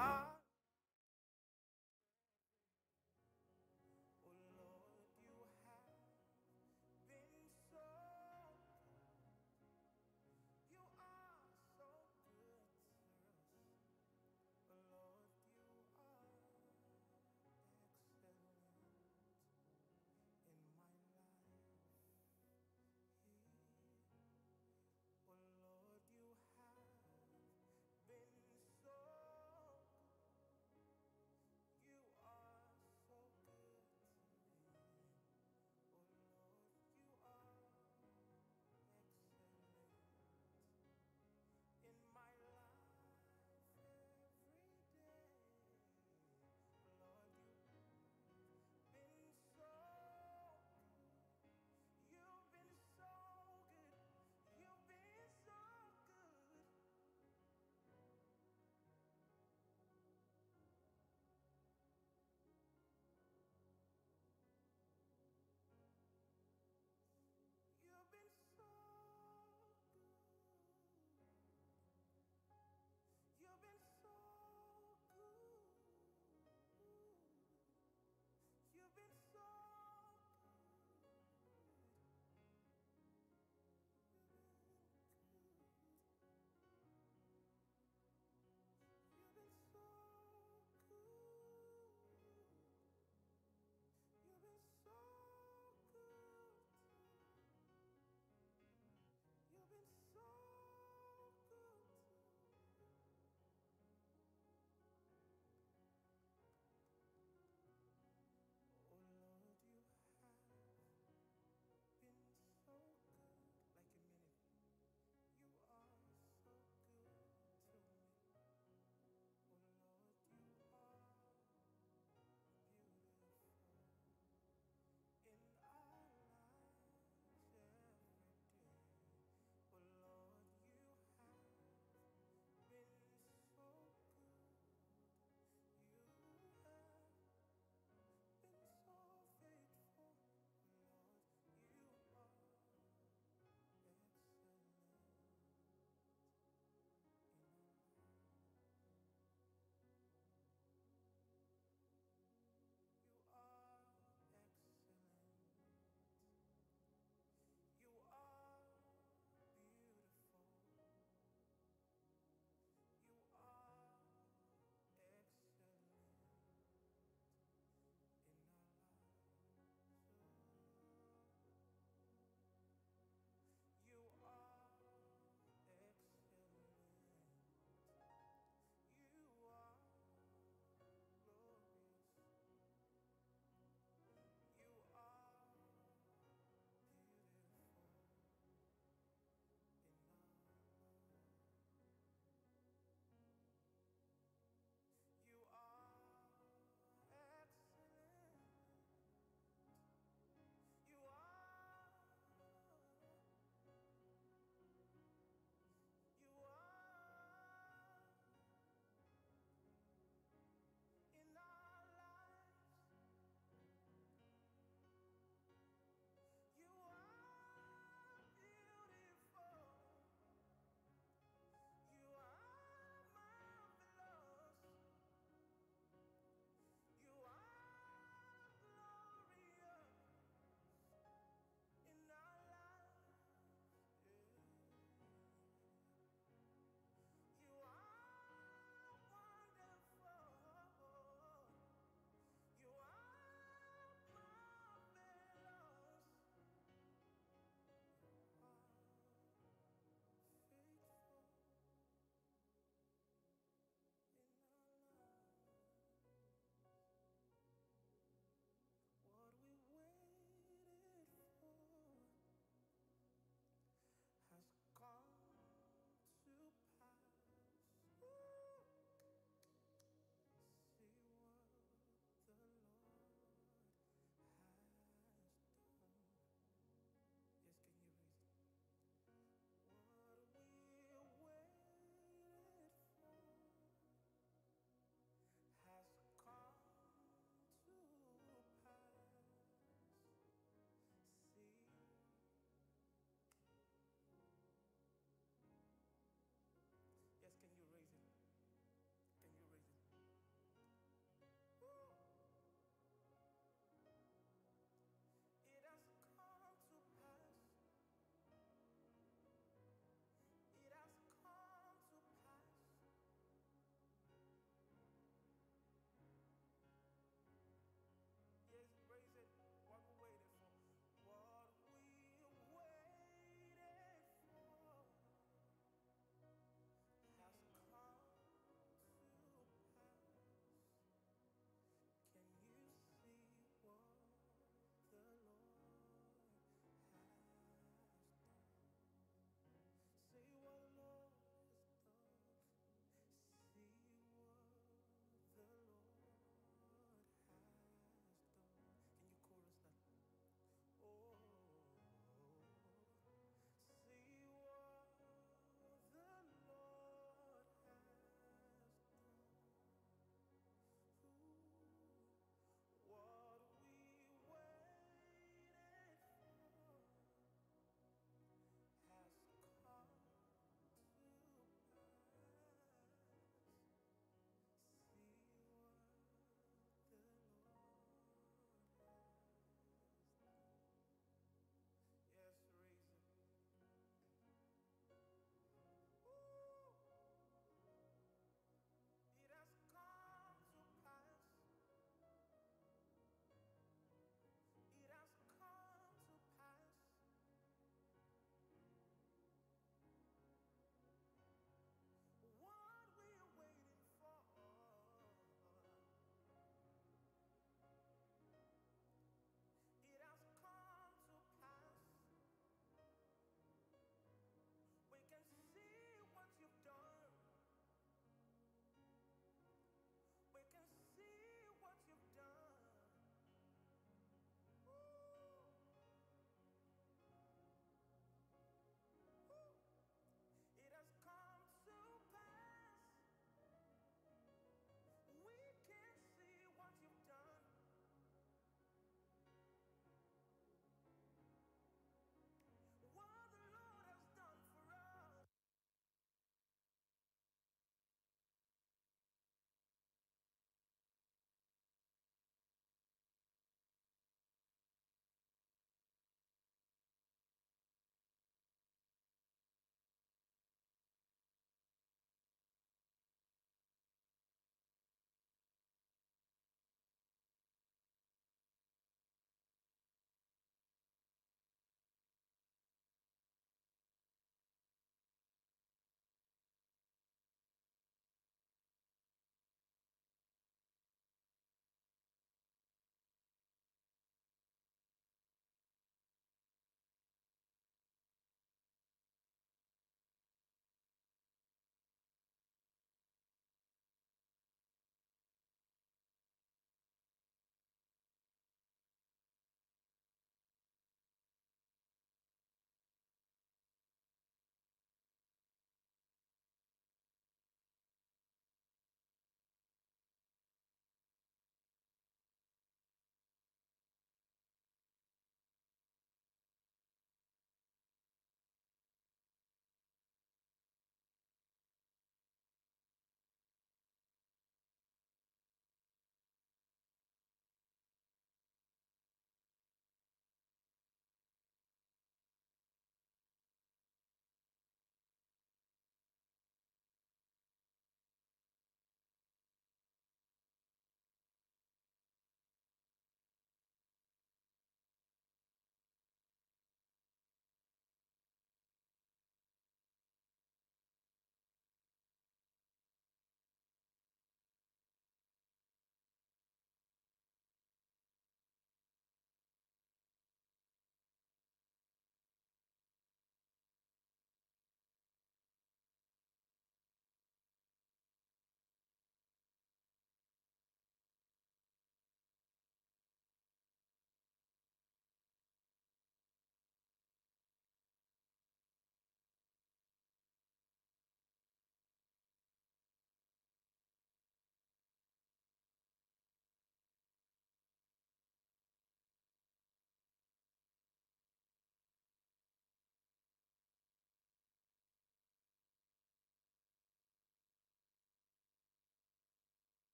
are. Oh Lord, you have been so good. You are so good to us. Oh Lord, you are excellent in my life. Oh Lord, you have been so good.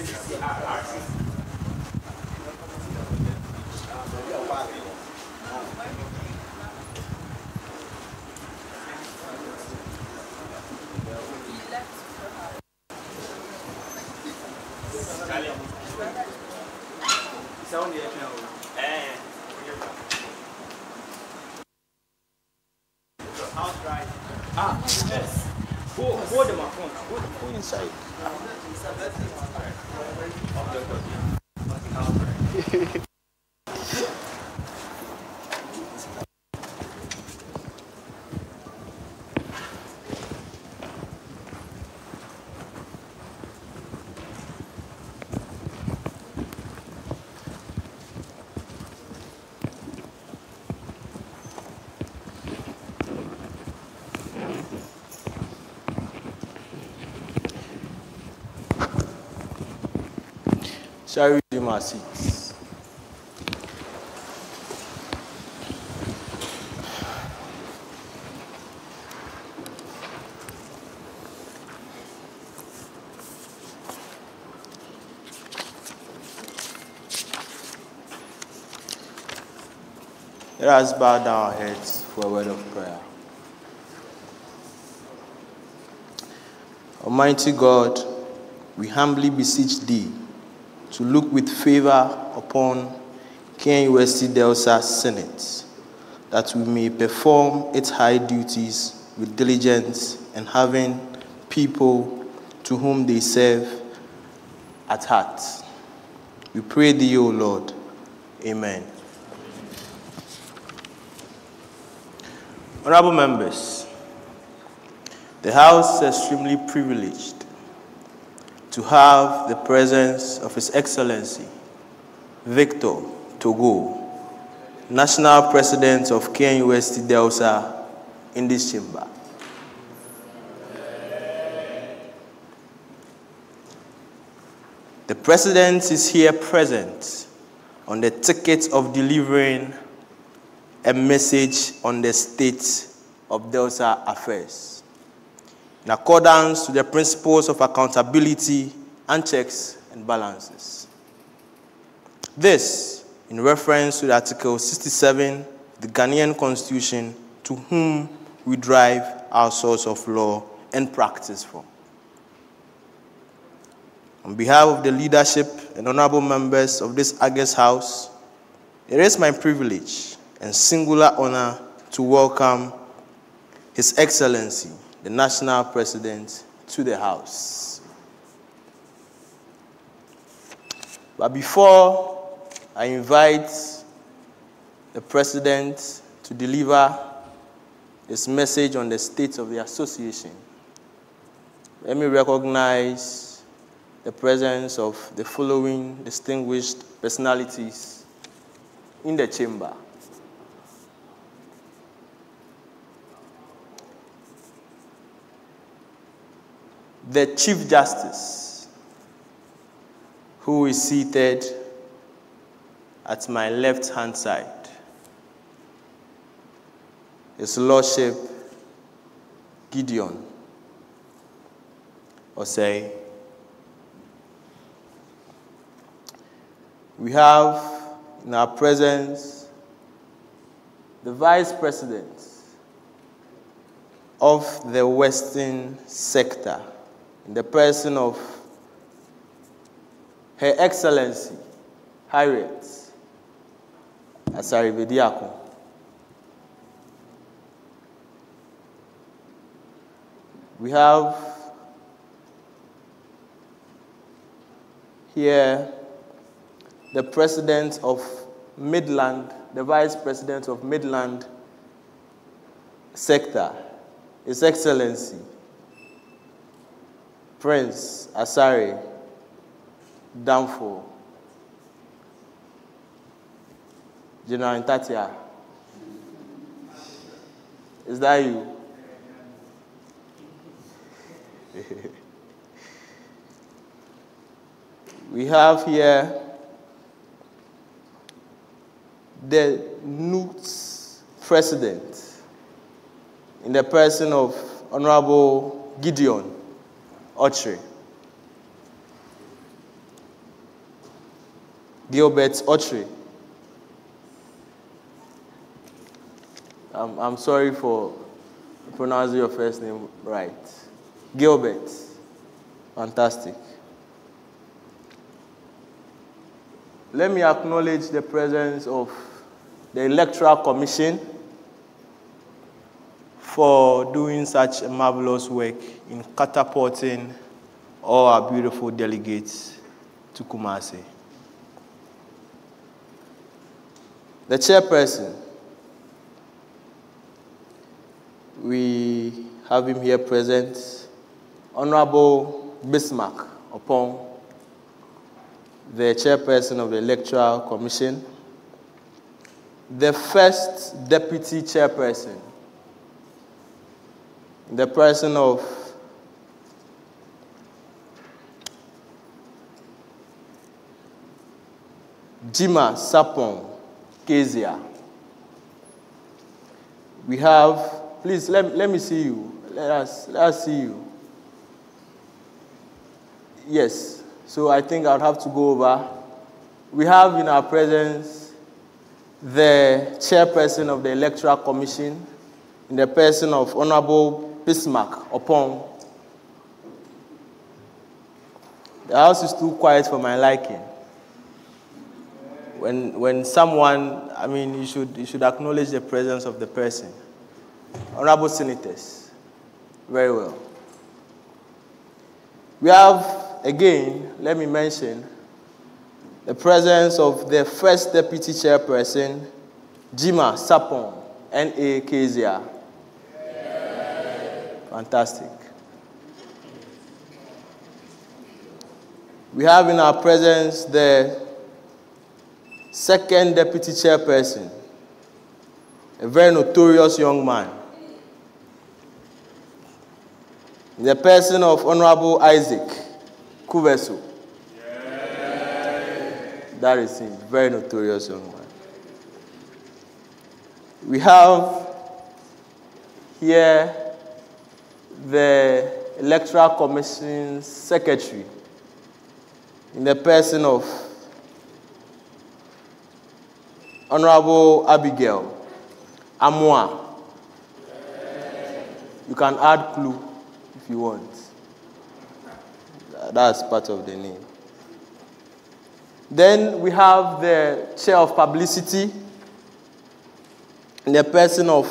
Yes. Hold them up. Go inside. Shall we resume our seats? Let us bow down our heads for a word of prayer. Almighty God, we humbly beseech Thee to look with favor upon KNUST Dlsa Senate, that we may perform its high duties with diligence and having people to whom they serve at heart. We pray Thee, O Lord. Amen. Honorable members, the House is extremely privileged to have the presence of His Excellency Victor Togo, National President of KNUST Dlsa, in this chamber. The President is here present on the ticket of delivering a message on the state of Dlsa affairs, in accordance to the principles of accountability and checks and balances. This, in reference to Article 67 of the Ghanaian Constitution, to whom we derive our source of law and practice from. On behalf of the leadership and honorable members of this August House, it is my privilege and singular honor to welcome His Excellency, the National President, to the House. But before I invite the President to deliver his message on the state of the Association, let me recognize the presence of the following distinguished personalities in the chamber. The Chief Justice, who is seated at my left-hand side, His Lordship Gideon Osei. We have in our presence the Vice President of the Western Sector, in the person of Her Excellency Harriet Asari-Bediako. We have here the President of Midland, the Vice President of Midland Sector, His Excellency Prince Asari Danfo. General Ntatia. Is that you? We have here the Knust President, in the person of Honorable Gideon Ochre. Gilbert Otri. I'm sorry for pronouncing your first name right. Gilbert. Fantastic. Let me acknowledge the presence of the Electoral Commission for doing such a marvelous work in catapulting all our beautiful delegates to Kumasi. The chairperson, we have him here present, Honorable Bismarck Opong, the chairperson of the Electoral Commission, the first deputy chairperson, the person of Jima Sapong Kezia. We have, please let me see you. Let us see you. Yes, so I think I'll have to go over. We have in our presence the chairperson of the Electoral Commission, in the person of Honorable Bismarck Opong. The house is too quiet for my liking. When someone, I mean, you should acknowledge the presence of the person. Honorable Senators, very well. We have, again, let me mention, the presence of the first deputy chairperson, Jima Sapong, N.A. Kezia. Fantastic. We have in our presence the second deputy chairperson, a very notorious young man, the person of Honorable Isaac Kuvesu. That is him, very notorious young man. We have here the Electoral Commission's secretary, in the person of Honorable Abigail Amwa. You can add clue if you want. That's part of the name. Then we have the chair of publicity, in the person of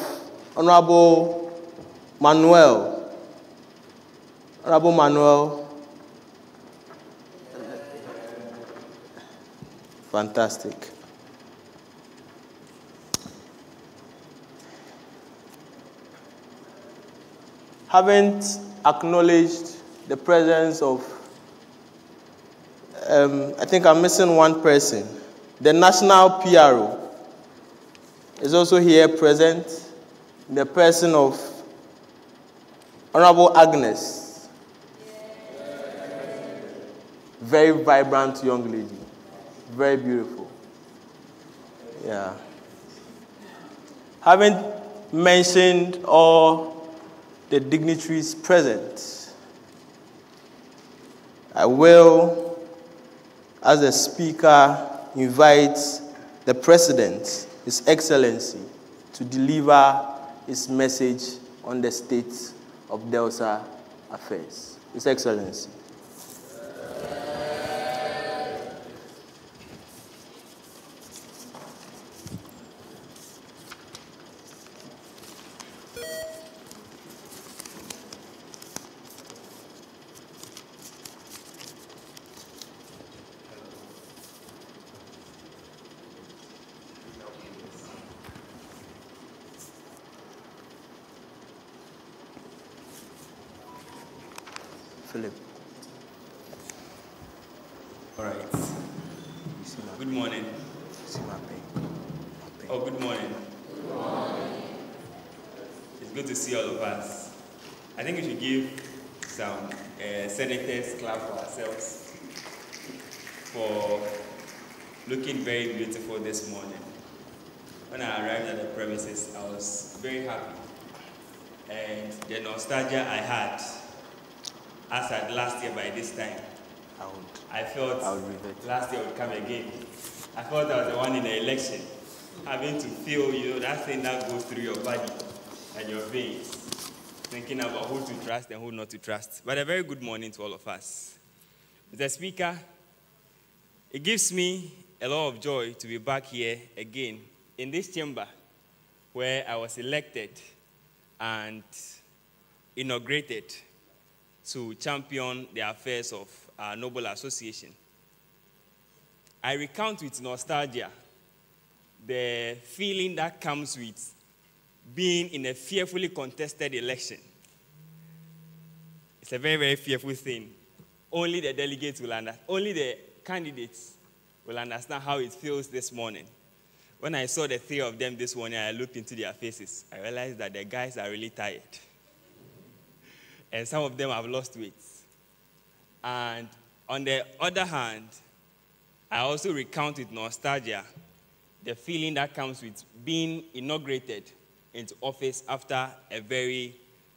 Honorable Manuel. Honorable Manuel. Fantastic. Haven't acknowledged the presence of, I think I'm missing one person. The national PRO is also here present, in the person of Honorable Agnes. Very vibrant young lady. Very beautiful. Yeah. Haven't mentioned all the dignitaries present. I will, as a speaker, invite the President, His Excellency, to deliver his message on the state of Dlsa affairs. His Excellency. Philip. All right. Good morning. Oh, good morning. Good morning. It's good to see all of us. I think we should give some senators clap for ourselves for looking very beautiful this morning. When I arrived at the premises, I was very happy. And the nostalgia I had, as at last year by this time, I felt I would revert. last year would come again. I felt I was the one in the election, having to feel, that thing that goes through your body and your veins, thinking about who to trust and who not to trust. But a very good morning to all of us. Mr. Speaker, it gives me a lot of joy to be back here again in this chamber where I was elected and inaugurated to champion the affairs of our noble association. I recount with nostalgia the feeling that comes with being in a fearfully contested election. It's a very, very fearful thing. Only the delegates will understand, only the candidates will understand how it feels this morning. When I saw the three of them this morning, I looked into their faces. I realized that the guys are really tired. And some of them have lost weight. And on the other hand, I also recount with nostalgia the feeling that comes with being inaugurated into office after a very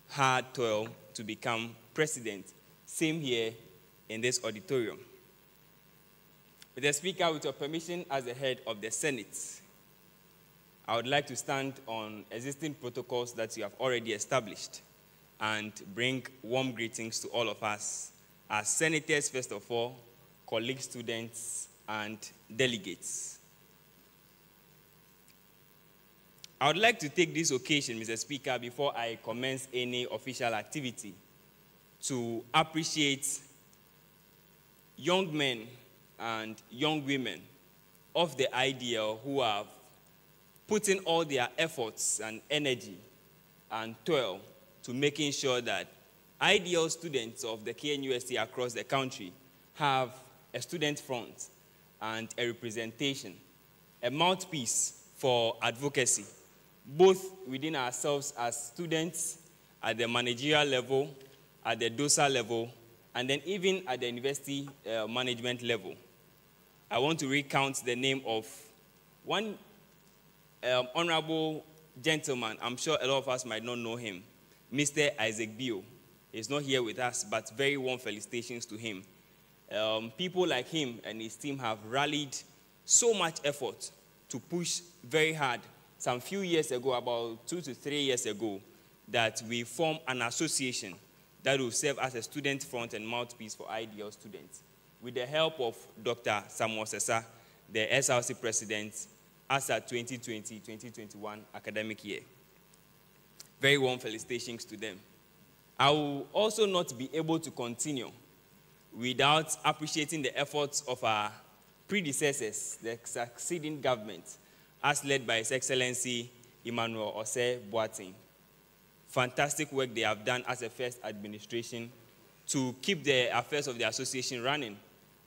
hard toil to become president. Same here in this auditorium. Mr. Speaker, with your permission as the head of the Senate, I would like to stand on existing protocols that you have already established and bring warm greetings to all of us as senators, first of all, colleagues, students, and delegates. I would like to take this occasion, Mr. Speaker, before I commence any official activity, to appreciate young men and young women of the IDL who have put in all their efforts and energy and toil to making sure that IDL students of the KNUST across the country have a student front and a representation, a mouthpiece for advocacy, both within ourselves as students at the managerial level, at the Dlsa level, and then even at the university management level. I want to recount the name of one honorable gentleman. I'm sure a lot of us might not know him, Mr. Isaac Bio. He's not here with us, but very warm felicitations to him. People like him and his team have rallied so much effort to push very hard. Some few years ago, about 2 to 3 years ago, that we formed an association that will serve as a student front and mouthpiece for IDL students. With the help of Dr. Samuel Sesa, the SRC president, as at 2020-2021 academic year. Very warm felicitations to them. I will also not be able to continue without appreciating the efforts of our predecessors, the succeeding government, as led by His Excellency Emmanuel Osei Boateng. Fantastic work they have done as a first administration to keep the affairs of the association running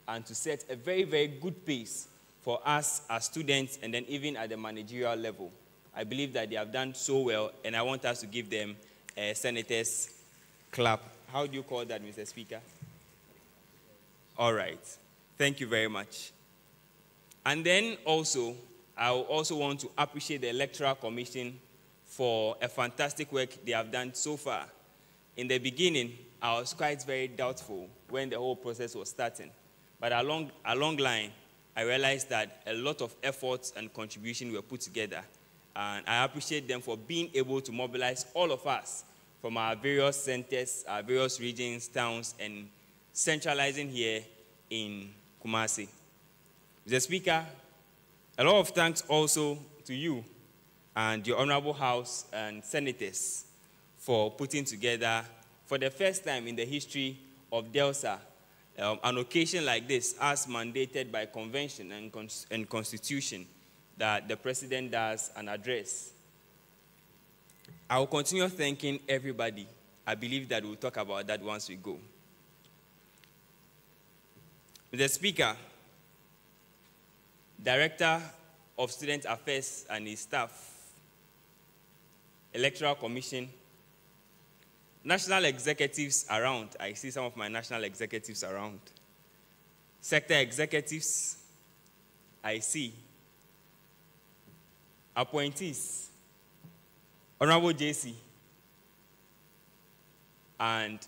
and to set a very, very good pace for us as students and then even at the managerial level. I believe that they have done so well, and I want us to give them a senator's clap. How do you call that, Mr. Speaker? All right. Thank you very much. And then also, I also want to appreciate the Electoral Commission for a fantastic work they have done so far. In the beginning, I was quite very doubtful when the whole process was starting. But along line, I realized that a lot of efforts and contribution were put together. And I appreciate them for being able to mobilize all of us from our various centers, our various regions, towns, and centralizing here in Kumasi. Mr. Speaker, a lot of thanks also to you and your Honorable House and Senators for putting together, for the first time in the history of Dlsa, an occasion like this, as mandated by convention and constitution, that the President does an address. I will continue thanking everybody. I believe that we'll talk about that once we go. Mr. Speaker, Director of Student Affairs and his staff, Electoral Commission, national executives around. I see some of my national executives around. Sector executives, I see. Appointees, Honorable JC, and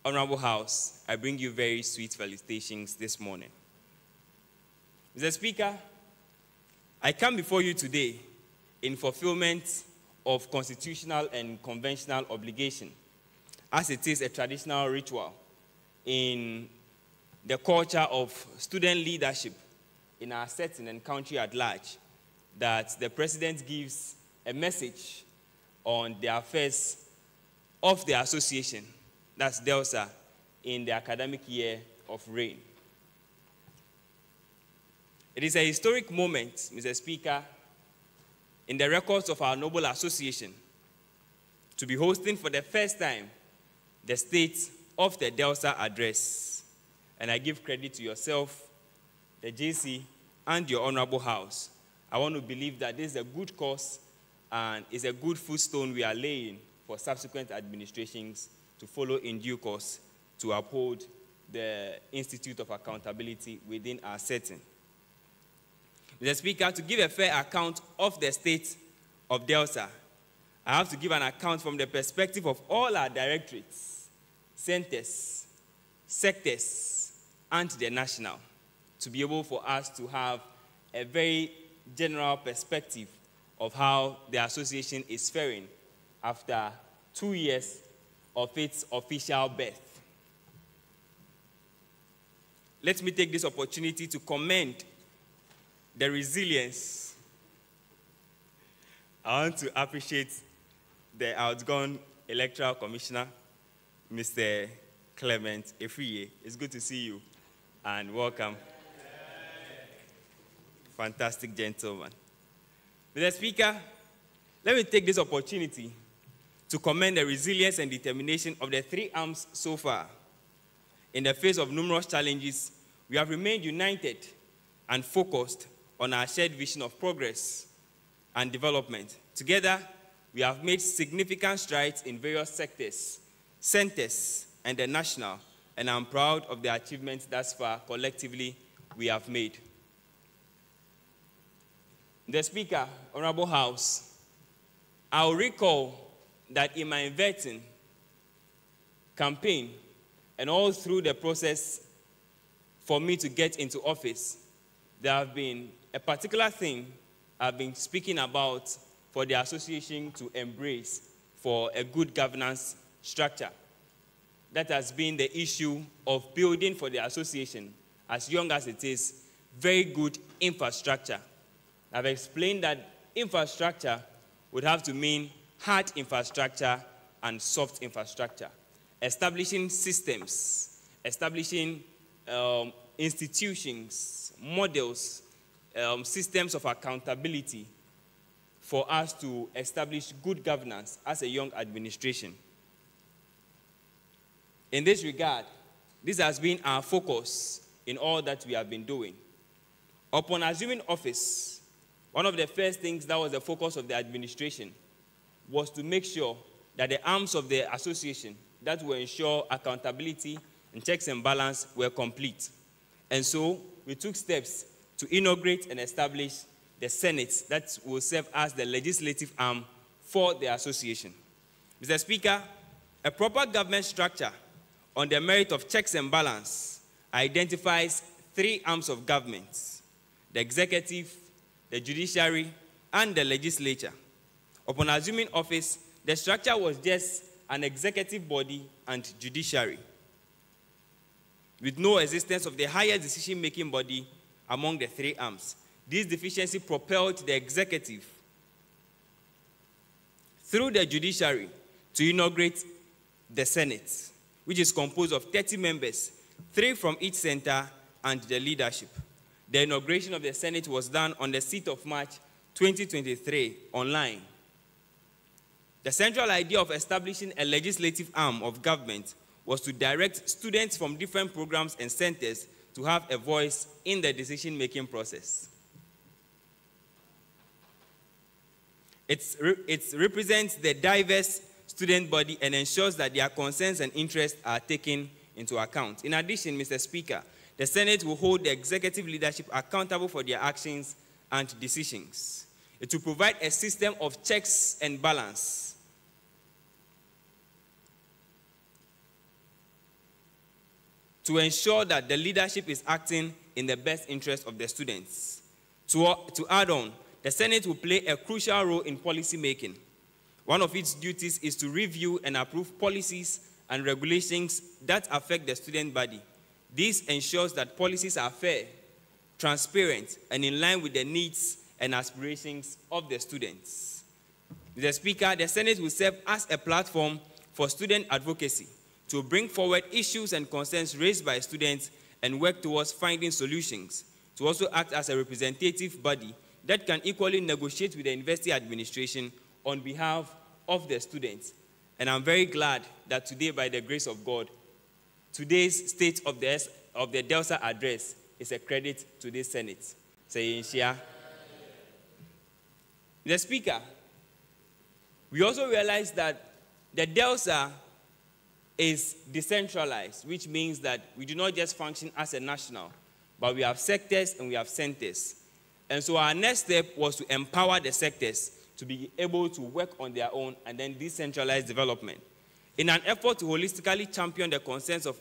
Honorable House, I bring you very sweet felicitations this morning. Mr. Speaker, I come before you today in fulfillment of constitutional and conventional obligation, as it is a traditional ritual in the culture of student leadership in our setting and country at large, that the President gives a message on the affairs of the association, that's Dlsa, in the academic year of reign. It is a historic moment, Mr. Speaker, in the records of our noble association to be hosting for the first time the State of the Dlsa address. And I give credit to yourself, the JC, and your Honorable House. I want to believe that this is a good cause and is a good footstone we are laying for subsequent administrations to follow in due course to uphold the Institute of Accountability within our setting. Mr. Speaker, to give a fair account of the state of Dlsa, I have to give an account from the perspective of all our directorates, centers, sectors, and the national, to be able for us to have a very general perspective of how the association is faring after 2 years of its official birth. Let me take this opportunity to commend the resilience. I want to appreciate the outgone Electoral Commissioner, Mr. Clement Efriye. It's good to see you and welcome. Fantastic gentleman. Mr. Speaker, let me take this opportunity to commend the resilience and determination of the three arms so far. In the face of numerous challenges, we have remained united and focused on our shared vision of progress and development. Together, we have made significant strides in various sectors, centers, and the national, and I'm proud of the achievements thus far collectively we have made. The Speaker, Honorable House, I'll recall that in my vetting campaign and all through the process for me to get into office, there have been a particular thing I've been speaking about for the association to embrace for a good governance structure. That has been the issue of building for the association, as young as it is, very good infrastructure. I've explained that infrastructure would have to mean hard infrastructure and soft infrastructure. Establishing systems, establishing institutions, models, systems of accountability for us to establish good governance as a young administration. In this regard, this has been our focus in all that we have been doing. Upon assuming office, one of the first things that was the focus of the administration was to make sure that the arms of the association that will ensure accountability and checks and balance were complete. And so we took steps to inaugurate and establish the Senate that will serve as the legislative arm for the association. Mr. Speaker, a proper government structure on the merit of checks and balance identifies three arms of government: the executive, the judiciary, and the legislature. Upon assuming office, the structure was just an executive body and judiciary, with no existence of the higher decision-making body among the three arms. This deficiency propelled the executive through the judiciary to inaugurate the Senate, which is composed of 30 members, 3 from each center, and the leadership. The inauguration of the Senate was done on the 6th of March 2023 online. The central idea of establishing a legislative arm of government was to direct students from different programs and centers to have a voice in the decision-making process. It represents the diverse student body and ensures that their concerns and interests are taken into account. In addition, Mr. Speaker, the Senate will hold the executive leadership accountable for their actions and decisions. It will provide a system of checks and balance to ensure that the leadership is acting in the best interest of the students. To add on, the Senate will play a crucial role in policy making. One of its duties is to review and approve policies and regulations that affect the student body. This ensures that policies are fair, transparent, and in line with the needs and aspirations of the students. Mr. Speaker, the Senate will serve as a platform for student advocacy to bring forward issues and concerns raised by students and work towards finding solutions, to also act as a representative body that can equally negotiate with the university administration on behalf of the students. And I'm very glad that today, by the grace of God, today's state of the Dlsa address is a credit to this Senate. Say, Shia. The Speaker, we also realize that the Dlsa is decentralized, which means that we do not just function as a national, but we have sectors and we have centers. And so our next step was to empower the sectors to be able to work on their own and then decentralize development. In an effort to holistically champion the concerns of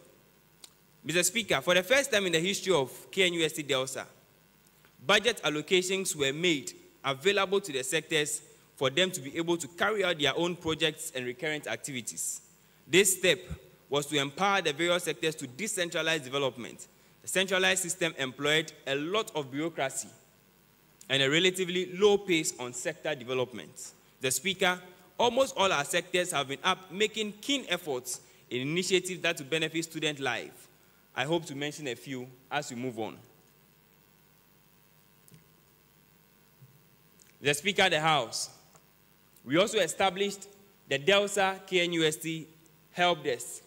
Mr. Speaker, for the first time in the history of KNUST Dlsa, budget allocations were made available to the sectors for them to be able to carry out their own projects and recurrent activities. This step was to empower the various sectors to decentralize development. The centralized system employed a lot of bureaucracy and a relatively low pace on sector development. The Speaker, almost all our sectors have been up making keen efforts in initiatives that will benefit student life. I hope to mention a few as we move on. The Speaker of the House, we also established the Dlsa KNUST Help Desk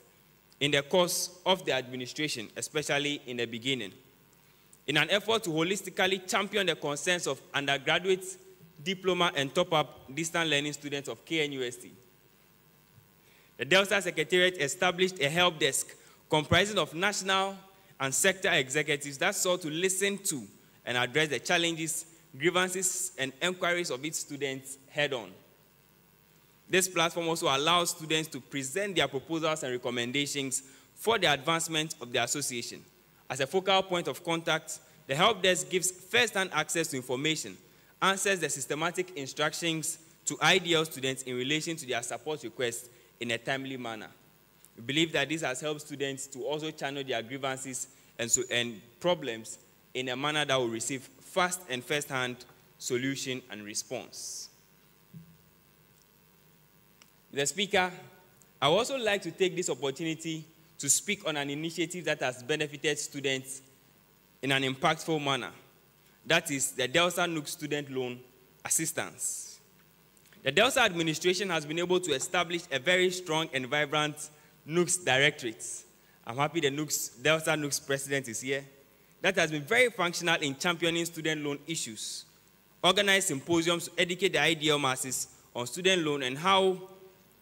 in the course of the administration, especially in the beginning, in an effort to holistically champion the concerns of undergraduate, diploma, and top-up distant learning students of KNUST. The Dlsa Secretariat established a help desk comprising of national and sector executives that sought to listen to and address the challenges, grievances, and inquiries of its students head-on. This platform also allows students to present their proposals and recommendations for the advancement of the association. As a focal point of contact, the help desk gives first-hand access to information, answers the systematic instructions to ideal students in relation to their support requests in a timely manner. We believe that this has helped students to also channel their grievances and problems in a manner that will receive fast and first-hand solution and response. The Speaker, I would also like to take this opportunity to speak on an initiative that has benefited students in an impactful manner. That is the Dlsa Knust Student Loan Assistance. The Dlsa administration has been able to establish a very strong and vibrant Knust Directorate. I'm happy the Dlsa Knust president is here. That has been very functional in championing student loan issues, organized symposiums to educate the ideal masses on student loan and how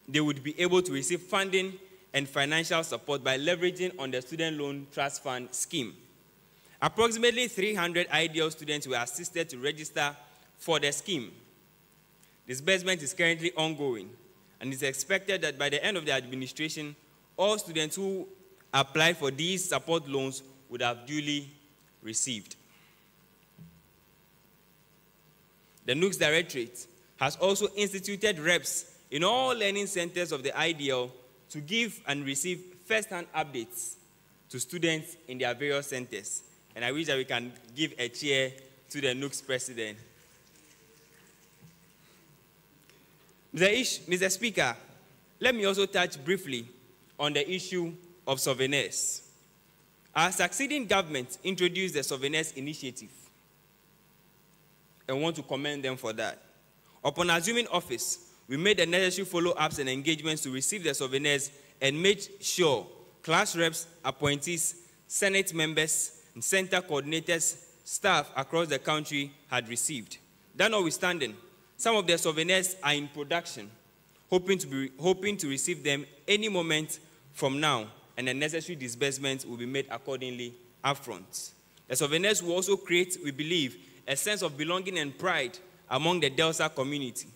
they would be able to receive funding and financial support by leveraging on the Student Loan Trust Fund scheme. Approximately 300 ideal students were assisted to register for the scheme. Disbursement is currently ongoing, and it's expected that by the end of the administration, all students who apply for these support loans would have duly received. The Knust Directorate has also instituted reps in all learning centers of the ideal to give and receive first-hand updates to students in their various centers. And I wish that we can give a cheer to the Knust president. Mr. Speaker, let me also touch briefly on the issue of souvenirs. Our succeeding government introduced the souvenirs initiative, and want to commend them for that. Upon assuming office, we made the necessary follow-ups and engagements to receive the souvenirs and made sure class reps, appointees, Senate members, and center coordinators, staff across the country had received. That notwithstanding, some of the souvenirs are in production, hoping to receive them any moment from now, and the necessary disbursements will be made accordingly upfront. The souvenirs will also create, we believe, a sense of belonging and pride among the Dlsa community.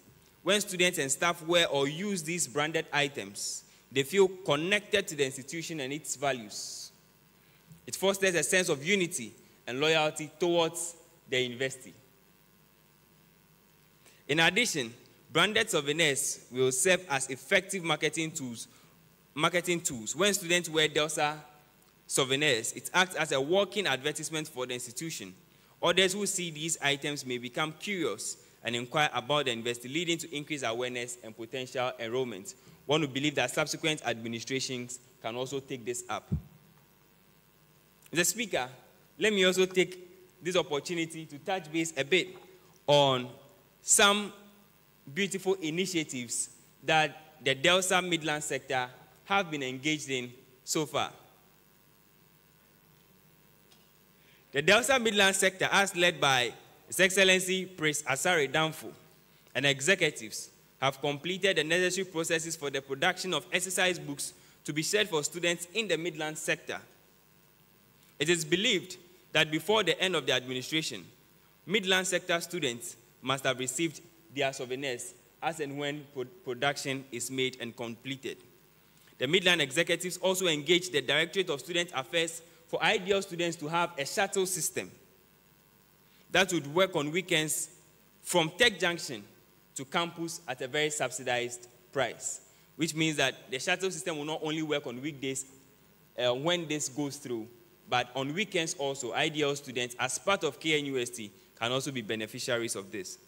When students and staff wear or use these branded items, they feel connected to the institution and its values. It fosters a sense of unity and loyalty towards the university. In addition, branded souvenirs will serve as effective marketing tools. When students wear Dlsa souvenirs, it acts as a walking advertisement for the institution. Others who see these items may become curious and inquire about the university, leading to increased awareness and potential enrollment. One would believe that subsequent administrations can also take this up. Mr. Speaker, let me also take this opportunity to touch base a bit on some beautiful initiatives that the Dlsa Midland sector have been engaged in so far. The Dlsa Midland sector, as led by His Excellency Prince Asare Danfo and executives, have completed the necessary processes for the production of exercise books to be shared for students in the Midland sector. It is believed that before the end of the administration, Midland sector students must have received their souvenirs as and when production is made and completed. The Midland executives also engaged the Directorate of Student Affairs for ideal students to have a shuttle system that would work on weekends from Tech Junction to campus at a very subsidized price, which means that the shuttle system will not only work on weekdays when this goes through, but on weekends also, ideal students, as part of KNUST, can also be beneficiaries of this.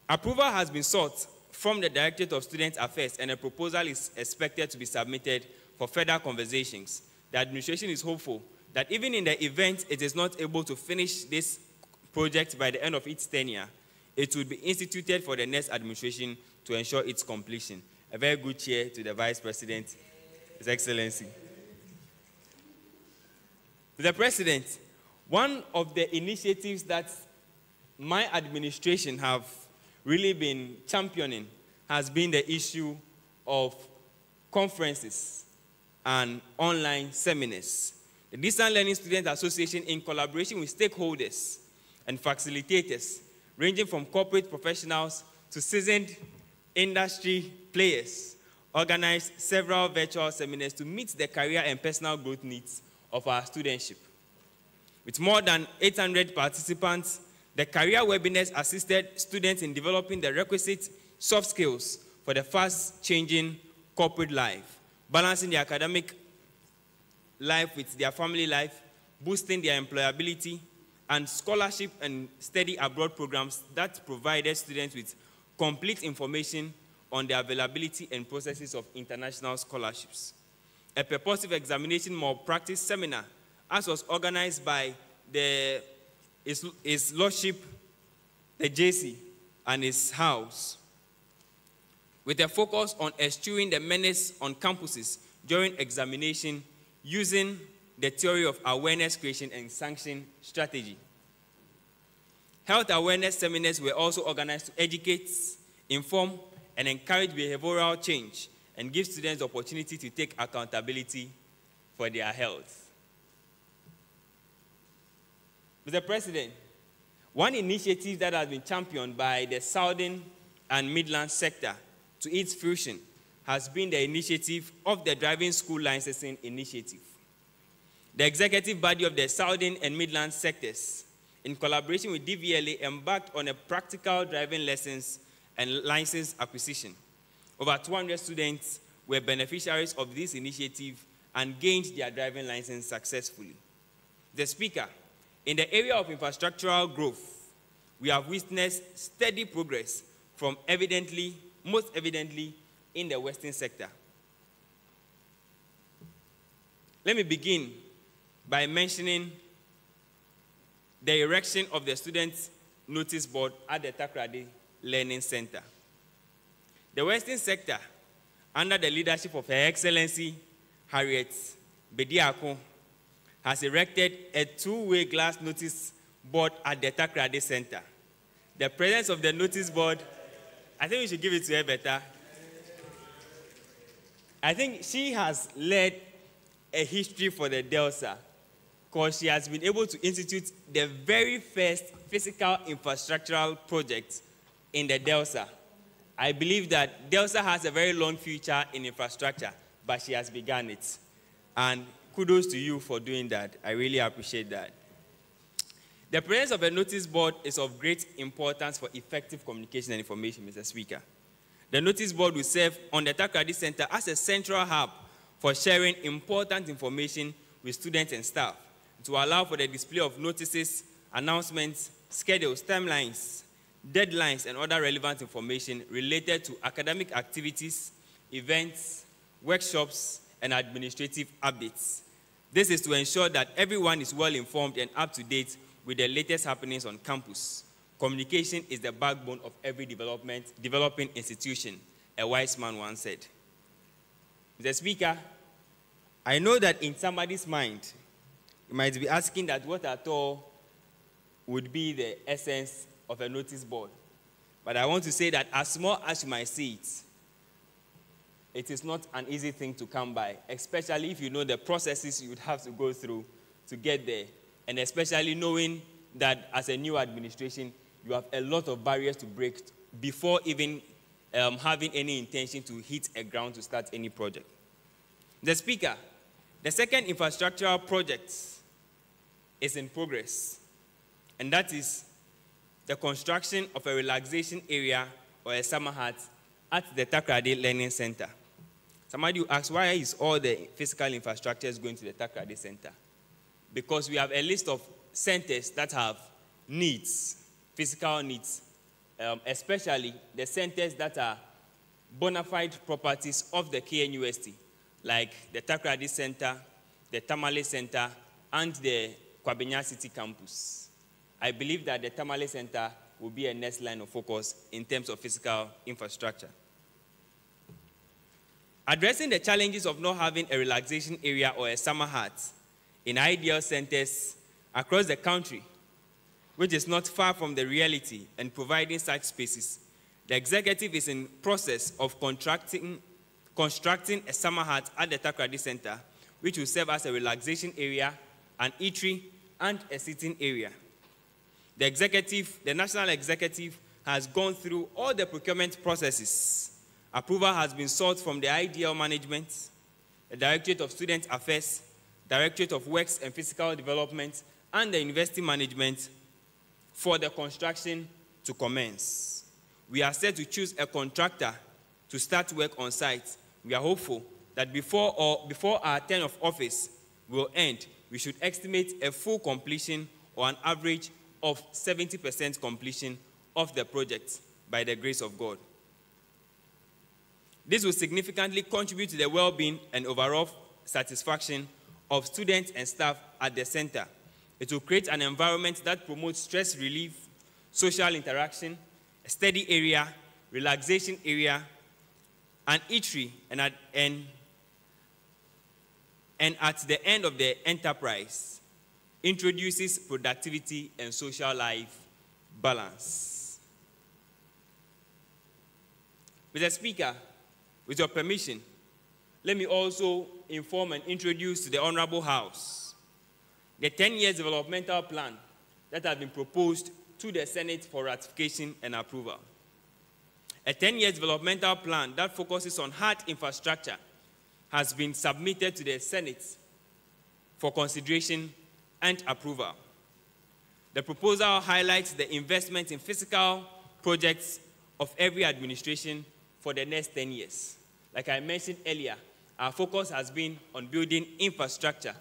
Approval has been sought from the Directorate of Student Affairs, and a proposal is expected to be submitted for further conversations. The administration is hopeful that even in the event it is not able to finish this project by the end of its tenure, it will be instituted for the next administration to ensure its completion. A very good cheer to the Vice President, His Excellency. Mr. President, one of the initiatives that my administration have really been championing has been the issue of conferences and online seminars. The Distant Learning Student Association, in collaboration with stakeholders and facilitators, ranging from corporate professionals to seasoned industry players, organized several virtual seminars to meet the career and personal growth needs of our studentship. With more than 800 participants, the career webinars assisted students in developing the requisite soft skills for the fast-changing corporate life, balancing their academic life with their family life, boosting their employability, and scholarship and study abroad programs that provided students with complete information on the availability and processes of international scholarships. A purposive examination malpractice seminar, as was organized by His Lordship, the JC, and his house, with a focus on eschewing the menace on campuses during examination using the theory of awareness creation and sanction strategy. Health awareness seminars were also organized to educate, inform, and encourage behavioral change and give students the opportunity to take accountability for their health. Mr. President, one initiative that has been championed by the Southern and Midland sector to its fruition has been the initiative of the Driving School Licensing Initiative. The executive body of the Southern and Midland sectors, in collaboration with DVLA, embarked on a practical driving lessons and license acquisition. Over 200 students were beneficiaries of this initiative and gained their driving license successfully. The Speaker, in the area of infrastructural growth, we have witnessed steady progress from most evidently in the Western sector. Let me begin by mentioning the erection of the Student Notice Board at the Takoradi Learning Center. The Western sector, under the leadership of Her Excellency Harriet Bediako, has erected a two-way glass notice board at the Takoradi Center. The presence of the notice board, I think we should give it to her better. I think she has led a history for the Dlsa, because she has been able to institute the very first physical infrastructural project in the Dlsa. I believe that Dlsa has a very long future in infrastructure, but she has begun it. And kudos to you for doing that. I really appreciate that. The presence of a notice board is of great importance for effective communication and information, Mr. Speaker. The notice board will serve on the Takrady Center as a central hub for sharing important information with students and staff to allow for the display of notices, announcements, schedules, timelines, deadlines, and other relevant information related to academic activities, events, workshops, and administrative updates. This is to ensure that everyone is well informed and up to date with the latest happenings on campus. Communication is the backbone of every developing institution, a wise man once said. Mr. Speaker, I know that in somebody's mind, you might be asking that what at all would be the essence of a notice board. But I want to say that as small as you might see it, it is not an easy thing to come by, especially if you know the processes you would have to go through to get there, and especially knowing that as a new administration, you have a lot of barriers to break before even having any intention to hit a ground to start any project. The Speaker, the second infrastructural project is in progress, and that is the construction of a relaxation area or a summer hut at the Takrady Learning Center. Somebody will ask, why is all the physical infrastructures going to the Takrady Center? Because we have a list of centers that have needs, physical needs, especially the centers that are bona fide properties of the KNUST, like the Takrady Center, the Tamale Center, and the Kwabenya City Campus. I believe that the Tamale Center will be a next line of focus in terms of physical infrastructure. Addressing the challenges of not having a relaxation area or a summer hut in ideal centers across the country, which is not far from the reality, and providing such spaces, the executive is in process of constructing a summer hut at the Takrady Center, which will serve as a relaxation area, an eatery, and a sitting area. The national executive has gone through all the procurement processes. Approval has been sought from the IDL management, the Directorate of Student Affairs, Directorate of Works and Physical Development, and the university management for the construction to commence. We are set to choose a contractor to start work on site. We are hopeful that before our term of office will end, we should estimate a full completion or an average of 70% completion of the project by the grace of God. This will significantly contribute to the well-being and overall satisfaction of students and staff at the center. It will create an environment that promotes stress relief, social interaction, a study area, relaxation area, an eatery, and at the end of the enterprise, introduces productivity and social life balance. Mr. Speaker, with your permission, let me also inform and introduce to the Honorable House the 10-year developmental plan that has been proposed to the Senate for ratification and approval. A 10-year developmental plan that focuses on hard infrastructure has been submitted to the Senate for consideration and approval. The proposal highlights the investment in physical projects of every administration for the next 10 years. Like I mentioned earlier, our focus has been on building infrastructure,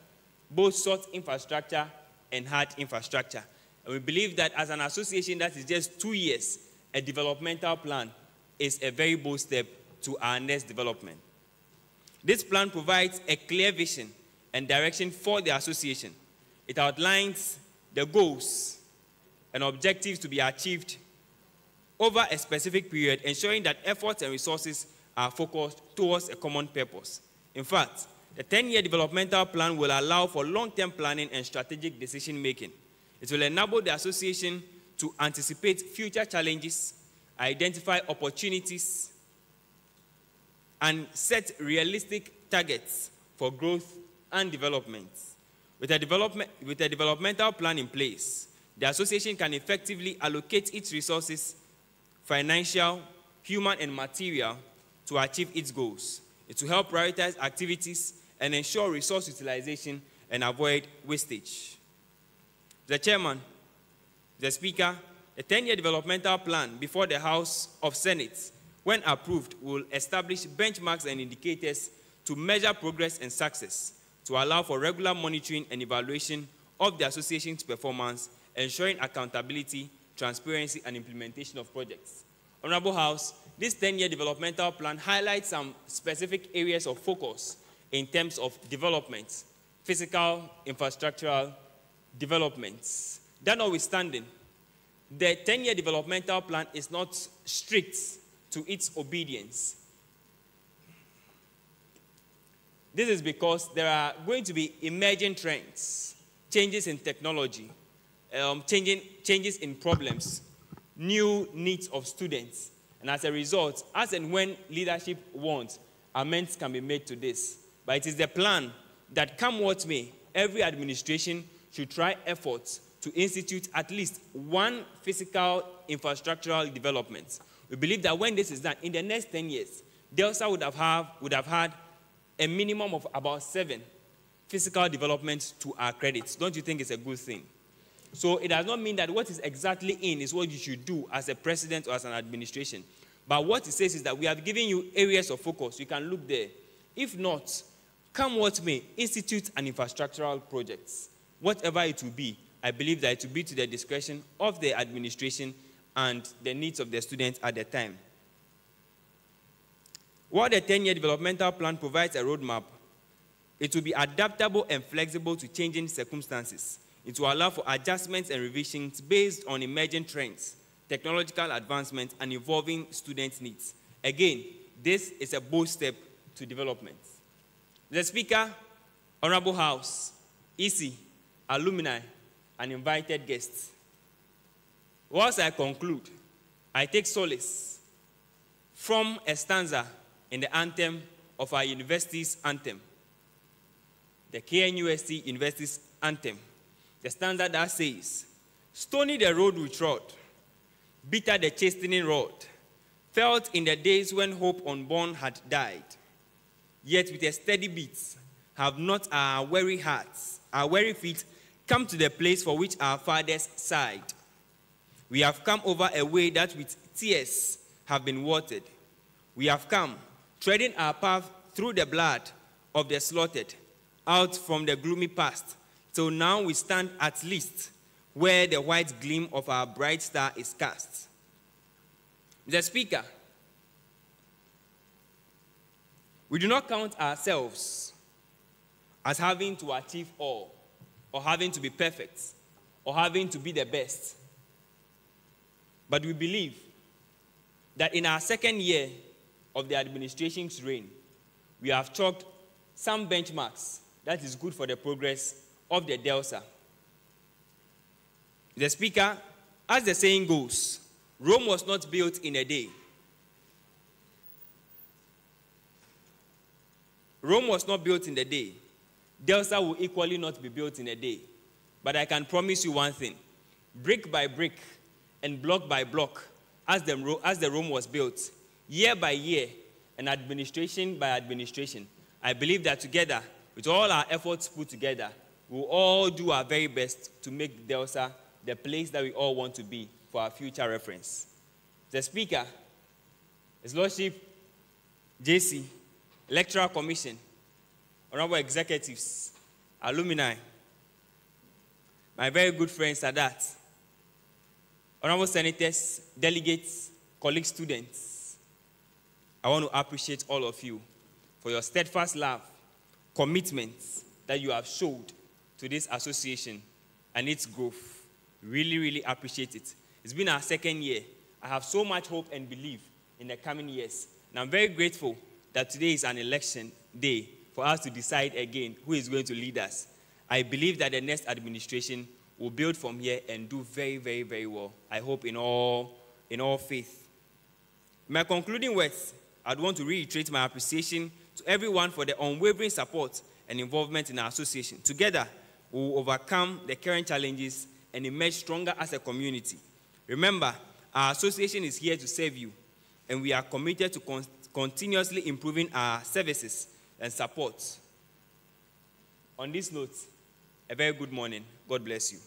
both soft infrastructure and hard infrastructure. And we believe that as an association that is just 2 years, a developmental plan is a very bold step to our next development. This plan provides a clear vision and direction for the association. It outlines the goals and objectives to be achieved over a specific period, ensuring that efforts and resources are focused towards a common purpose. In fact, the 10-year developmental plan will allow for long-term planning and strategic decision-making. It will enable the association to anticipate future challenges, identify opportunities, and set realistic targets for growth and development. With a developmental plan in place, the association can effectively allocate its resources, financial, human, and material, to achieve its goals. It will help prioritize activities and ensure resource utilization and avoid wastage. The chairman, the speaker, a 10-year developmental plan before the House of Senate, when approved, will establish benchmarks and indicators to measure progress and success, to allow for regular monitoring and evaluation of the association's performance, ensuring accountability, transparency, and implementation of projects. Honorable House, this 10-year developmental plan highlights some specific areas of focus in terms of development, physical, infrastructural developments. That notwithstanding, the 10-year developmental plan is not strict to its obedience. This is because there are going to be emerging trends, changes in technology, changes in problems, new needs of students. And as a result, as and when leadership wants, amendments can be made to this. But it is the plan that, come what may, every administration should try efforts to institute at least one physical infrastructural development. We believe that when this is done, in the next 10 years, Dlsa would have had a minimum of about 7 physical developments to our credit. Don't you think it's a good thing? So it does not mean that what is exactly in is what you should do as a president or as an administration. But what it says is that we have given you areas of focus. You can look there. If not, come what may, institute an infrastructural project. Whatever it will be, I believe that it will be to the discretion of the administration and the needs of the students at the time. While the 10-year developmental plan provides a roadmap, it will be adaptable and flexible to changing circumstances. It will allow for adjustments and revisions based on emerging trends, technological advancements, and evolving student needs. Again, this is a bold step to development. The Speaker, Honorable House, EC, alumni, and invited guests. Whilst I conclude, I take solace from a stanza in the anthem of our university's anthem, the KNUST University's anthem, the stanza that says, "Stony the road we trod, bitter the chastening rod, felt in the days when hope unborn had died. Yet with a steady beat have not our weary hearts, our weary feet, come to the place for which our fathers sighed. We have come over a way that with tears have been watered. We have come, treading our path through the blood of the slaughtered, out from the gloomy past, till now we stand at least where the white gleam of our bright star is cast." The Speaker, we do not count ourselves as having to achieve all, or having to be perfect, or having to be the best. But we believe that in our second year of the administration's reign, we have chalked some benchmarks that is good for the progress of the Dlsa. The Speaker, as the saying goes, Rome was not built in a day. Rome was not built in a day. Dlsa will equally not be built in a day. But I can promise you one thing. Brick by brick and block by block, as the Rome was built, year by year and administration by administration, I believe that together, with all our efforts put together, we'll all do our very best to make Dlsa the place that we all want to be for our future reference. The Speaker, His Lordship, JC, Electoral Commission, Honorable Executives, alumni, my very good friends Sadat, Honorable Senators, delegates, colleague students, I want to appreciate all of you for your steadfast love, commitment that you have showed to this association and its growth. Really, really appreciate it. It's been our second year. I have so much hope and belief in the coming years. And I'm very grateful that today is an election day for us to decide again who is going to lead us. I believe that the next administration will build from here and do very, very, very well. I hope in all faith. In my concluding words, I'd want to reiterate my appreciation to everyone for the unwavering support and involvement in our association. Together, we will overcome the current challenges and emerge stronger as a community. Remember, our association is here to serve you, and we are committed to continuously improving our services and support. On this note, a very good morning. God bless you.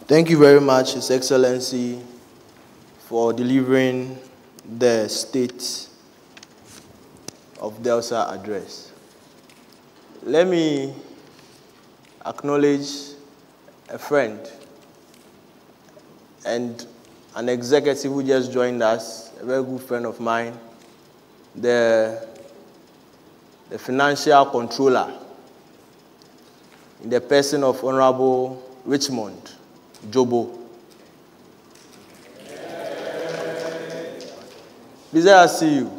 Thank you very much, His Excellency, for delivering the State of Dlsa address. Let me acknowledge a friend and an executive who just joined us, a very good friend of mine, the financial controller, in the person of Honorable Richmond Jobo. Dlsa, I see you.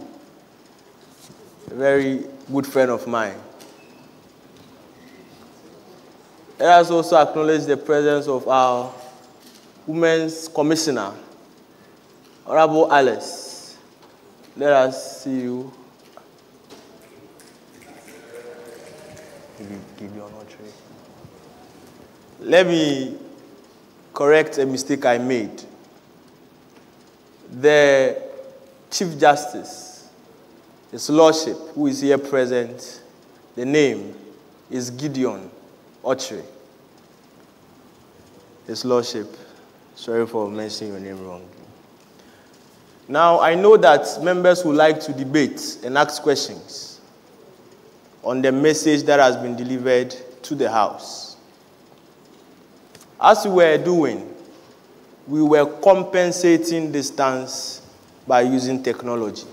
A very good friend of mine. Let us also acknowledge the presence of our Women's Commissioner, Honorable Alice. Let us see you. Give you an entree. Let me correct a mistake I made. The Chief Justice, His Lordship, who is here present, the name is Gideon Ochre. His Lordship, sorry for mentioning your name wrong. Now, I know that members would like to debate and ask questions on the message that has been delivered to the House. As we were doing, we were compensating distance by using technology.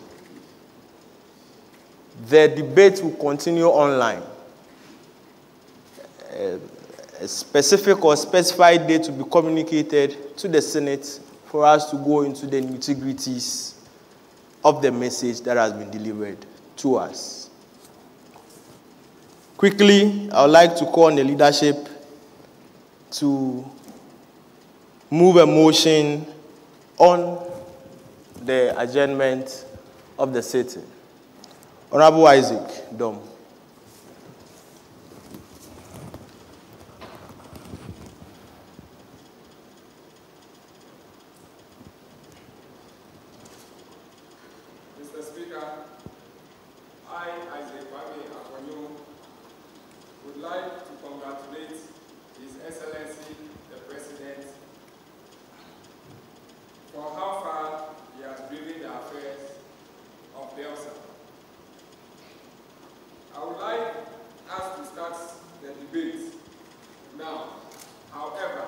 The debate will continue online. A specific or specified date will be communicated to the Senate for us to go into the nitty-gritties of the message that has been delivered to us. Quickly, I would like to call on the leadership to move a motion on the adjournment of the sitting. Honorable Isaac Dom. Mr. Speaker, I, Isaac Dom, would like to congratulate His Excellency, the President, for how far he has driven the affairs of Dlsa. I would like us to start the debate now. However,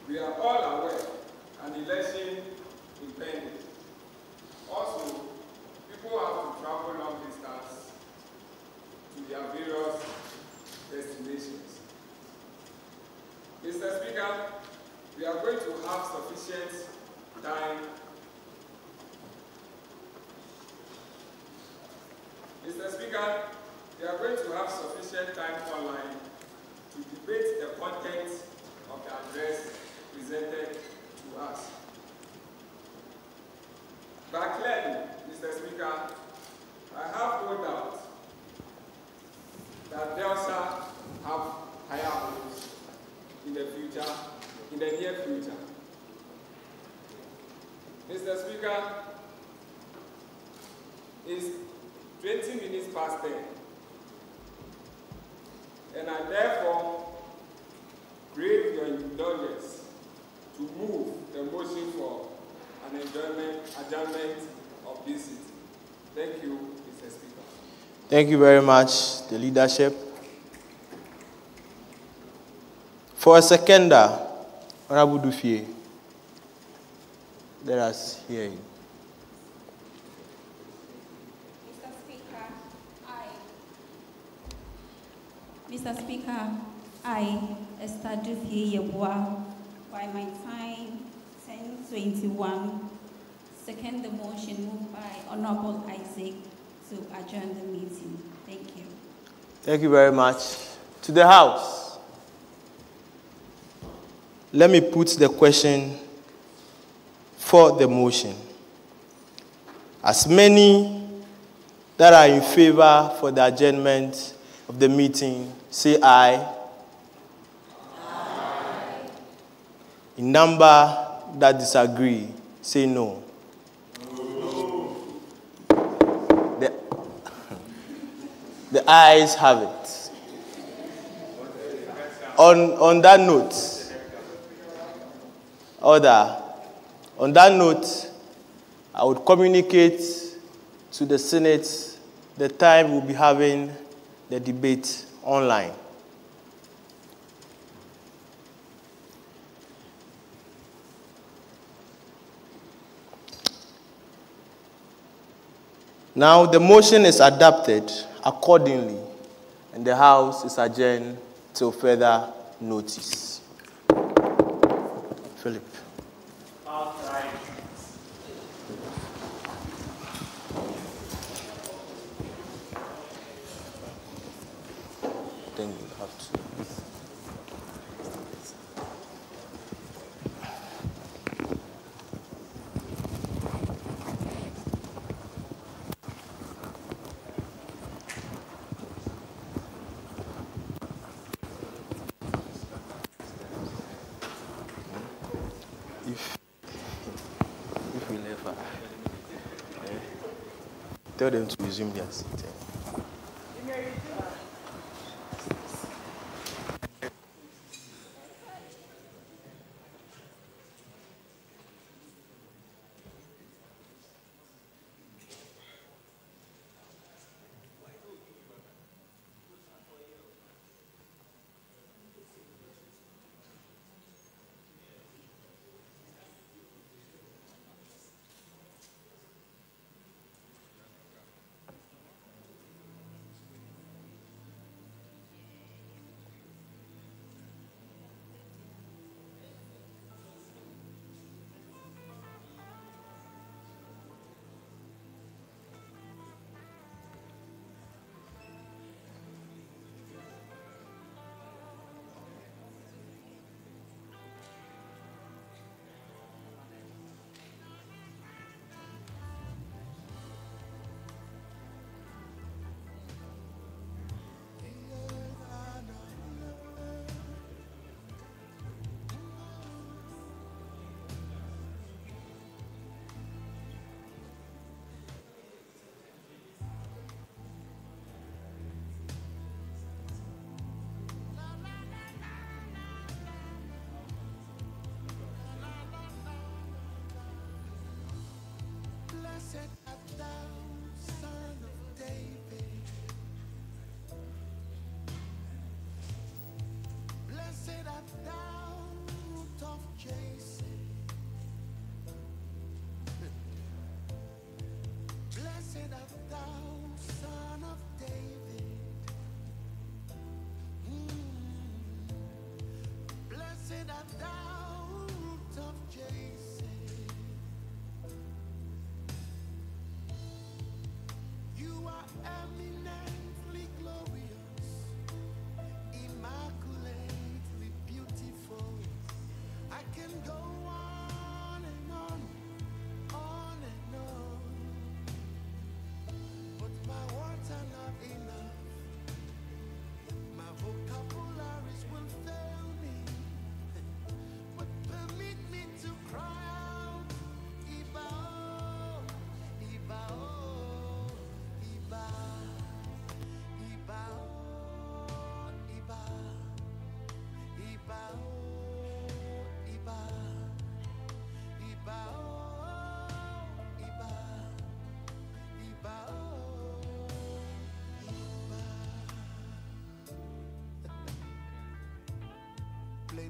we are all aware an election impending. Also, people have to travel long distance to their various destinations. Mr. Speaker, we are going to have sufficient time. Mr. Speaker, we are going to have sufficient time online to debate the content of the address presented to us. But clearly, Mr. Speaker, I have no doubt that Dlsa have higher hopes in the future, in the near future. Mr. Speaker, it's 20 minutes past 10, and I therefore crave your indulgence to move the motion for an adjournment of this sitting. Thank you, Mr. Speaker. Thank you very much, the leadership. For a seconder, Honorable Dufie. Let us hear you. Mr. Speaker, Mr. Speaker, I, Esther Dufie Yeboah, by my time 10:21, second the motion moved by Honorable Isaac to adjourn the meeting. Thank you. Thank you very much. To the House, let me put the question for the motion. As many that are in favor for the adjournment of the meeting, say aye. Aye. In number that disagree, say no. No. The ayes have it. On that note, on that note, I would communicate to the Senate the time we'll be having the debate online. Now, the motion is adopted accordingly, and the House is adjourned till further notice. Philip. Then you have to. If we never, tell them to resume their seat.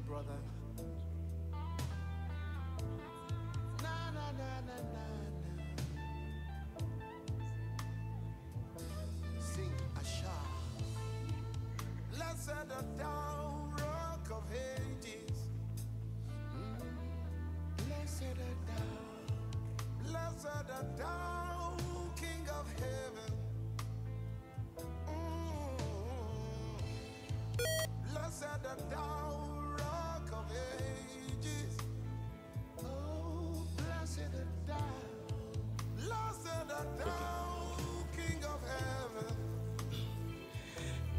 Brother. Na na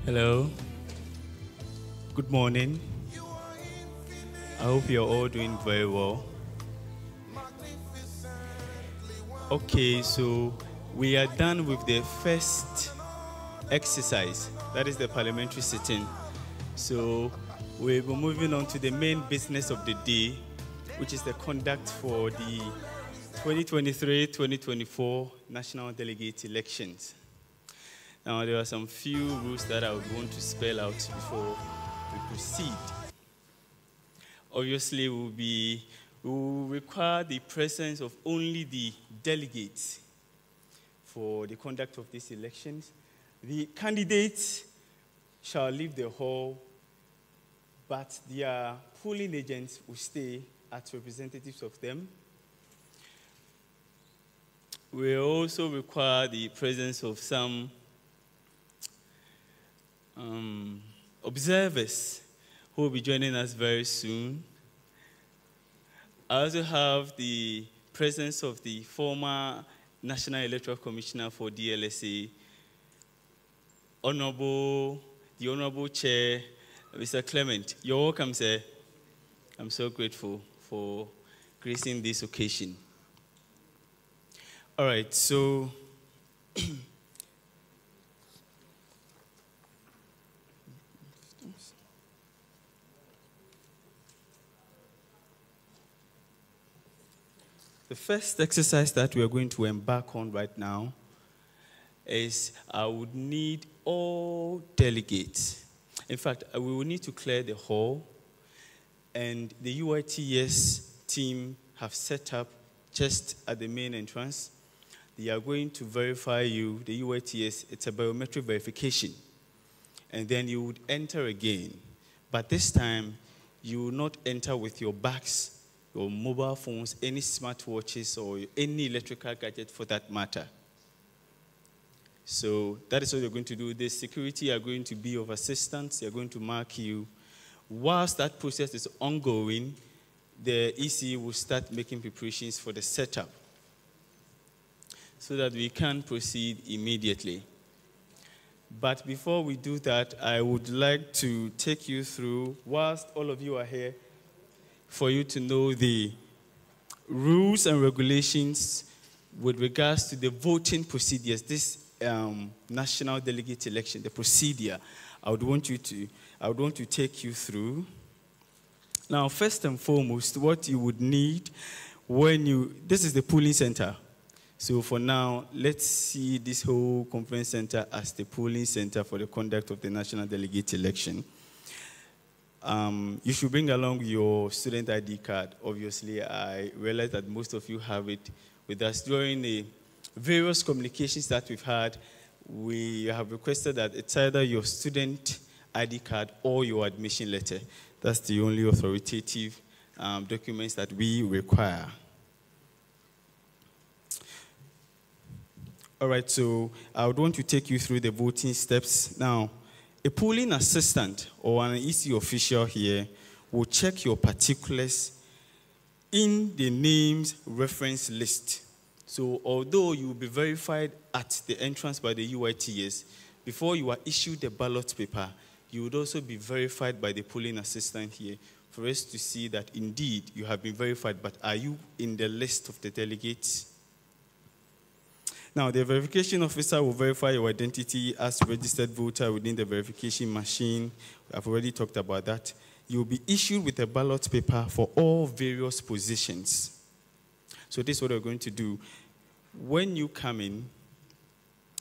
Hello. Good morning. I hope you're all doing very well. Okay, so we are done with the first exercise. That is the parliamentary sitting. So we'll be moving on to the main business of the day, which is the conduct for the 2023-2024 National Delegate Elections. Now, there are some few rules that I would want to spell out before we proceed. Obviously, we will require the presence of only the delegates for the conduct of these elections. The candidates shall leave the hall, but their polling agents will stay as representatives of them. We also require the presence of some observers who will be joining us very soon. I also have the presence of the former National Electoral Commissioner for Dlsa, the Honorable Chair, Mr. Clement. You're welcome, sir. I'm so grateful for gracing this occasion. All right, so the first exercise that we are going to embark on right now is I would need all delegates. In fact, we will need to clear the hall, and the UITS team have set up just at the main entrance. They are going to verify you, the UITS, it's a biometric verification. And then you would enter again. But this time, you will not enter with your bags, your mobile phones, any smartwatches, or any electrical gadget for that matter. So that is what you're going to do. The security are going to be of assistance. They're going to mark you. Whilst that process is ongoing, the EC will start making preparations for the setup so that we can proceed immediately. But before we do that, I would like to take you through, whilst all of you are here, for you to know the rules and regulations with regards to the voting procedures. This national delegate election, the procedure, I would want to take you through. Now, first and foremost, what you would need this is the polling center. So for now, let's see this whole conference center as the polling center for the conduct of the national delegate election. You should bring along your student ID card. Obviously, I realize that most of you have it with us. During the various communications that we've had, we have requested that it's either your student ID card or your admission letter. That's the only authoritative documents that we require. All right, so I would want to take you through the voting steps. Now, a polling assistant or an EC official here will check your particulars in the names reference list. So although you will be verified at the entrance by the UITS, before you are issued the ballot paper, you would also be verified by the polling assistant here for us to see that indeed you have been verified, but are you in the list of the delegates? Now, the verification officer will verify your identity as registered voter within the verification machine. I've already talked about that. You will be issued with a ballot paper for all various positions. So this is what we're going to do. When you come in,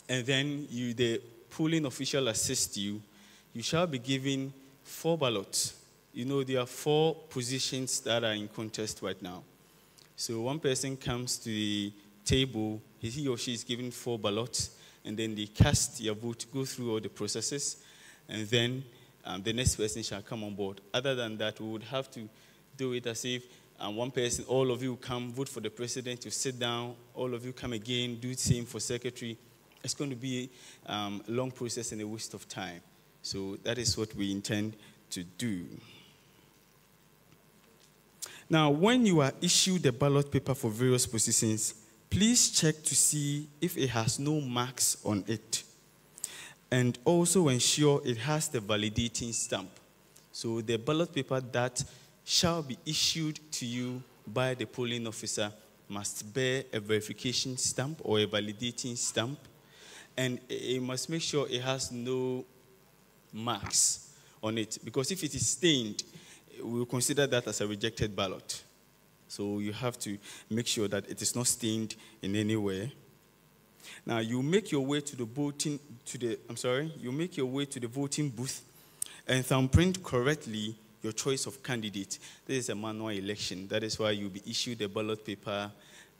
and then the polling official assists you, you shall be given 4 ballots. You know, there are 4 positions that are in contest right now. So one person comes to the table, he or she is given 4 ballots, and then they cast their vote, go through all the processes, and then the next person shall come on board. Other than that, we would have to do it as if one person, all of you come, vote for the president, you sit down, all of you come again, do the same for secretary. It's going to be a long process and a waste of time. So that is what we intend to do. Now, when you are issued the ballot paper for various positions, please check to see if it has no marks on it. And also ensure it has the validating stamp. So the ballot paper that shall be issued to you by the polling officer must bear a verification stamp or a validating stamp. And it must make sure it has no marks on it. Because if it is stained, we will consider that as a rejected ballot. So you have to make sure that it is not stained in any way. Now you make your way to the voting booth and thumbprint correctly your choice of candidate. This is a manual election. That is why you'll be issued a ballot paper.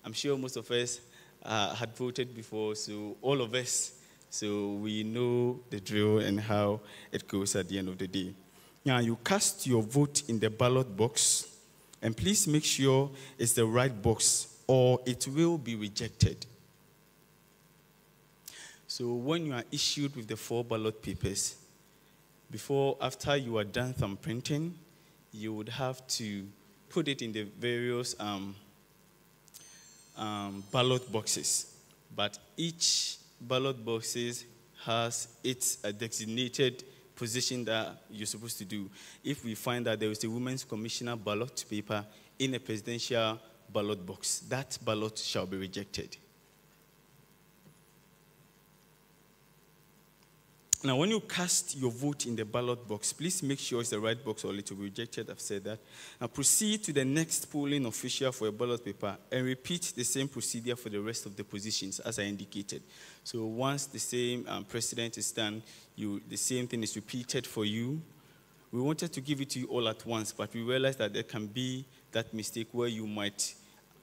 I'm sure most of us had voted before, so all of us, so we know the drill and how it goes at the end of the day. Now you cast your vote in the ballot box, and please make sure it's the right box or it will be rejected. So when you are issued with the 4 ballot papers, after you are done thumbprinting, you would have to put it in the various ballot boxes. But each ballot boxes has its designated position that you're supposed to do. If we find that there is a women's commissioner ballot paper in a presidential ballot box, that ballot shall be rejected. Now, when you cast your vote in the ballot box, please make sure it's the right box or it will be rejected. I've said that. Now, proceed to the next polling official for a ballot paper and repeat the same procedure for the rest of the positions as I indicated. So once the same precedent is done, the same thing is repeated for you. We wanted to give it to you all at once, but we realized that there can be that mistake where you might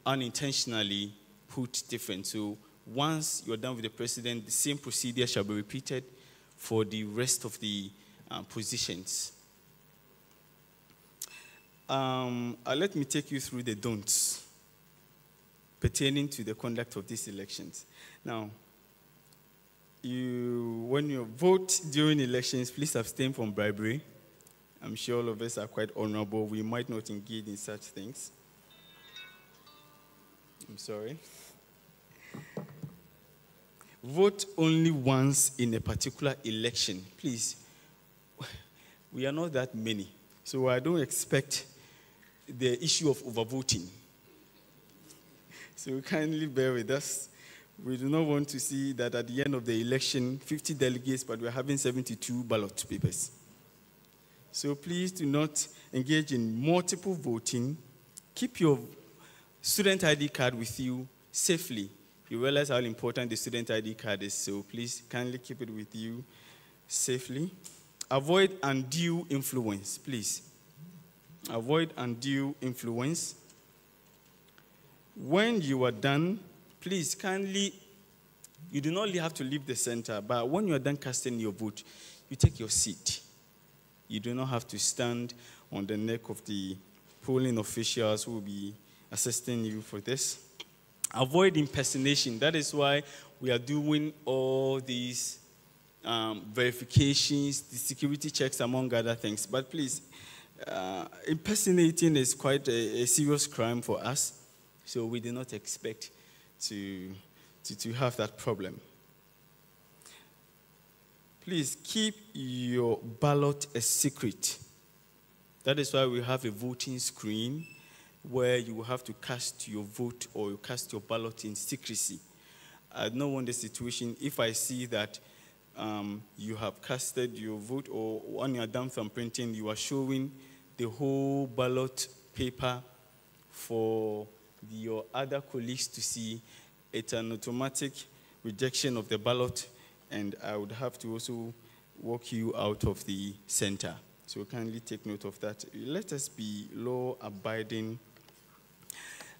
unintentionally put different. So once you're done with the precedent, the same procedure shall be repeated for the rest of the positions. Let me take you through the don'ts pertaining to the conduct of these elections. Now, when you vote during elections, please abstain from bribery. I'm sure all of us are quite honorable. We might not engage in such things. I'm sorry. Vote only once in a particular election. Please, we are not that many, so I don't expect the issue of overvoting. So kindly bear with us. We do not want to see that at the end of the election, 50 delegates, but we're having 72 ballot papers. So please do not engage in multiple voting. Keep your student ID card with you safely. You realize how important the student ID card is, so please kindly keep it with you safely. Avoid undue influence, please. Avoid undue influence. When you are done, please kindly, you do not have to leave the center, but when you are done casting your vote, you take your seat. You do not have to stand on the neck of the polling officials who will be assisting you for this. Avoid impersonation. That is why we are doing all these verifications, the security checks, among other things. But please, impersonating is quite a serious crime for us, so we do not expect to have that problem. Please keep your ballot a secret. That is why we have a voting screen where you will have to cast your vote or you cast your ballot in secrecy. I don't want the situation, if I see that you have casted your vote or when you are done from printing, you are showing the whole ballot paper for your other colleagues to see, it's an automatic rejection of the ballot, and I would have to also walk you out of the center. So kindly take note of that. Let us be law-abiding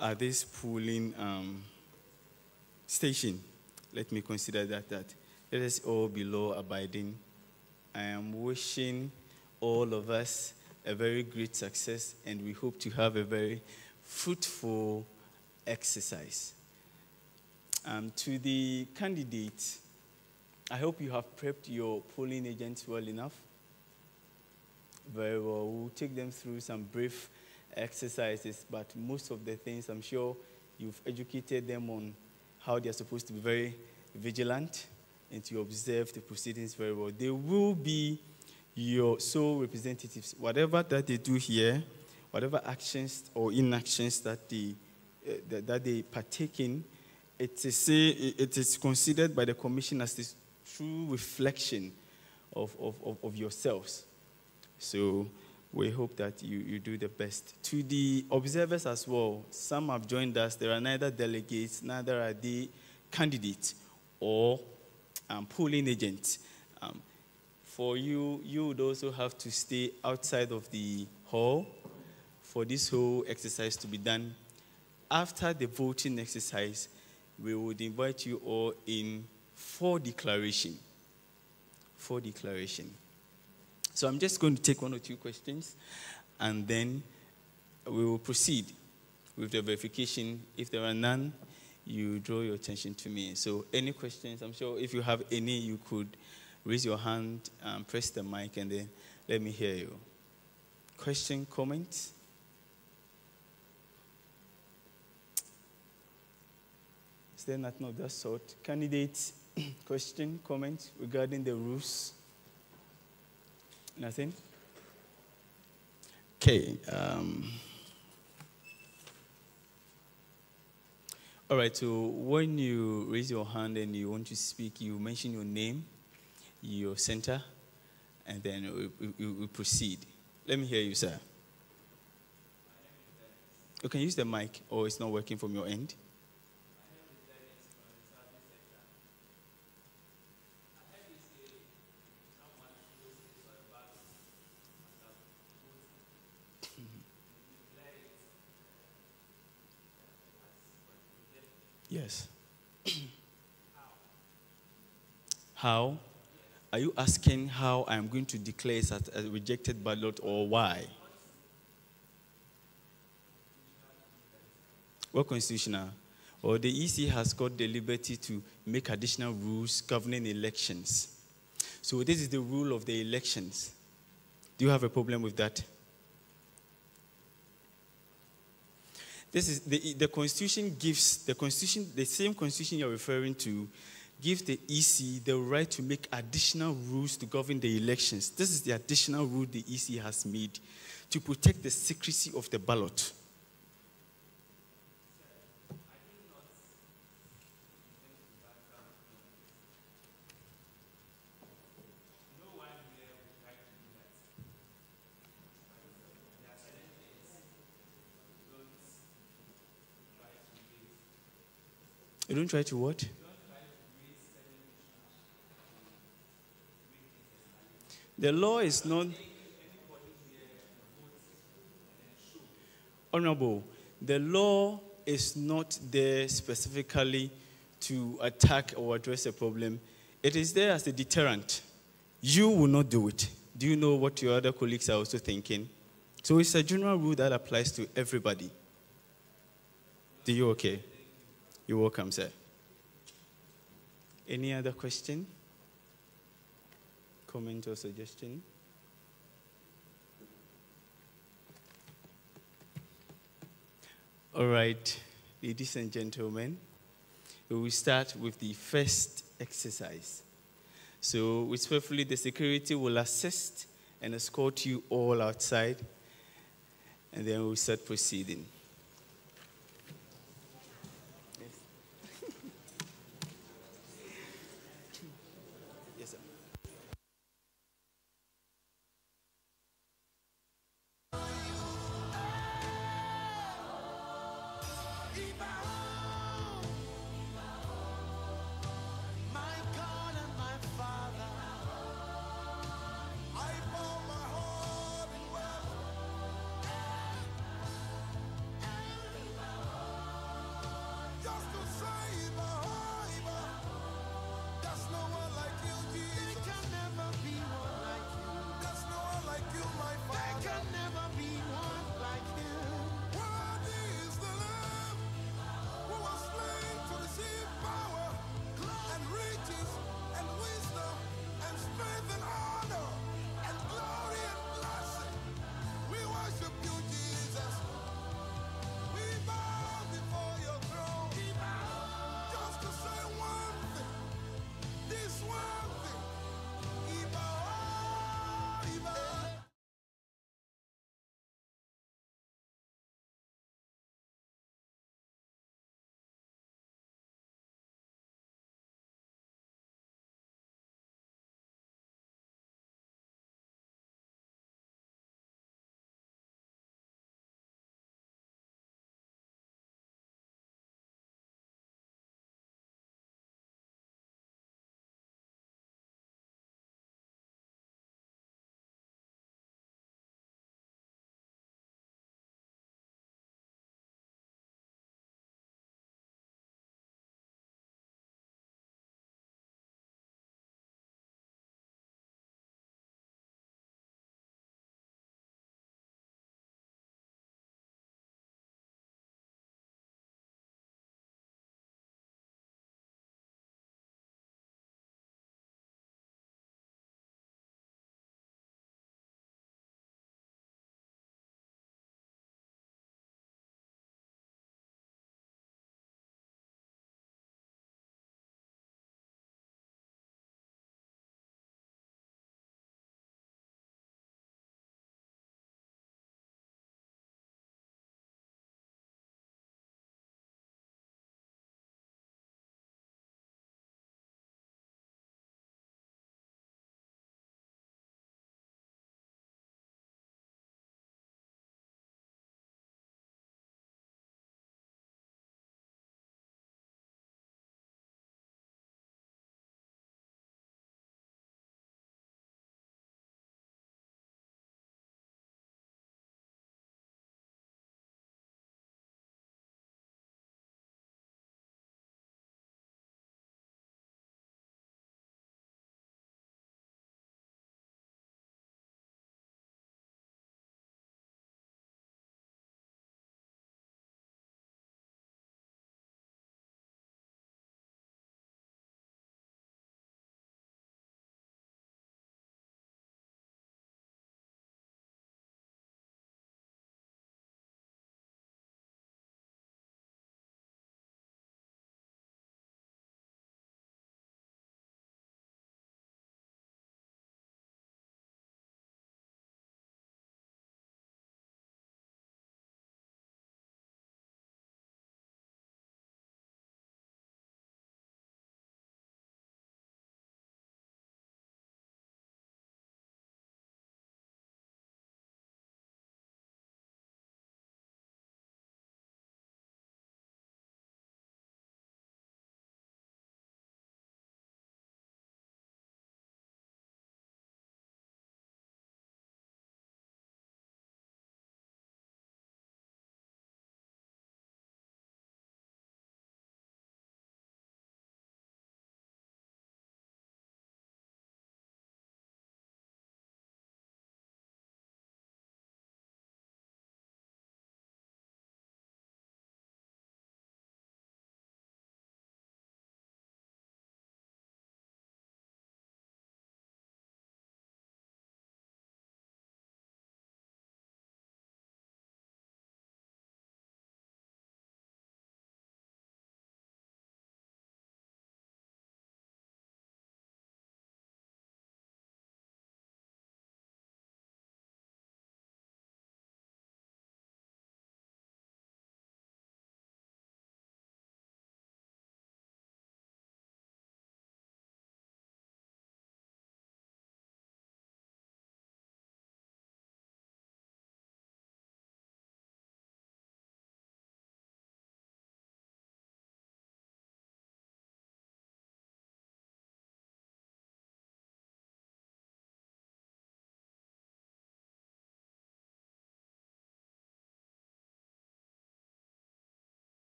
at this polling station. Let me consider that. Let us all be law-abiding. I am wishing all of us a very great success, and we hope to have a very fruitful exercise. To the candidates, I hope you have prepped your polling agents well enough. Very well. We'll take them through some brief exercises, but most of the things, I'm sure you've educated them on how they're supposed to be very vigilant and to observe the proceedings very well. They will be your sole representatives. Whatever that they do here, whatever actions or inactions that they partake in, it is considered by the commission as this true reflection of yourselves. So we hope that you do the best. To the observers as well, some have joined us. There are neither delegates, neither are they candidates or polling agents. For you would also have to stay outside of the hall for this whole exercise to be done. After the voting exercise, we would invite you all in for declaration. For declaration. So I'm just going to take one or two questions, and then we will proceed with the verification. If there are none, you draw your attention to me. So any questions? I'm sure if you have any, you could raise your hand, press the mic, and then let me hear you. Question, comment? Is there nothing of that sort? Candidates, question, comment regarding the rules? Nothing? Okay. All right, so when you raise your hand and you want to speak, you mention your name, your center, and then we proceed. Let me hear you, sir. You can use the mic, or it's not working from your end. Yes. How? Are you asking how I'm going to declare it as a rejected ballot, or why? What constitutional? Or the EC has got the liberty to make additional rules governing elections. So this is the rule of the elections. Do you have a problem with that? This is the Constitution gives the same Constitution you're referring to gives the EC the right to make additional rules to govern the elections. This is the additional rule the EC has made to protect the secrecy of the ballot. You don't try to what? The law is not... Honorable, the law is not there specifically to attack or address a problem. It is there as a deterrent. You will not do it. Do you know what your other colleagues are also thinking? So it's a general rule that applies to everybody. Do you okay? You're welcome, sir. Any other question? Comment or suggestion? All right, ladies and gentlemen, we will start with the first exercise. So, respectfully, the security will assist and escort you all outside, and then we'll start proceeding.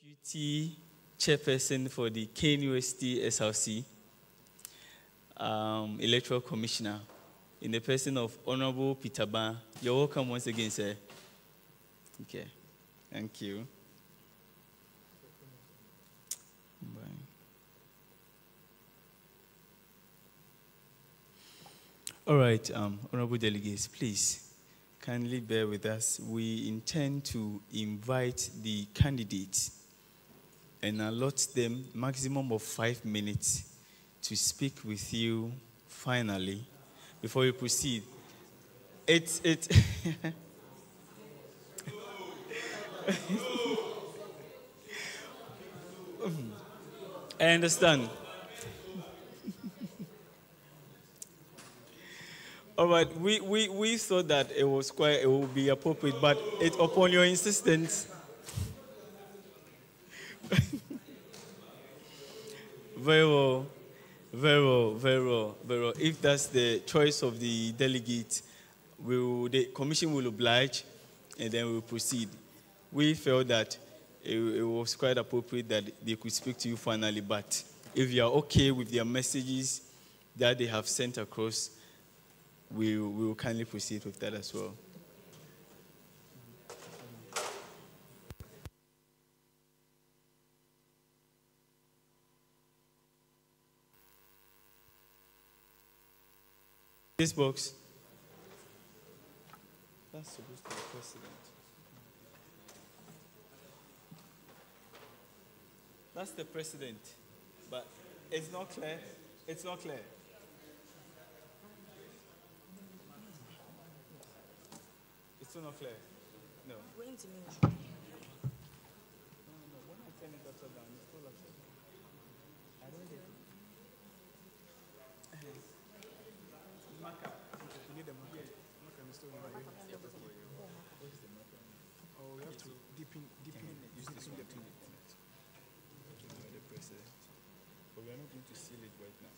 Deputy Chairperson for the KNUST SRC, Electoral Commissioner, in the person of Honorable Peter Ban. You're welcome once again, sir. Okay, thank you. Bye. All right, honorable delegates, please kindly bear with us. We intend to invite the candidates and allot them maximum of 5 minutes to speak with you finally before we proceed. It's I understand. All right, we thought that it would be appropriate, but it's upon your insistence. Very well, very well, very well, very well. If that's the choice of the delegate, the commission will oblige, and then we'll proceed. We felt that it was quite appropriate that they could speak to you finally, but if you are okay with their messages that they have sent across, we will kindly proceed with that as well. This box. That's supposed to be president. That's the president, but it's not clear. It's not clear. It's still not clear. No. Going to me. No. When I turn it upside down, it's still upside down. I don't get it. Marker. You need the marker. Marker is still right. What is the marker? Oh, we have to deepen use this one. The president. But we are not going to seal it right now.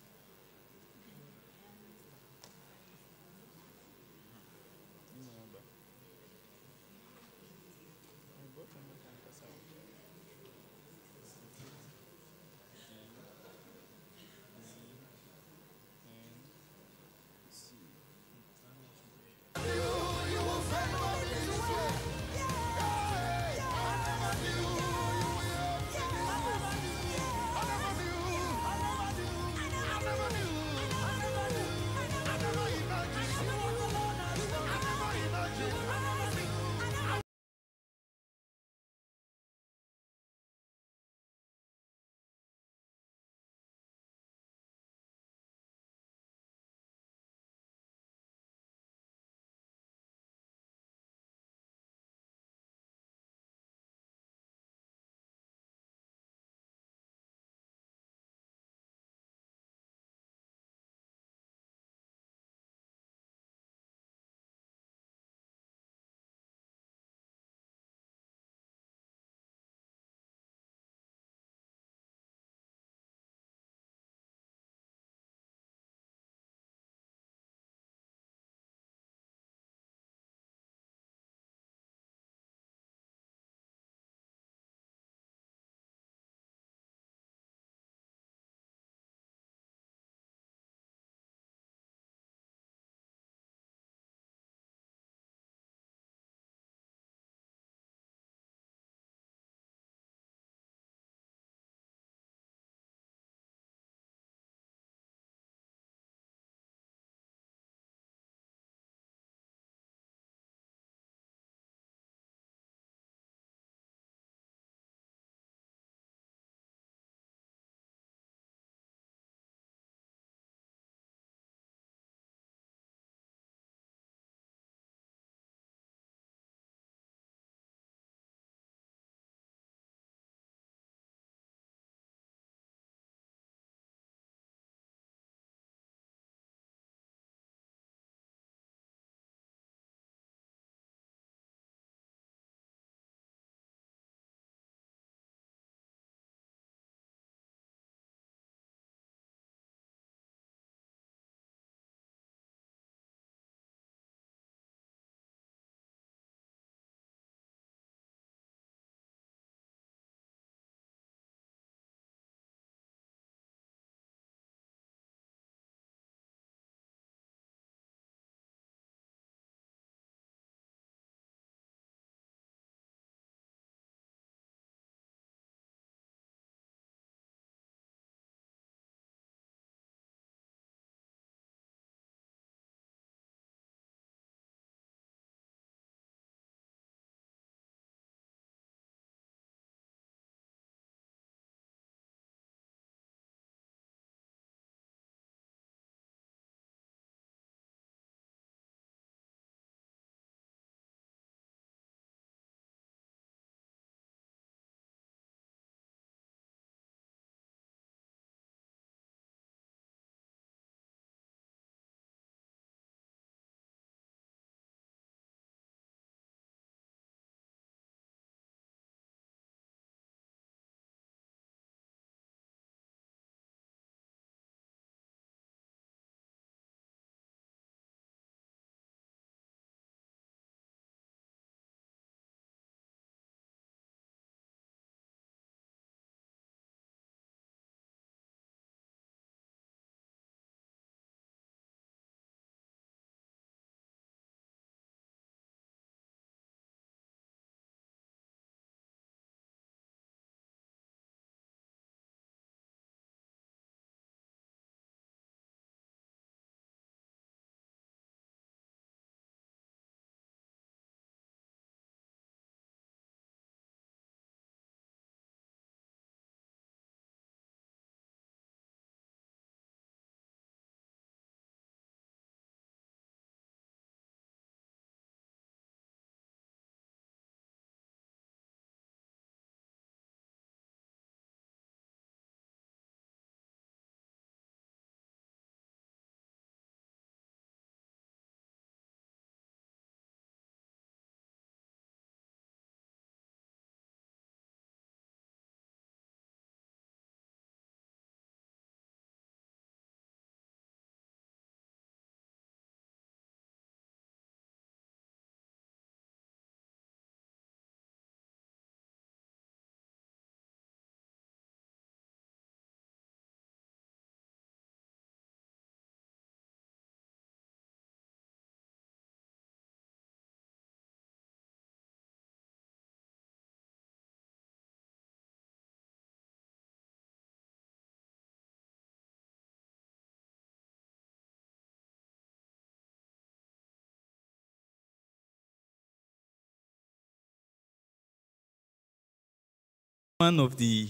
Chairman of the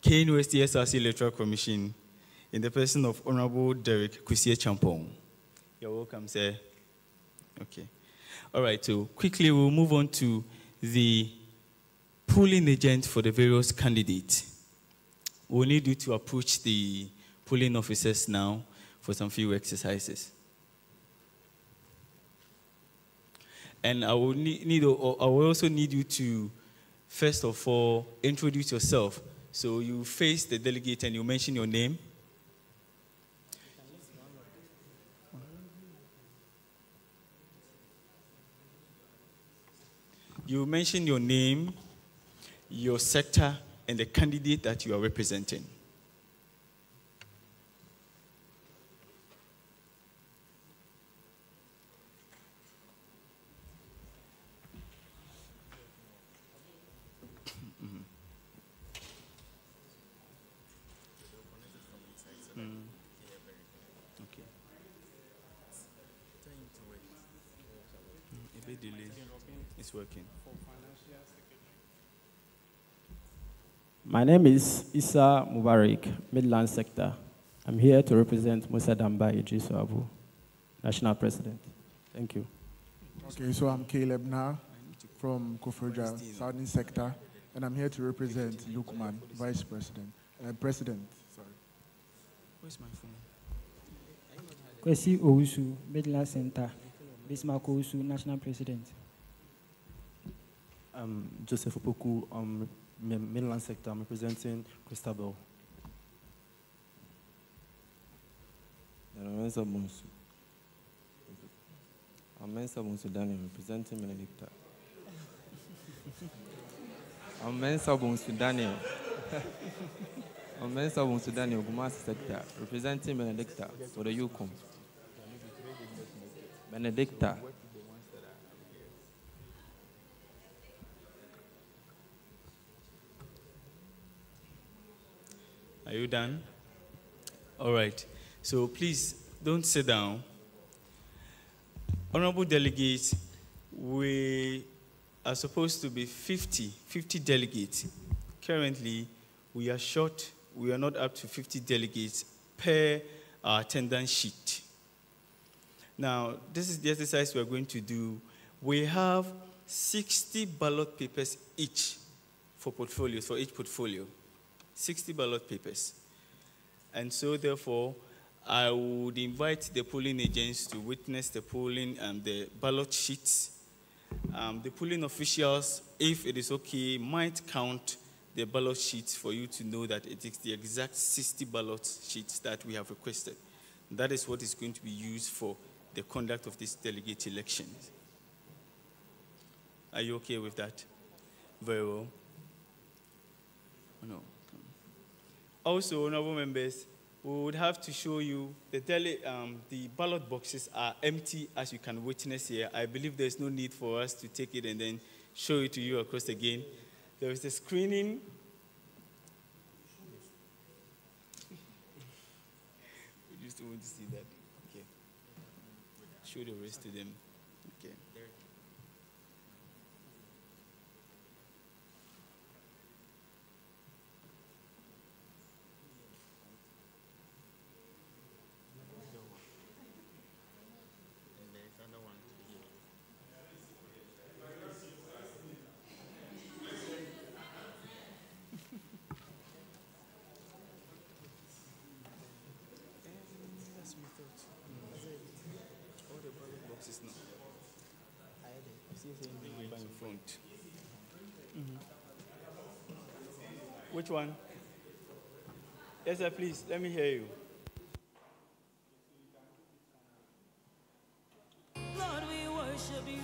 KNUST SRC Electoral Commission, in the person of Honorable Derek Kusie Champong. You're welcome, sir. Okay. All right, so quickly we'll move on to the polling agent for the various candidates. We'll need you to approach the polling officers now for some few exercises. And I will also need you to, first of all, introduce yourself. So you face the delegate and you mention your name. You mention your name, your sector, and the candidate that you are representing. Okay. A bit delayed. It's working. My name is Issa Mubarak, Midland Sector. I'm here to represent Musa Damba Idrisu Abu, National President. Thank you. Okay, so I'm Caleb Na from Kofroja, Southern Sector, and I'm here to represent Lukman, Vice President. President, sorry. Where's my phone? Kwesi Owusu, Midland Center. Bismarck Owusu, National President. Joseph Opoku, Midland Sector. I'm representing Christabel. I'm Mensa Bonsu Daniel, representing Benedicta. I'm Mensa Bonsu Daniel. I'm Mensa Bonsu Daniel, Gumasi Sector, representing Benedicta for the Yukon. Benedicta. Are you done? All right. So please don't sit down. Honorable delegates, we are supposed to be 50 delegates. Currently, we are short. We are not up to 50 delegates per our attendance sheet. Now, this is the exercise we are going to do. We have 60 ballot papers each for portfolios, for each portfolio. 60 ballot papers. And so, therefore, I would invite the polling agents to witness the polling and the ballot sheets. The polling officials, if it is okay, might count the ballot sheets for you to know that it is the exact 60 ballot sheets that we have requested. That is what is going to be used for the conduct of this delegate election. Are you okay with that? Very well. No. Also, honorable members, we would have to show you the ballot boxes are empty, as you can witness here. I believe there's no need for us to take it and then show it to you across again. There is the screening. We just want to see that. Okay. Show the rest to them. Okay. In front. Which one? Yes, sir, please, let me hear you. Lord, we worship you.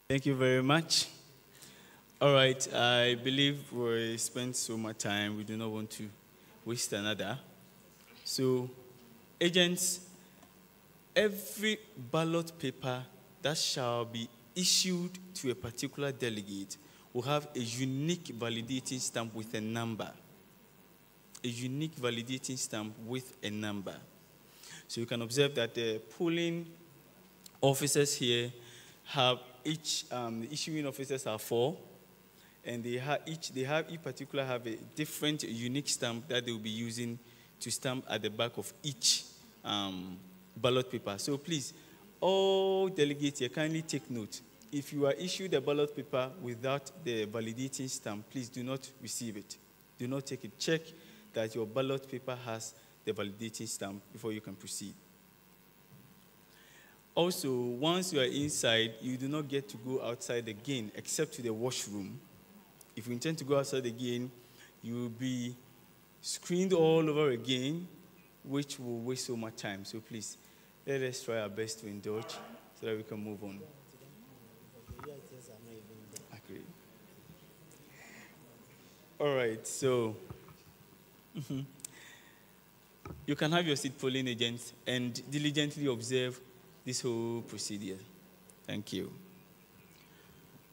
Thank you very much. All right, I believe we spent so much time, we do not want to waste another. So, agents, every ballot paper that shall be issued to a particular delegate will have a unique validating stamp with a number. A unique validating stamp with a number. So you can observe that the polling officers here have each, the issuing officers are 4, and each particular have a different unique stamp that they will be using to stamp at the back of each ballot paper. So please, all delegates here, kindly take note. If you are issued a ballot paper without the validating stamp, please do not receive it. Do not take it. Check that your ballot paper has the validating stamp before you can proceed. Also, once you are inside, you do not get to go outside again, except to the washroom. If you intend to go outside again, you will be screened all over again, which will waste so much time. So please, let us try our best to indulge so that we can move on. Agree. All right, so you can have your seat, polling agents, and diligently observe this whole procedure. Thank you.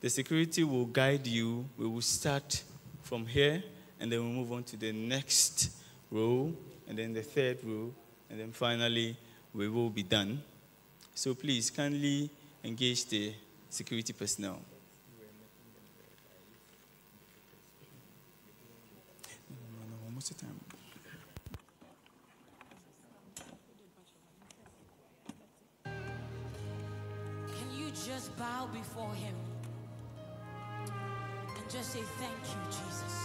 The security will guide you. We will start from here, and then we'll move on to the next row, and then the third row, and then finally we will be done. So please kindly engage the security personnel. One more time. Can you just bow before him and just say thank you, Jesus?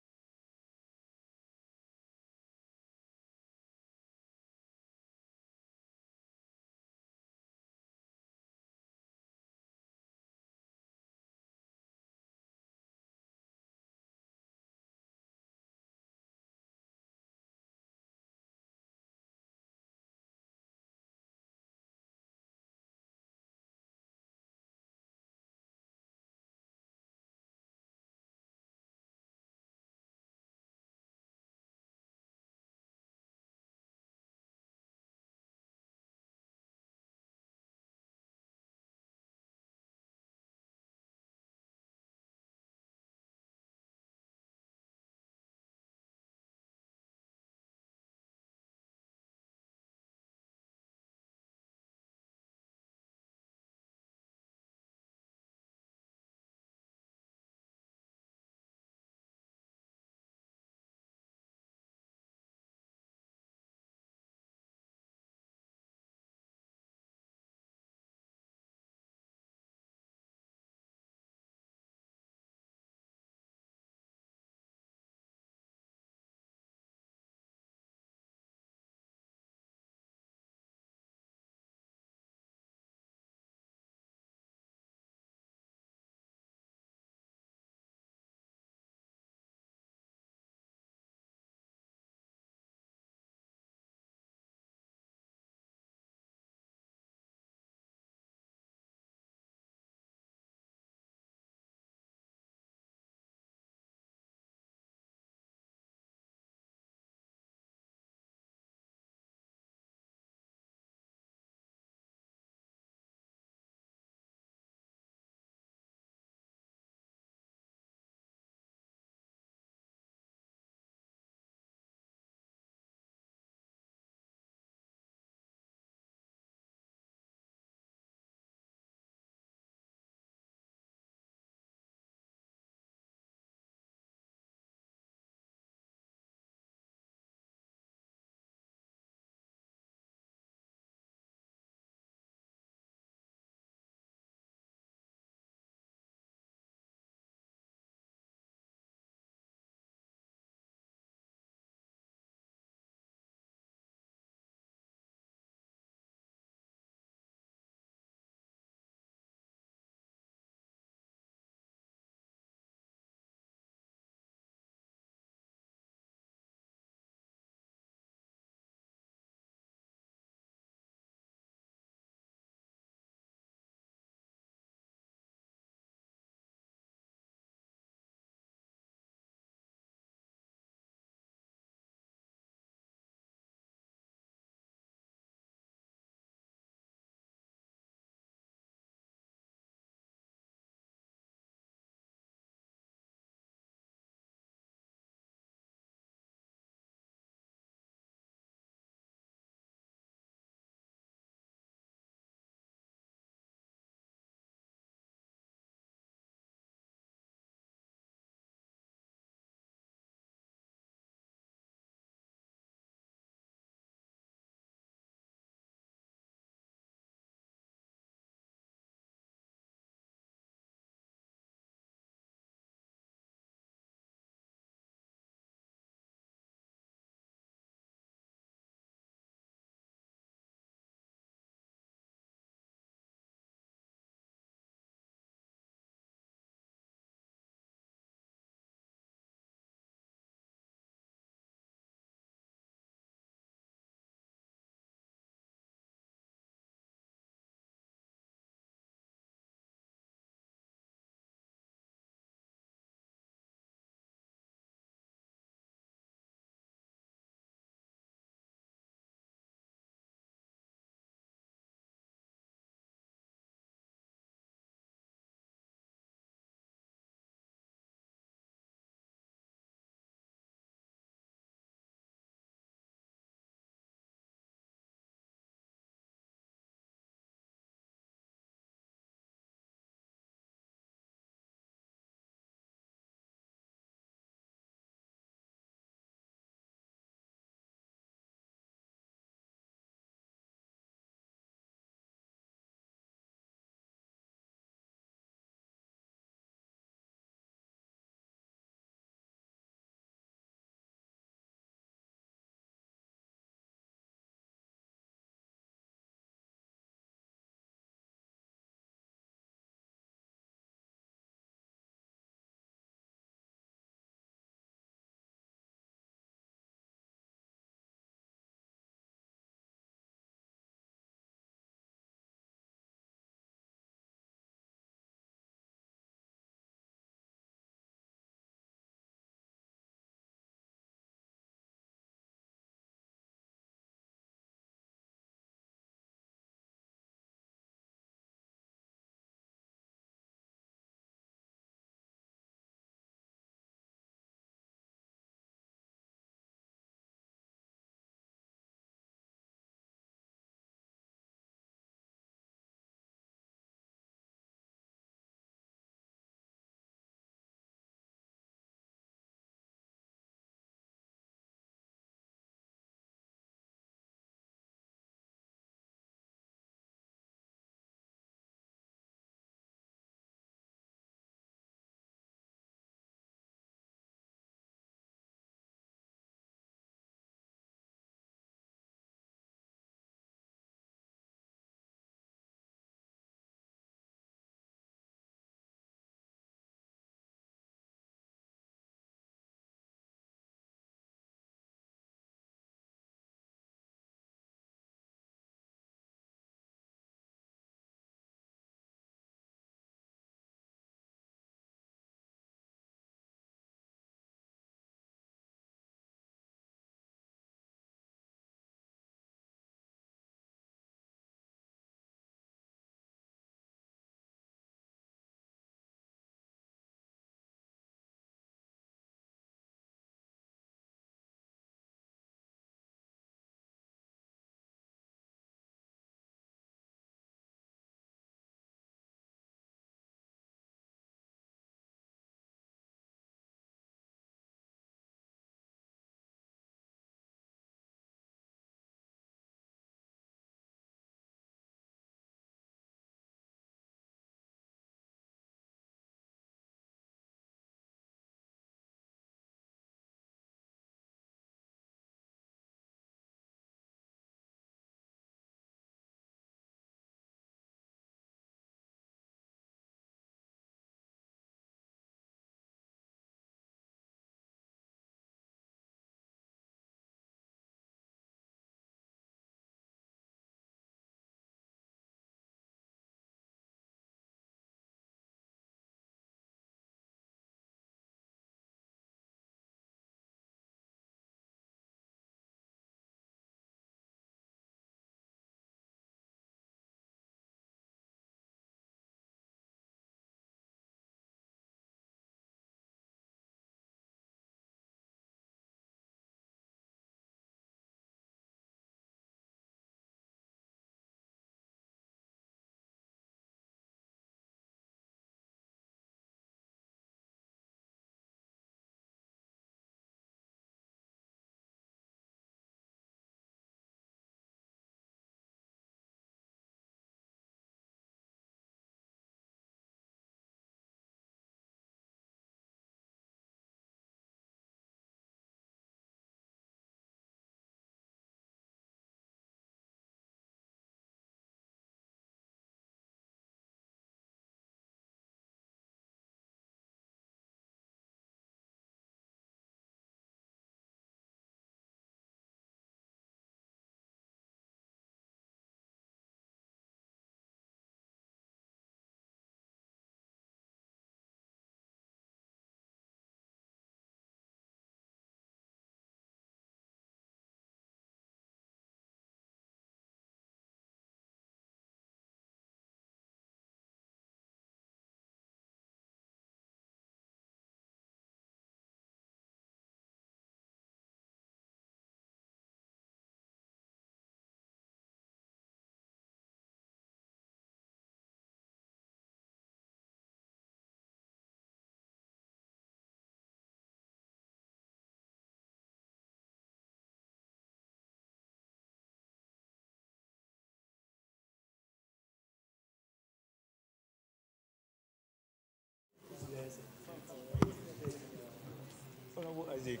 Honorable Isaac,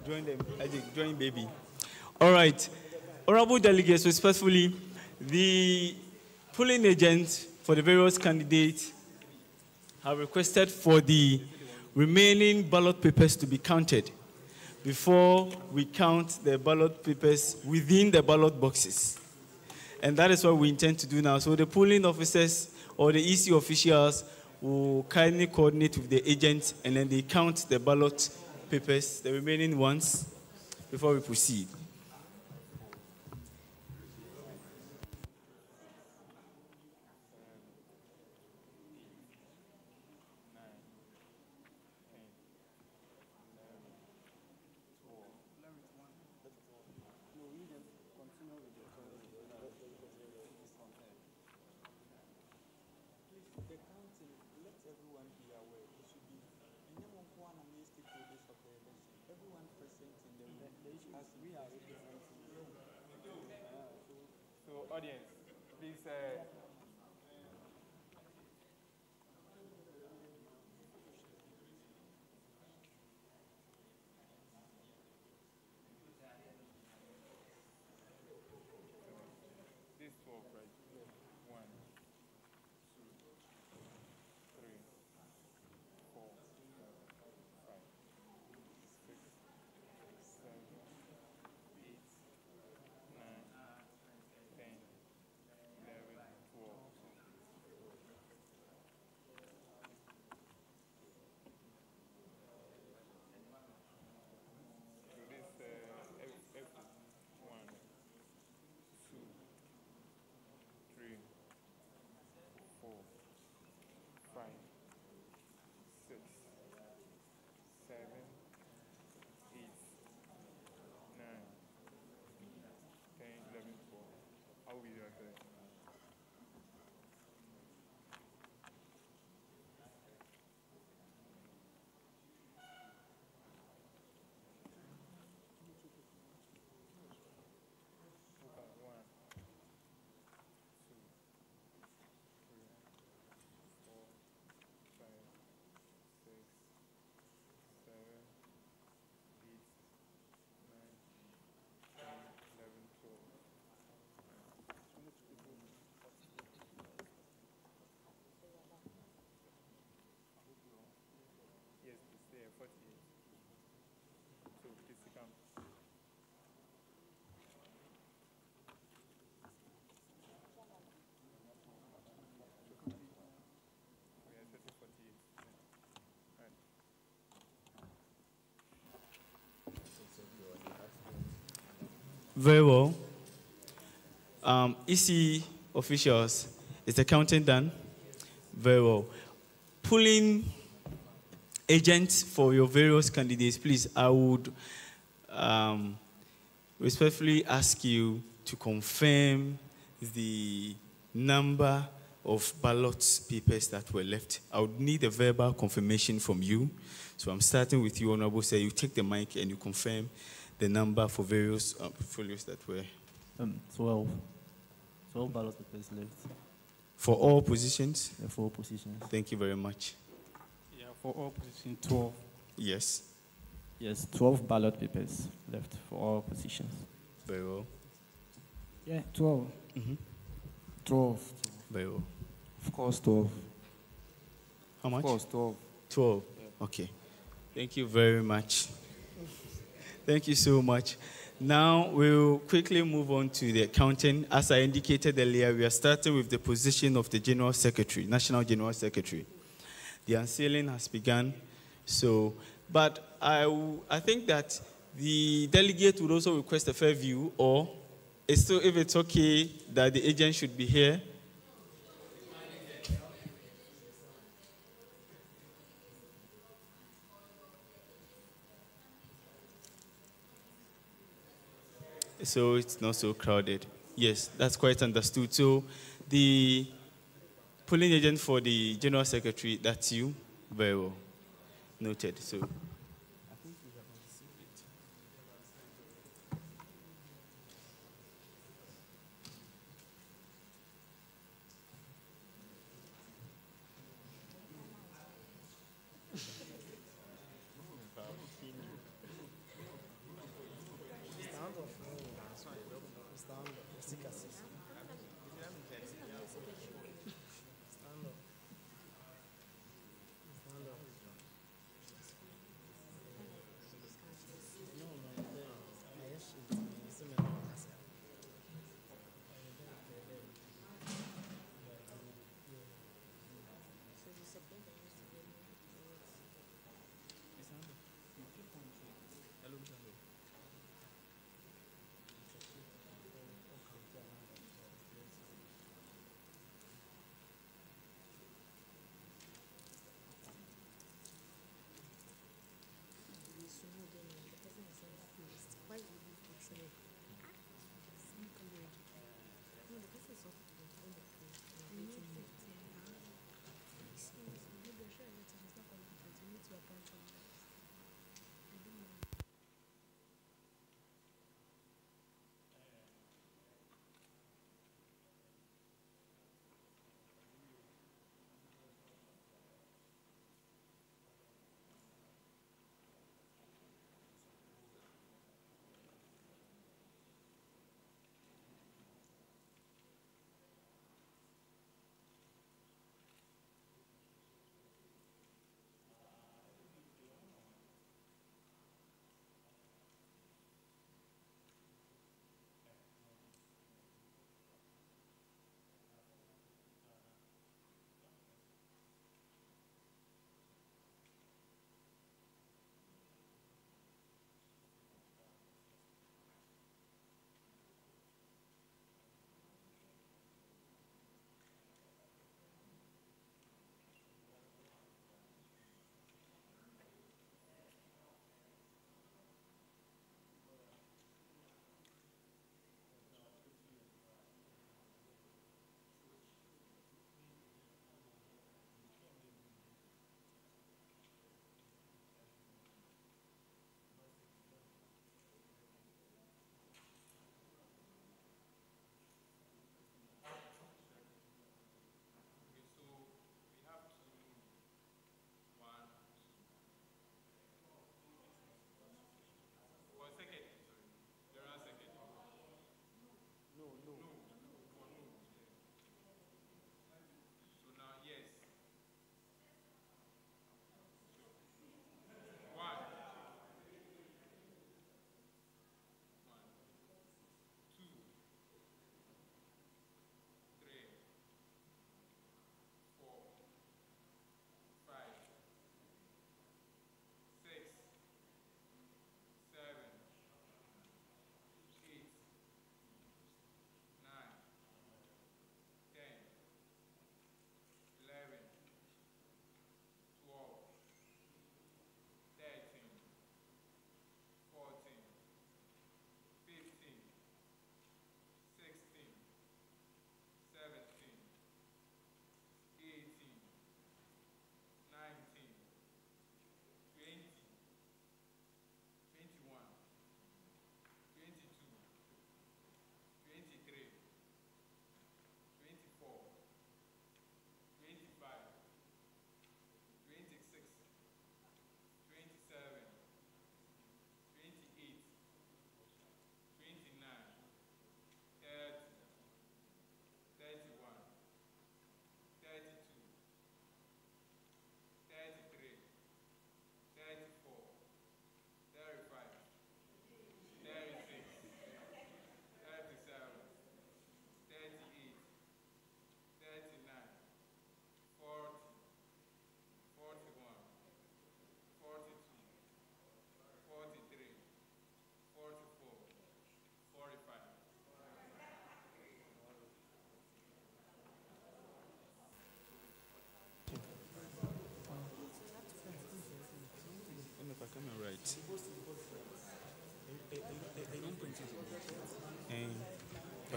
join them. Isaac, join baby. All right. Honorable delegates, respectfully, the polling agents for the various candidates have requested for the remaining ballot papers to be counted before we count the ballot papers within the ballot boxes. And that is what we intend to do now. So the polling officers or the EC officials will kindly coordinate with the agents, and then they count the ballot papers, the remaining ones, before we proceed. So, audience, please. This 12, right? 1, 2, 3, 4, 5, 6, 7, 8, 9, 10, 11, 12. So this F1, 2, 3, 4, 5, 6, 7, 8, 9, 10, 11, 12. How will you answer? Okay, 1, 2, 3, 4, 5, 6, 7, 8, 9, 10, 11, 12. Yes, it's there, 48. So, please come. We are set at 48. Right. Very well. EC officials, is the counting done? Very well. Polling agents for your various candidates, please, I would respectfully ask you to confirm the number of ballot papers that were left. I would need a verbal confirmation from you. So I'm starting with you, Honorable Sir. You take the mic and you confirm the number for various portfolios that were. 12. 12 ballot papers left. For all positions? Yeah, for all positions. Thank you very much. Yeah, for all positions, 12. Yes. Yes, 12 ballot papers left for all positions. Very well. Yeah, 12. 12. Very well. Of course, 12. How much? Of course, 12. 12. Okay. Thank you very much. Thank you so much. Now we'll quickly move on to the counting. As I indicated earlier, we are starting with the position of the General Secretary, National General Secretary. The unsealing has begun. But I think that the delegate would also request a fair view, or if it's okay that the agent should be here. So it's not so crowded. Yes, that's quite understood. So the polling agent for the General Secretary, that's you? Very well. Noted. So I think we have received it.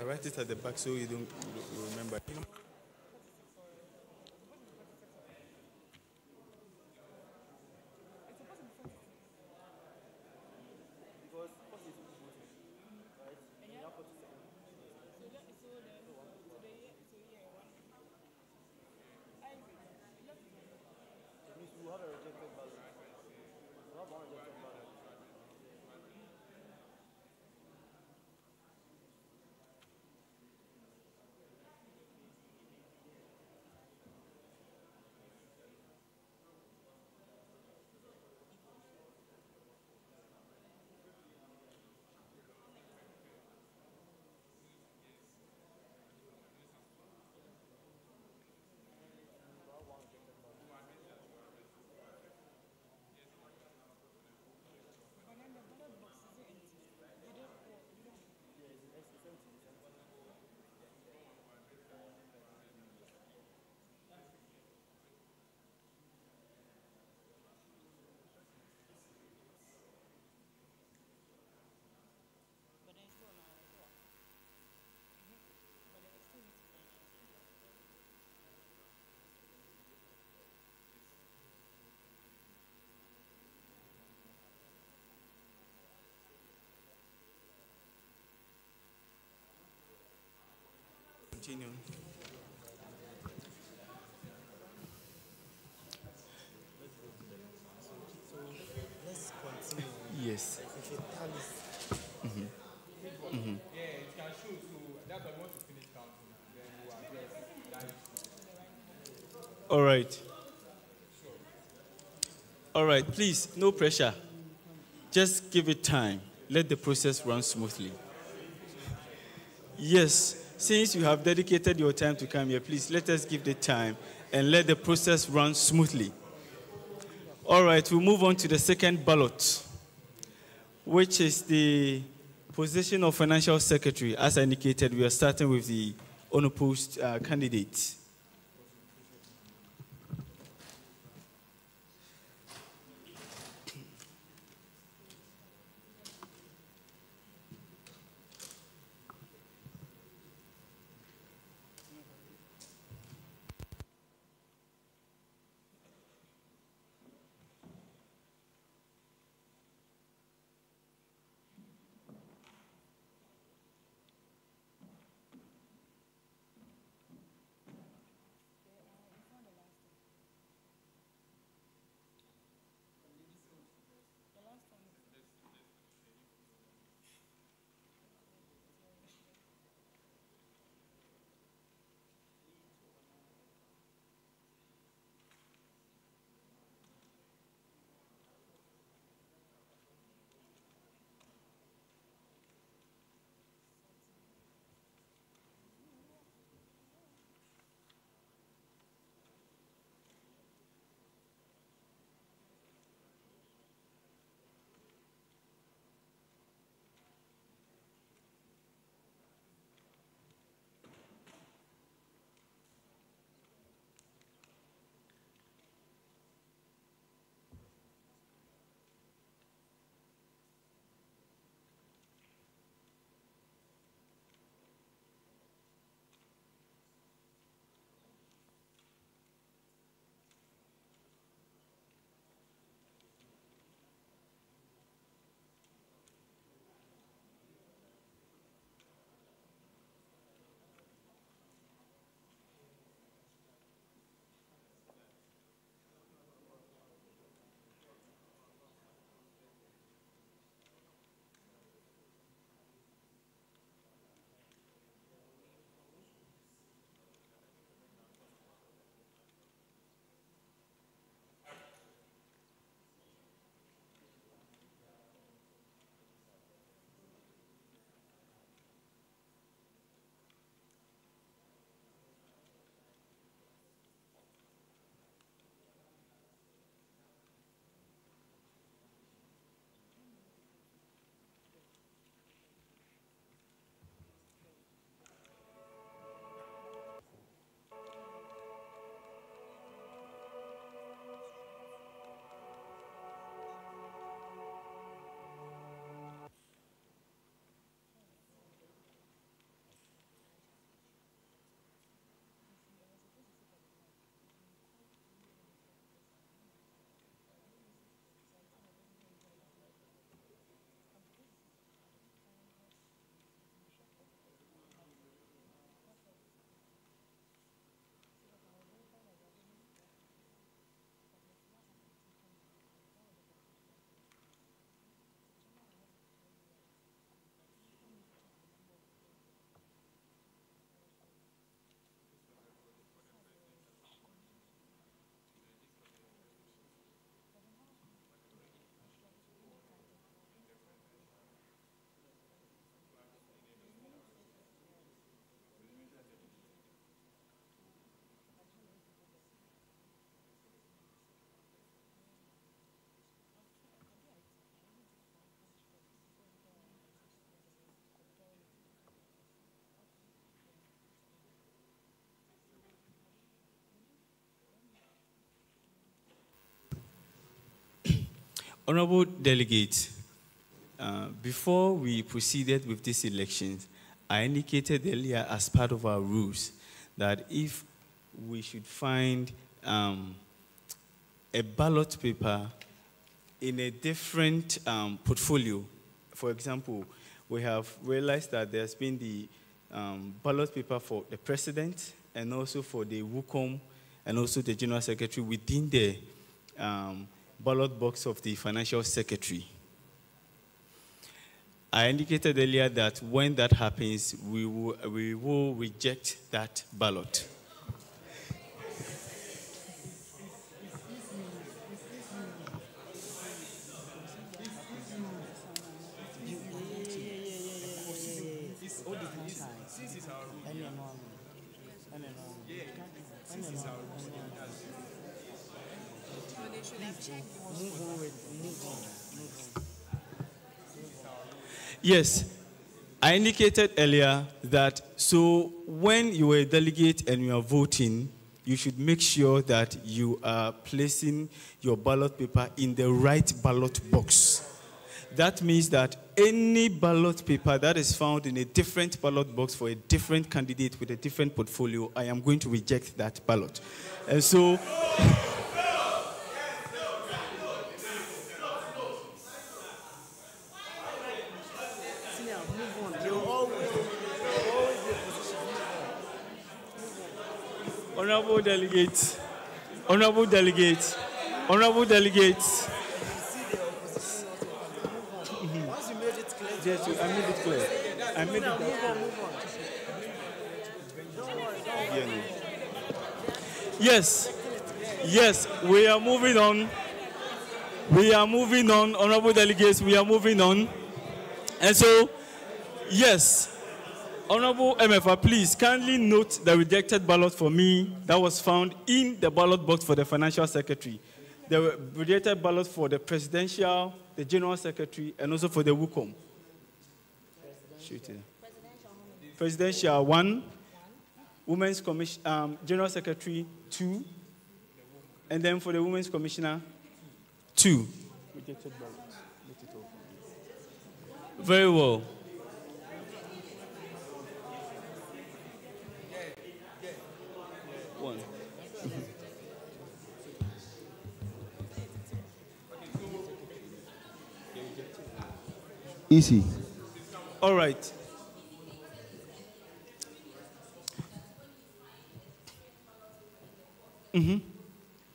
write it at the back so you don't remember. Continue. Let's continue. Yes. If you tell us. Yeah, it can show. So that's why I want to finish counting now. Then we'll address that. All right. All right, please, no pressure. Just give it time. Let the process run smoothly. Yes, since you have dedicated your time to come here, please let us give the time and let the process run smoothly. All right, we'll move on to the second ballot, which is the position of Financial Secretary. As I indicated, we are starting with the unopposed candidate. Honorable delegates, before we proceeded with these elections, I indicated earlier as part of our rules that if we should find a ballot paper in a different portfolio, for example, we have realized that there's been the ballot paper for the president and also for the WUCOM and also the general secretary within the ballot box of the financial secretary. I indicated earlier that when that happens, we will reject that ballot. Yes, I indicated earlier that so when you are a delegate and you are voting, you should make sure that you are placing your ballot paper in the right ballot box. That means that any ballot paper that is found in a different ballot box for a different candidate with a different portfolio, I am going to reject that ballot. And so... Honorable delegates, honorable delegates, honorable delegates. Once you made it clear, Yes, I made it clear. I made it clear. Yes, yes, we are moving on. We are moving on, honorable delegates, we are moving on. And so, yes, Honorable MFR, please kindly note the rejected ballot for me that was found in the ballot box for the financial secretary. The rejected ballot for the presidential, the general secretary, and also for the WUCOM. Presidential 1, Women's Commission, General Secretary 2, and then for the Women's Commissioner 2. Rejected ballot. Very well. One. Easy. All right.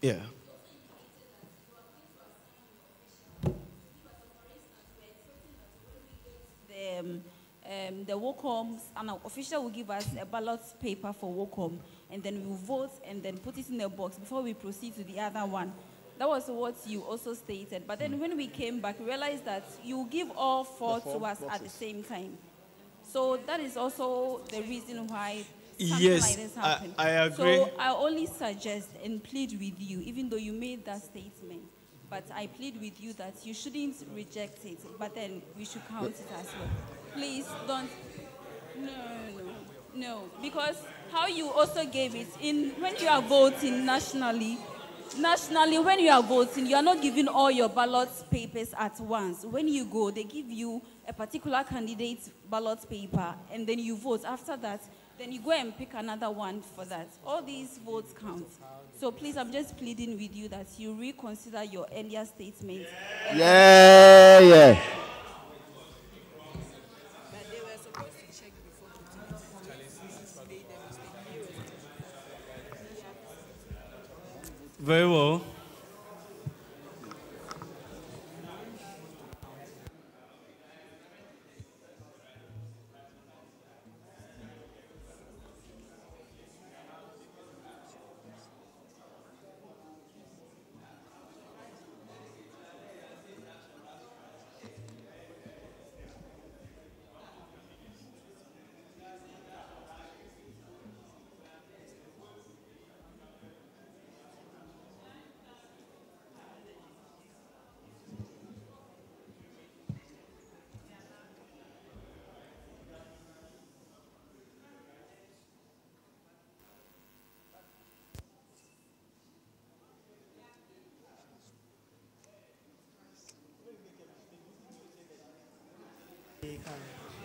Yeah. The WOCOMs, an official will give us a ballot paper for WOCOM, and then we will vote and then put it in a box before we proceed to the other one. That was what you also stated. But then when we came back, we realized that you give all four to us boxes at the same time. So that is also the reason why something like this happened. I agree. So I only suggest and plead with you, even though you made that statement, but I plead with you that you shouldn't reject it, but then we should count it as well. Please don't. No, because how you also gave it when you are voting nationally, when you are voting, you are not giving all your ballot papers at once. When you go, they give you a particular candidate's ballot paper, and then you vote. After that, then you go and pick another one for that. All these votes count. So please, I'm just pleading with you that you reconsider your earlier statement. Yeah. Very well.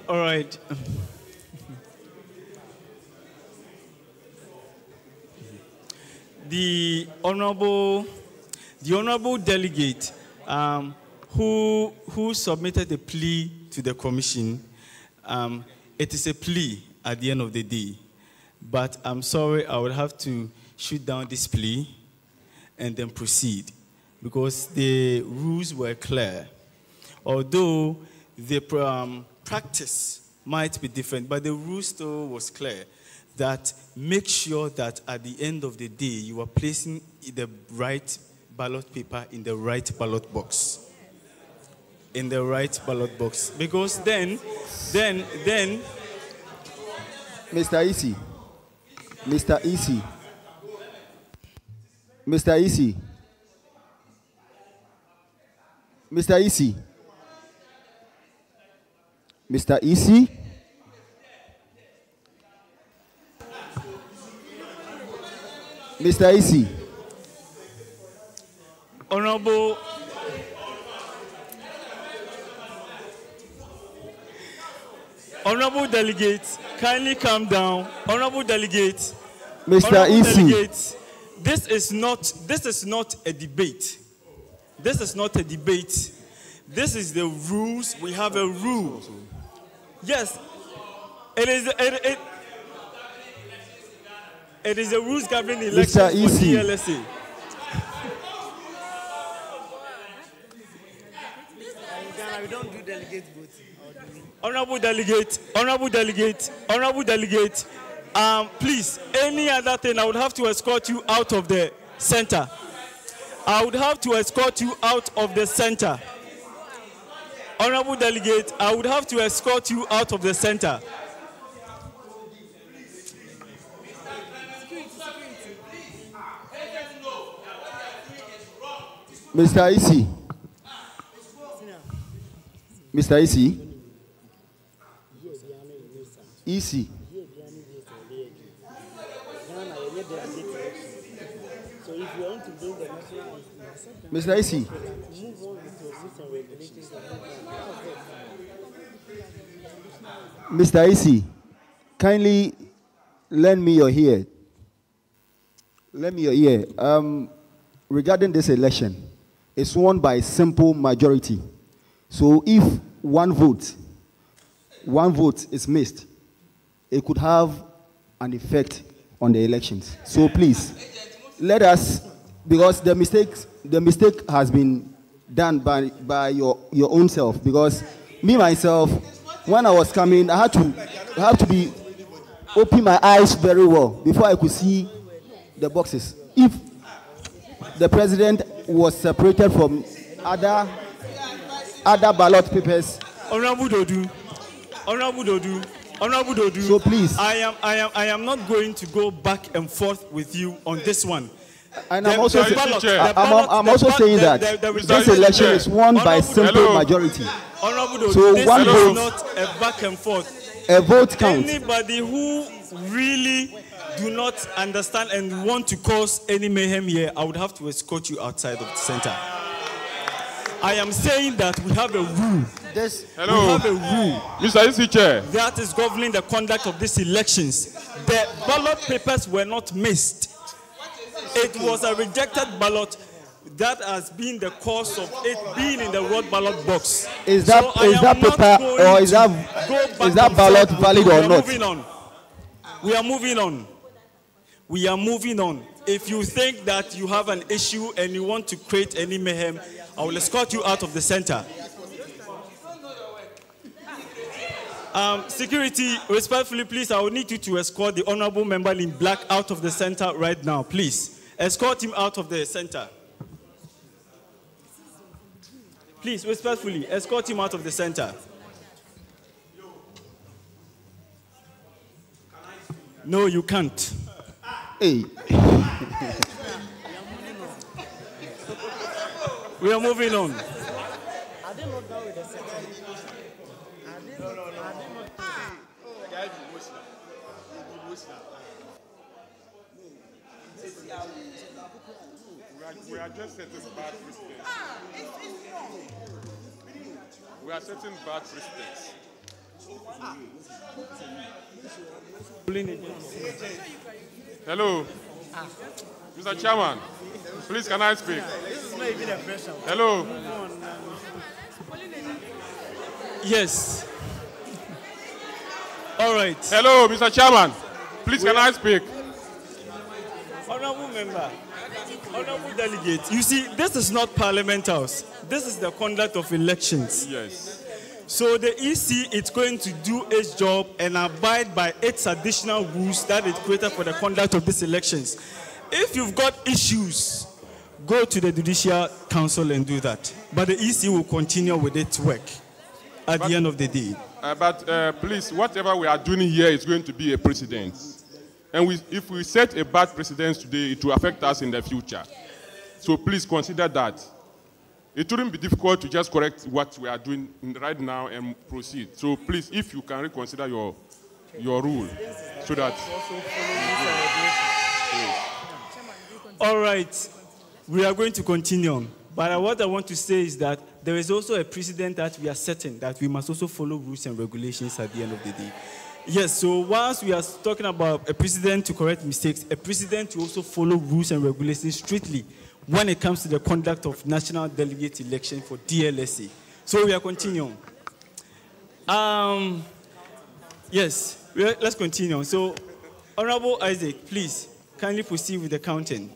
All right. The honorable delegate who submitted a plea to the commission, it is a plea at the end of the day. But I'm sorry, I will have to shoot down this plea and then proceed because the rules were clear. Although the practice might be different, but the rule still was clear that make sure that at the end of the day you are placing the right ballot paper in the right ballot box. In the right ballot box. Because then Mr. Isi. Mr. Isi. Mr. Isi. Mr. Isi. Mr. Isi. Mr. Isi. Honorable delegates, kindly calm down. Honorable delegates. Mr. Isi. Delegates, this is not a debate. This is not a debate. This is the rules. We have a rule. Yes, it is the rules governing elections for Dlsa. We don't do delegate voting. Honorable delegate, please, any other thing, I would have to escort you out of the center. Honorable delegate, I would have to escort you out of the center. Mr. Isi. Mr. Isi. Isi. So if you want to bring the national Mr. Isi. move on with your rules and regulations. Mr. Isi, kindly lend me your ear. Regarding this election, it's won by simple majority. So if one vote is missed, it could have an effect on the elections. So please, let us, because the mistake has been done by your own self. Because me myself, when I was coming, I had to be open my eyes very well before I could see the boxes. If the president was separated from other ballot papers. Honorable Dodu. So please, I am not going to go back and forth with you on this one. And I'm also saying that this election is won by simple majority. Honorable so this one is vote, not a back and forth. A vote counts. Anybody who really do not understand and want to cause any mayhem here, I would have to escort you outside of the center. I am saying that we have a rule. We have a rule. Mr. Isi Chair. That is governing the conduct of these elections. The ballot papers were not missed. It was a rejected ballot that has been the cause of it being in the road ballot box. Is that paper or is that ballot valid or not? We are moving on. If you think that you have an issue and you want to create any mayhem, I will escort you out of the center. Security, respectfully, please, I will need you to escort the honorable member in black out of the center right now. Please, escort him out of the center. Please, respectfully, escort him out of the center. No, you can't. Hey. We are moving on. We are just setting bad precedents. We are setting bad precedents. Hello. Mr. Chairman, please can I speak? This is not even a pressure. Hello. Yes. All right. Hello, Mr. Chairman. Please can I speak? Honorable member, honorable delegate, you see, this is not Parliament House. This is the conduct of elections. Yes. So the EC is going to do its job and abide by its additional rules that it created for the conduct of these elections. If you've got issues, go to the Judicial Council and do that. But the EC will continue with its work at the end of the day. Please, whatever we are doing here is going to be a precedent. And if we set a bad precedent today, it will affect us in the future. So please consider that. It wouldn't be difficult to just correct what we are doing right now and proceed. So please, if you can reconsider your rule, so that. All right, we are going to continue. But what I want to say is that there is also a precedent that we are setting that we must also follow rules and regulations at the end of the day. Yes, so whilst we are talking about a precedent to correct mistakes, a precedent to also follow rules and regulations strictly when it comes to the conduct of national delegate election for Dlsa. So we are continuing. Yes, let's continue. So, Honorable Isaac, please, kindly proceed with the counting.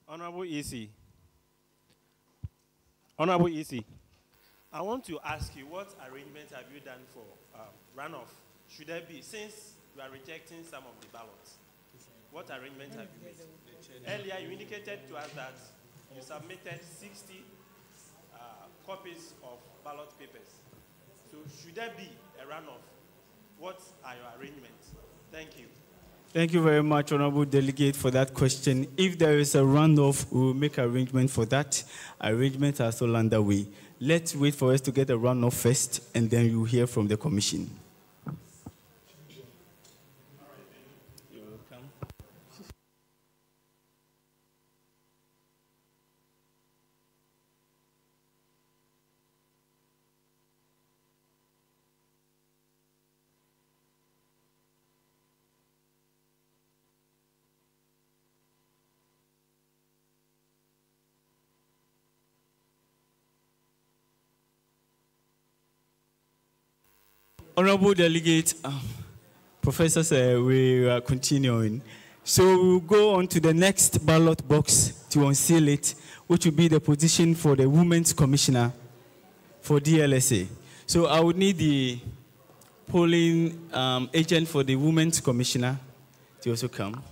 Honorable EC. Honorable EC, I want to ask you, what arrangements have you done for runoff? Should there be, since you are rejecting some of the ballots, what arrangements have you made? Earlier, you indicated to us that you submitted 60 copies of ballot papers. So should there be a runoff? What are your arrangements? Thank you. Thank you very much, Honorable Delegate, for that question. If there is a runoff, we will make arrangement for that. Arrangements are still underway. Let's wait for us to get a runoff first, and then you'll hear from the Commission. Honorable Delegate, Professors, we are continuing. So we'll go on to the next ballot box to unseal it, which will be the position for the Women's Commissioner for Dlsa. So I would need the polling agent for the Women's Commissioner to also come.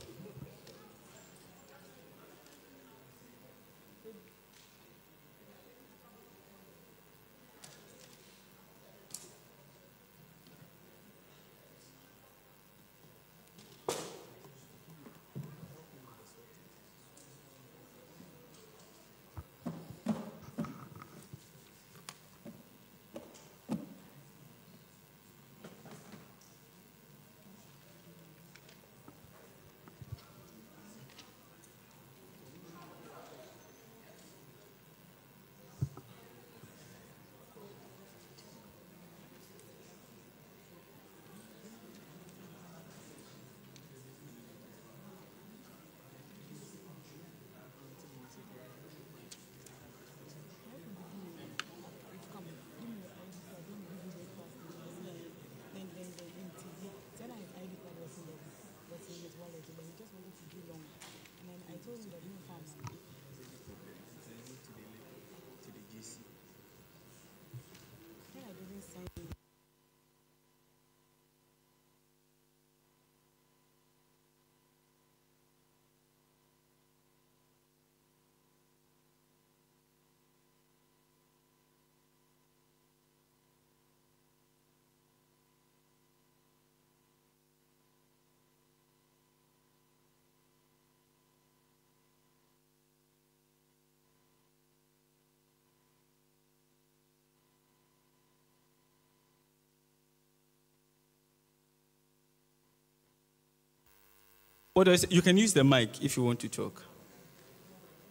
You can use the mic if you want to talk.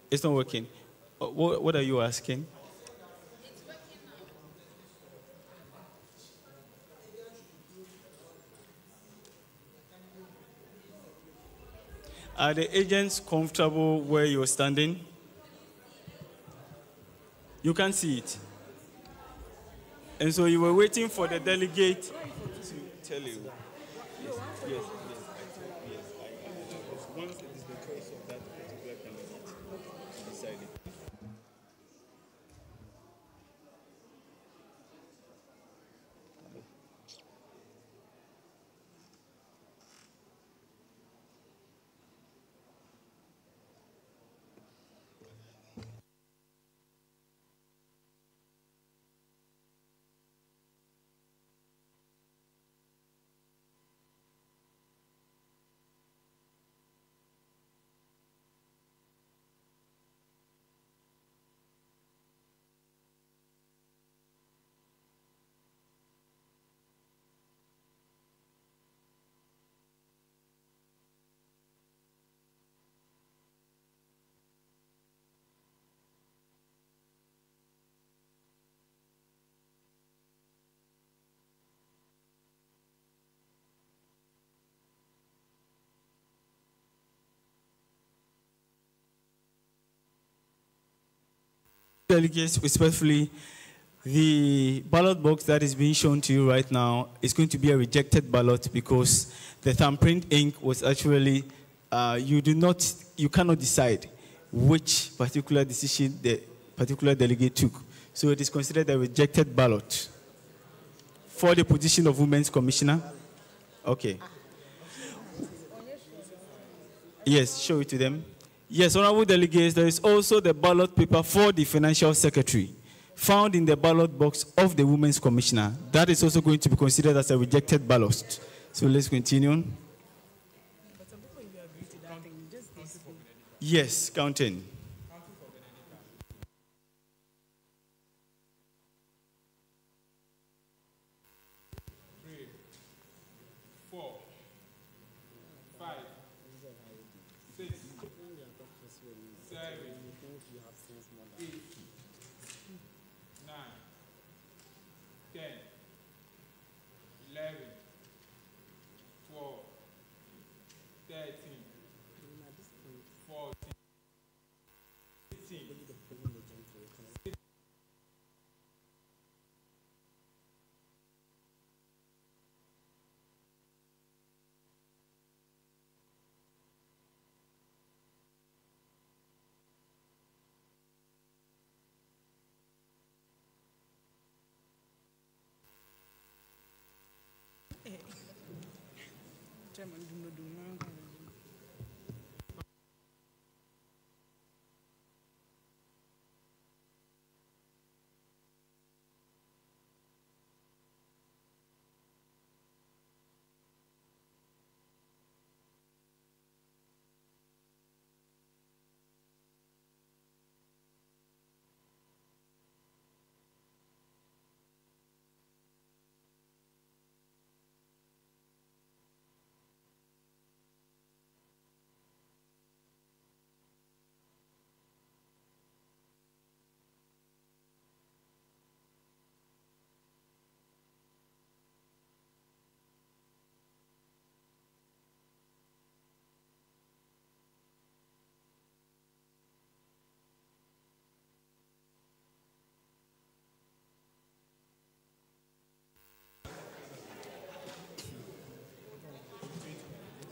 It's not working. What are you asking? Are the agents comfortable where you're standing? You can't see it. And so you were waiting for the delegate to tell you. Yes, yes. Once it is the choice of that particular candidate to decide it. Delegates, respectfully, the ballot box that is being shown to you right now is going to be a rejected ballot because the thumbprint ink was actually, you cannot decide which particular decision the particular delegate took. So it is considered a rejected ballot for the position of Women's Commissioner. Okay. Yes, show it to them. Yes, honorable delegates, there is also the ballot paper for the financial secretary found in the ballot box of the Women's Commissioner. That is also going to be considered as a rejected ballot. So let's continue. Yes, counting.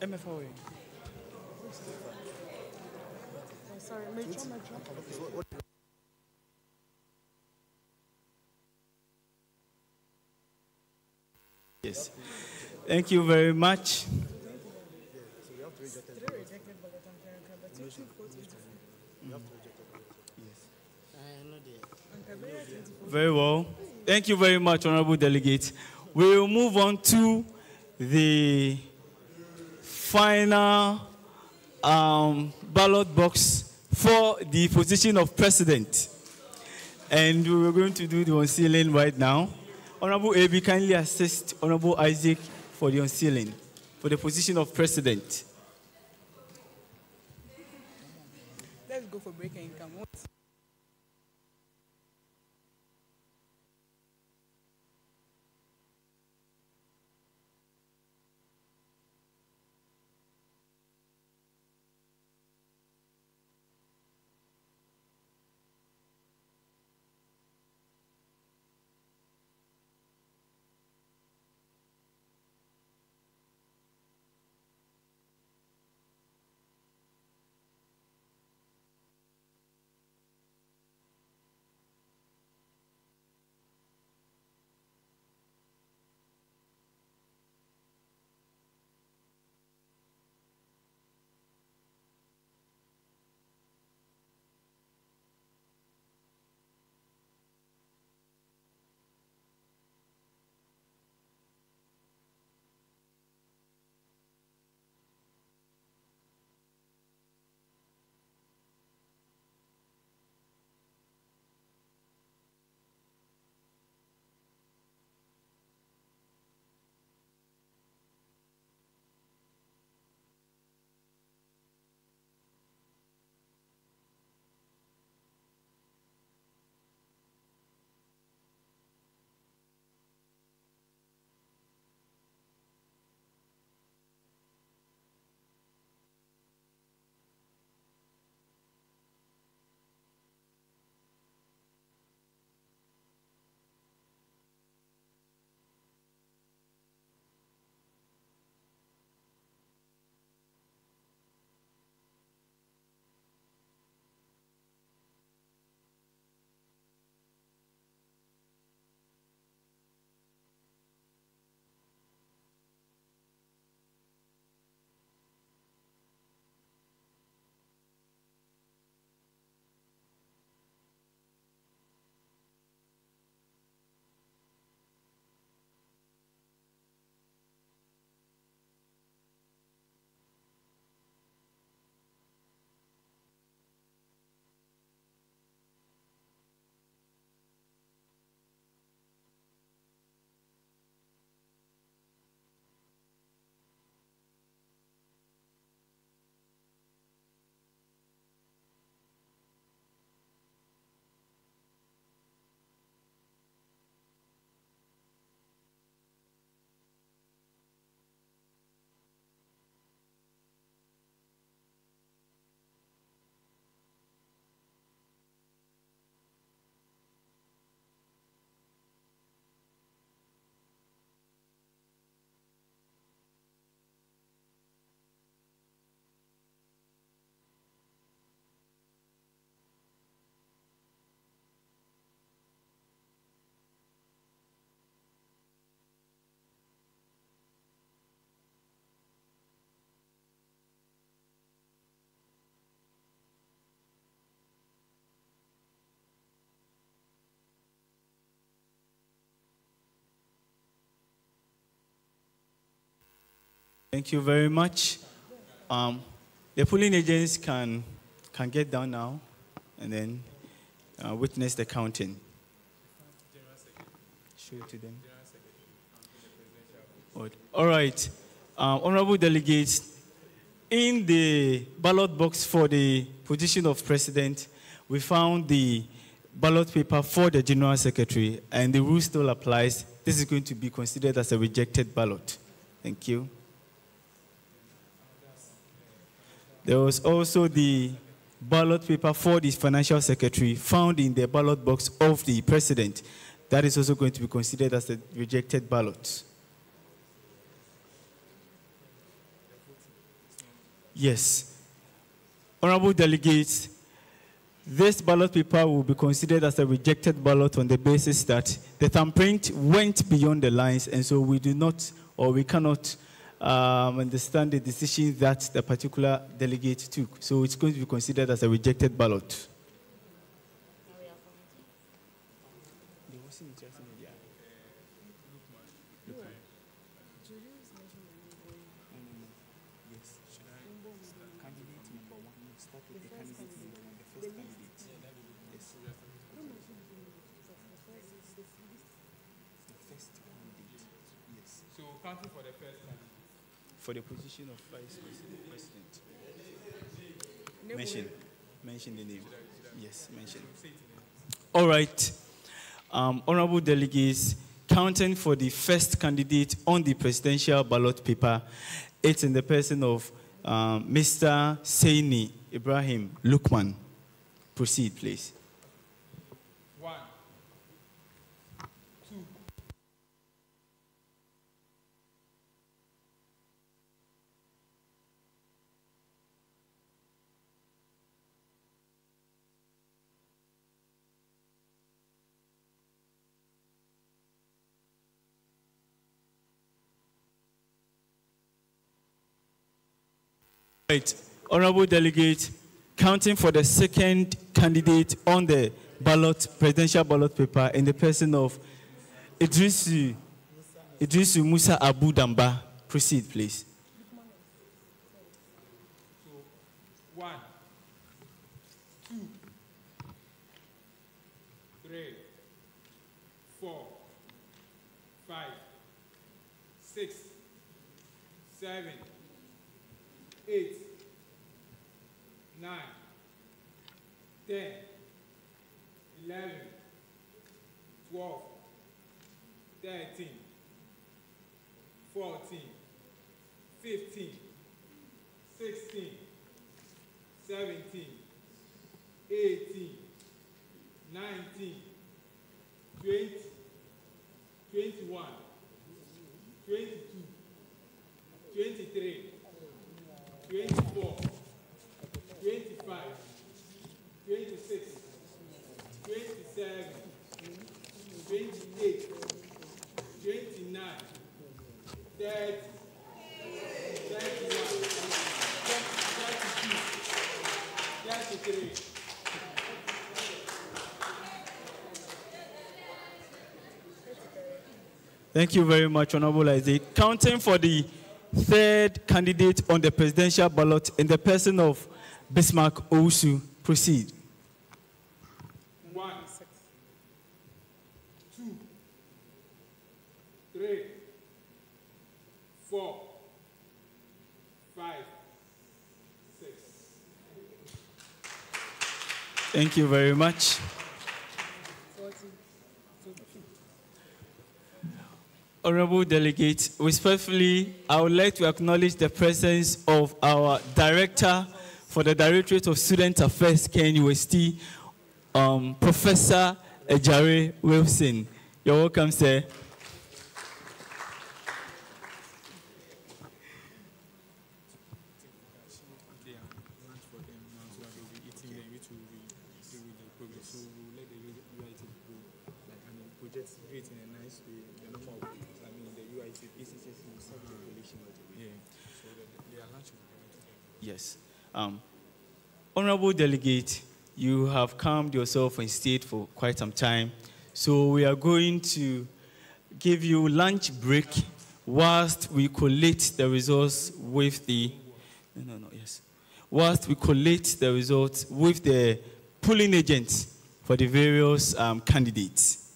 MFOA. Sorry, Metro. Yes. Thank you very much. Very well. Thank you very much, Honorable Delegate. We will move on to the final ballot box for the position of president. And we are going to do the unsealing right now. Honorable AB, kindly assist Honorable Isaac for the unsealing for the position of president. Let's go for break and income. Thank you very much. The polling agents can get down now and then witness the counting. Show it to them. All right. Honorable delegates, in the ballot box for the position of president, we found the ballot paper for the general secretary, and the rule still applies. This is going to be considered as a rejected ballot. Thank you. There was also the ballot paper for the financial secretary found in the ballot box of the president. That is also going to be considered as a rejected ballot. Yes. Honorable delegates, this ballot paper will be considered as a rejected ballot on the basis that the thumbprint went beyond the lines, and so we do not, or we cannot understand the decision that the particular delegate took. So it's going to be considered as a rejected ballot. So counting for the first candidate. For the position of vice president. Mention the name. Yes, mention. All right. Honorable delegates, counting for the first candidate on the presidential ballot paper, it's in the person of Mr. Saini Ibrahim Lukman. Proceed, please. 1, 2. Right. Honorable delegate, counting for the second candidate on the presidential ballot paper in the person of Idrisu Musa Abu Damba. Proceed, please. 1, 2, 3, 4, 5, 6, 7, 8, 9, 10, 11, 12, 13, 14, 15, 16, 17, 18, 19, 20, 21, 22, 23, 24, 25, 26, 27, 28, 29, 30, 31, 32, 33. Thank you very much, Honorable Isaac. Counting for the third candidate on the presidential ballot in the person of Bismarck Owusu. Proceed. 1, 2, 3, 4, 5, 6. Thank you very much. Honorable delegates, respectfully, I would like to acknowledge the presence of our director for the Directorate of Student Affairs, KNUST, Professor Ejare Wilson. You're welcome, sir. Yes. Honorable delegate, you have calmed yourself and stayed for quite some time. So we are going to give you lunch break whilst we collate the results with the whilst we collate the results with the polling agents for the various candidates.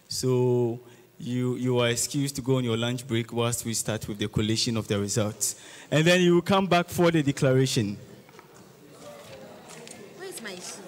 So you are excused to go on your lunch break whilst we start with the collation of the results. And then you will come back for the declaration. Where's my sheet?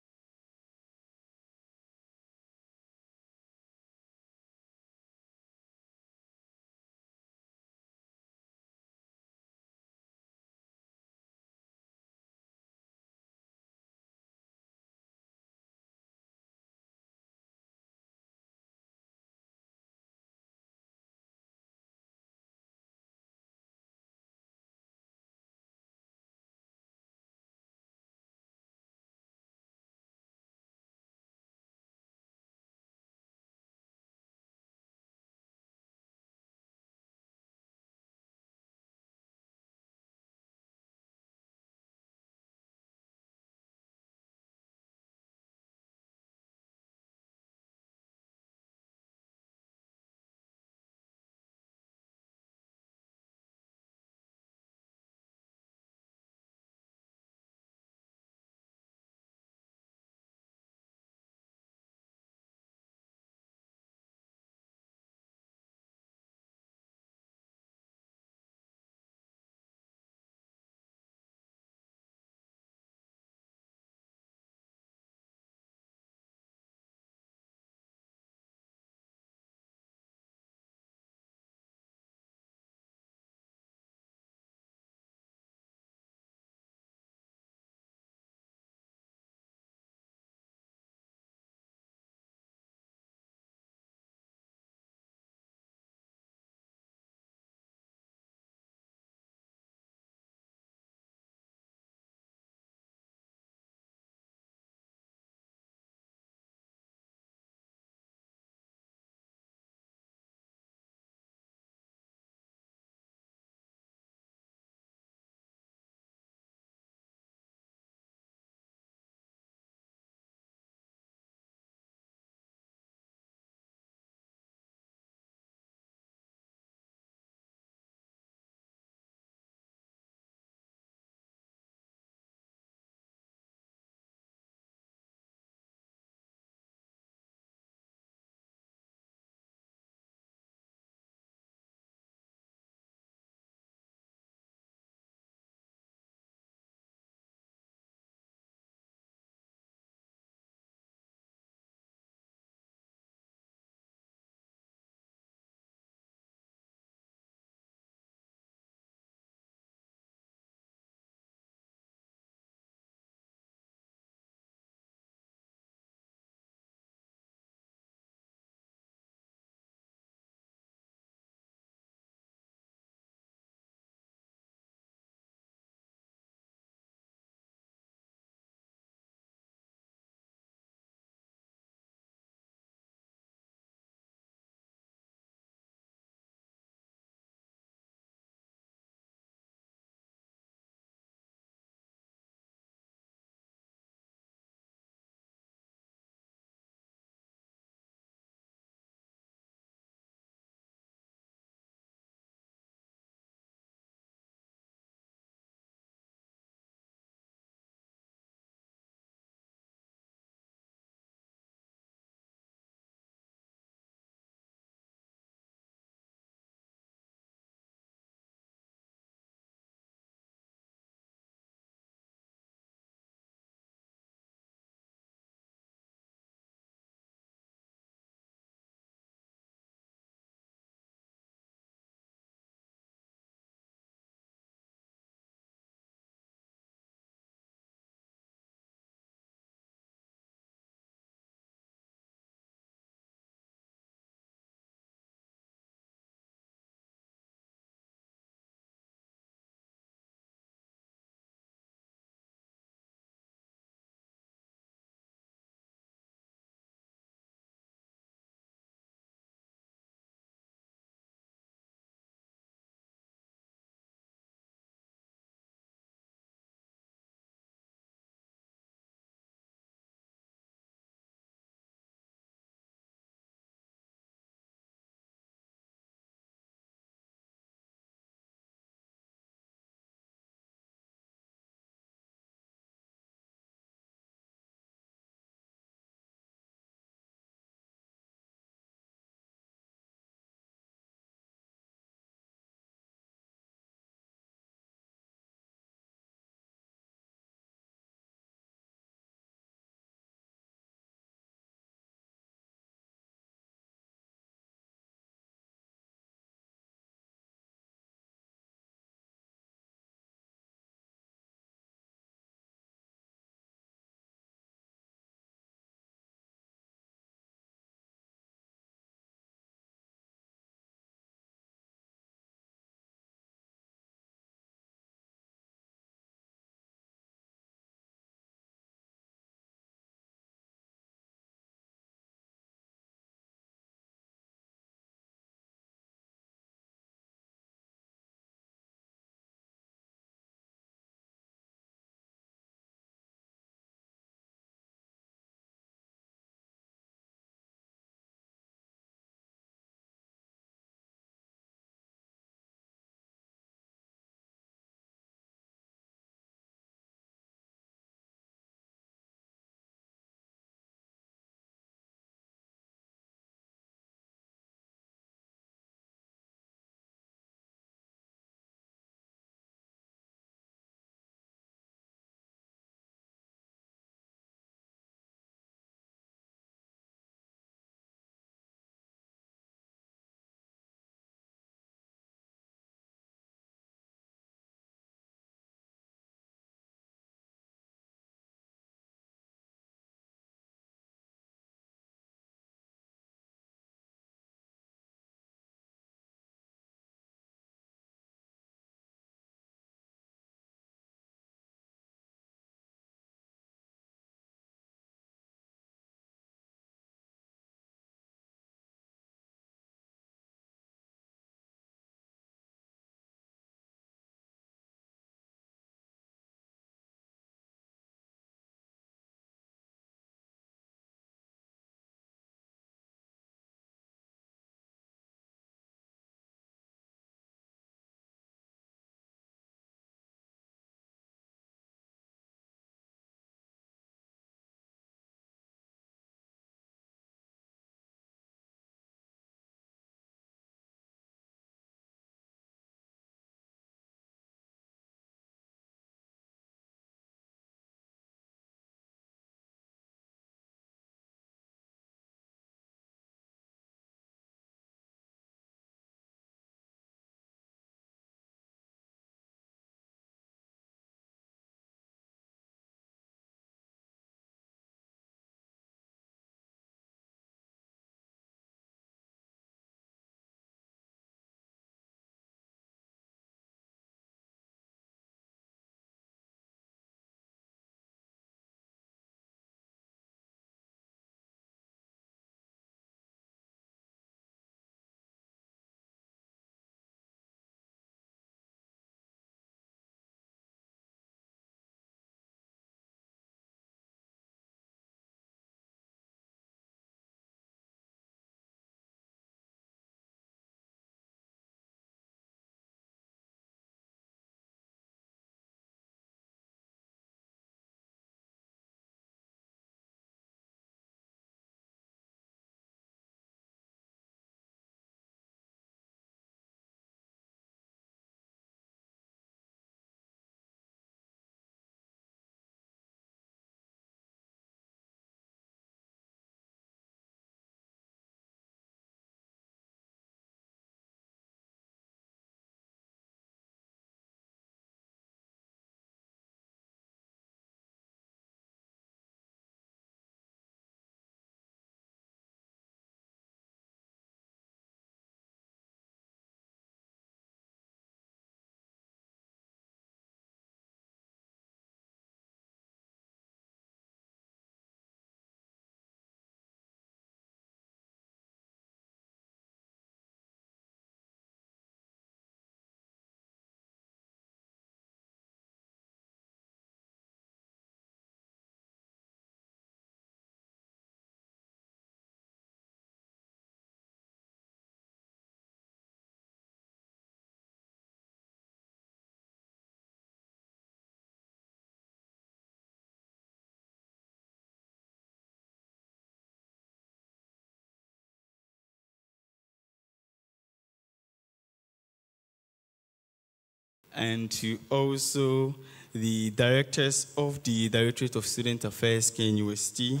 and to also the directors of the Directorate of Student Affairs, KNUST,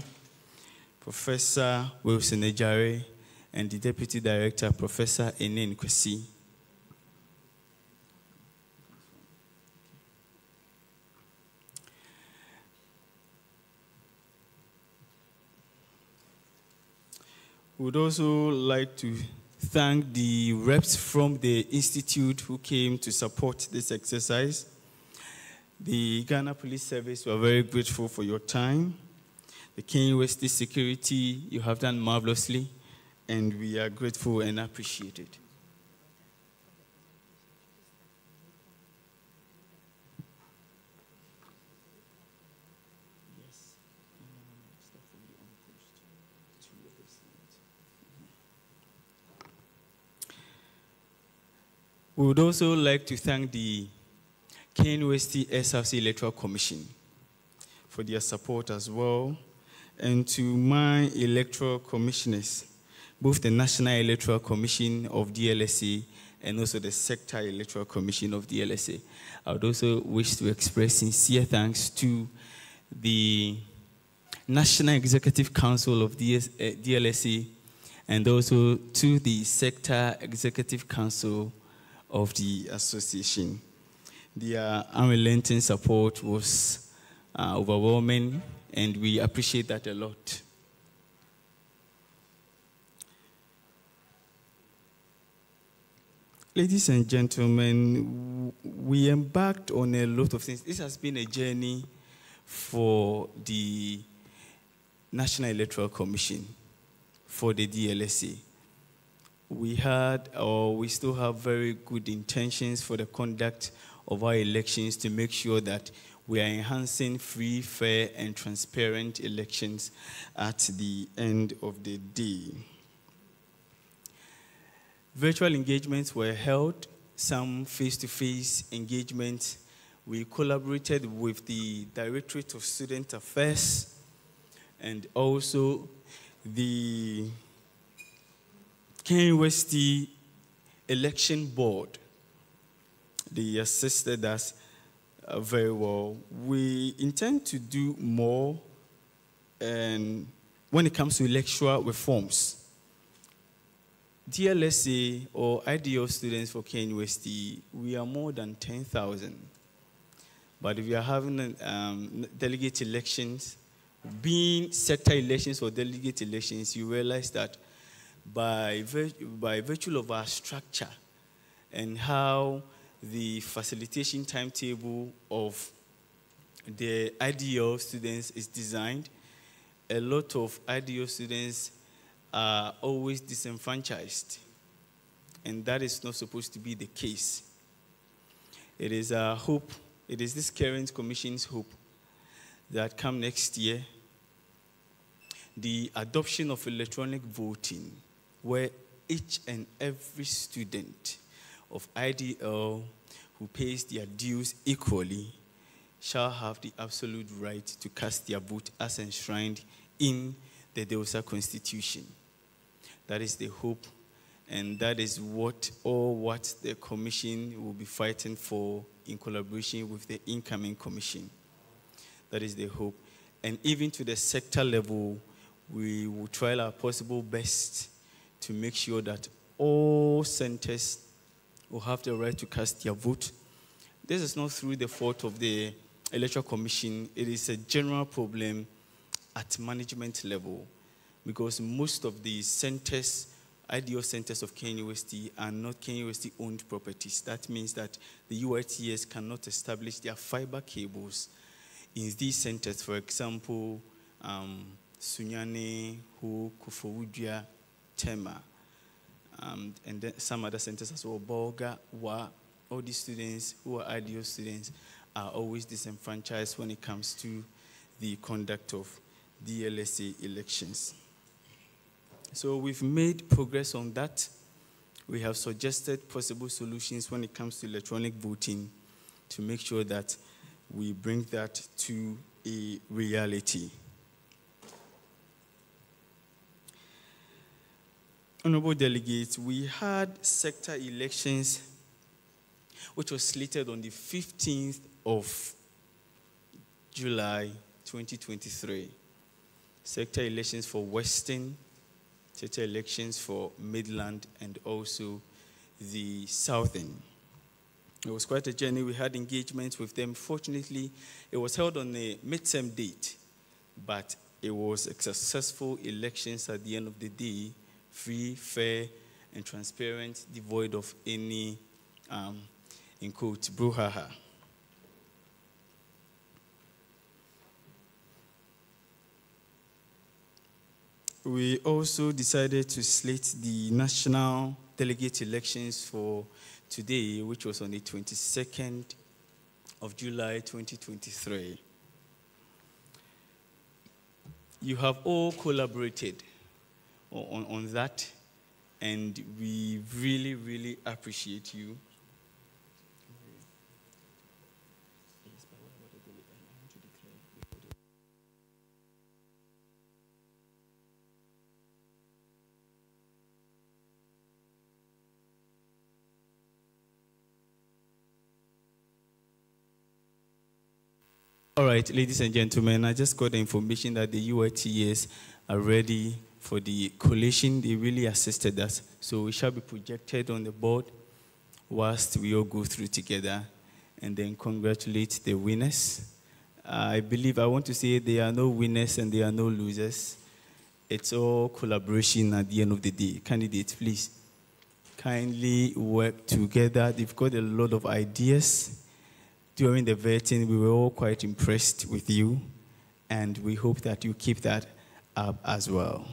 Professor Wilson Ejare, and the Deputy Director, Professor Enen Kwesi. We would also like to thank the reps from the Institute who came to support this exercise. The Ghana Police Service, we are very grateful for your time. The KNUST security, you have done marvelously, and we are grateful and appreciate it. We would also like to thank the KNUST SRC Electoral Commission for their support as well, and to my electoral commissioners, both the National Electoral Commission of Dlsa and also the Sector Electoral Commission of Dlsa. I would also wish to express sincere thanks to the National Executive Council of Dlsa and also to the Sector Executive Council of the association. Their unrelenting support was overwhelming, and we appreciate that a lot. Ladies and gentlemen, we embarked on a lot of things. This has been a journey for the National Electoral Commission, for the Dlsa. We had, or we still have, very good intentions for the conduct of our elections to make sure that we are enhancing free, fair, and transparent elections at the end of the day. Virtual engagements were held, some face-to-face engagements. We collaborated with the Directorate of Student Affairs and also the KNUST Election Board. They assisted us very well. We intend to do more when it comes to electoral reforms. Dlsa, or ideal students for KNUST, we are more than 10,000. But if we are having delegate elections, being sector elections or delegate elections, you realize that by virtue of our structure and how the facilitation timetable of the ideal students is designed, a lot of ideal students are always disenfranchised, and that is not supposed to be the case. It is our hope, it is this current commission's hope that come next year, the adoption of electronic voting, where each and every student of IDL who pays their dues equally shall have the absolute right to cast their vote as enshrined in the Dlsa Constitution. That is the hope, and that is what the commission will be fighting for in collaboration with the incoming commission. That is the hope. And even to the sector level, we will try our possible best to make sure that all centers will have the right to cast their vote. This is not through the fault of the Electoral Commission. It is a general problem at management level, because most of the centers, ideal centers of KNUST, are not KNUST-owned properties. That means that the UITS cannot establish their fiber cables in these centers. For example, Sunyane, Hu, Kufowudja, Tema, and then some other centers as well, Bolga, Wa. All these students who are ideal students are always disenfranchised when it comes to the conduct of Dlsa elections. So we've made progress on that. We have suggested possible solutions when it comes to electronic voting to make sure that we bring that to a reality. Honorable delegates, we had sector elections. which was slated on the 15th of July 2023. Sector elections for Western, sector elections for Midland, and also the Southern. It was quite a journey. We had engagements with them. Fortunately, it was held on a midterm date, but it was a successful elections at the end of the day, free, fair, and transparent, devoid of any, in quotes, brouhaha. We also decided to slate the national delegate elections for today, which was on the 22nd of July 2023. You have all collaborated on that, and we really, really appreciate you. All right, ladies and gentlemen, I just got the information that the UITS are ready for the collation. They really assisted us. So we shall be projected on the board whilst we all go through together and then congratulate the winners. I want to say there are no winners and there are no losers. It's all collaboration at the end of the day. Candidates, please kindly work together. They've got a lot of ideas. During the vetting, we were all quite impressed with you, and we hope that you keep that up as well.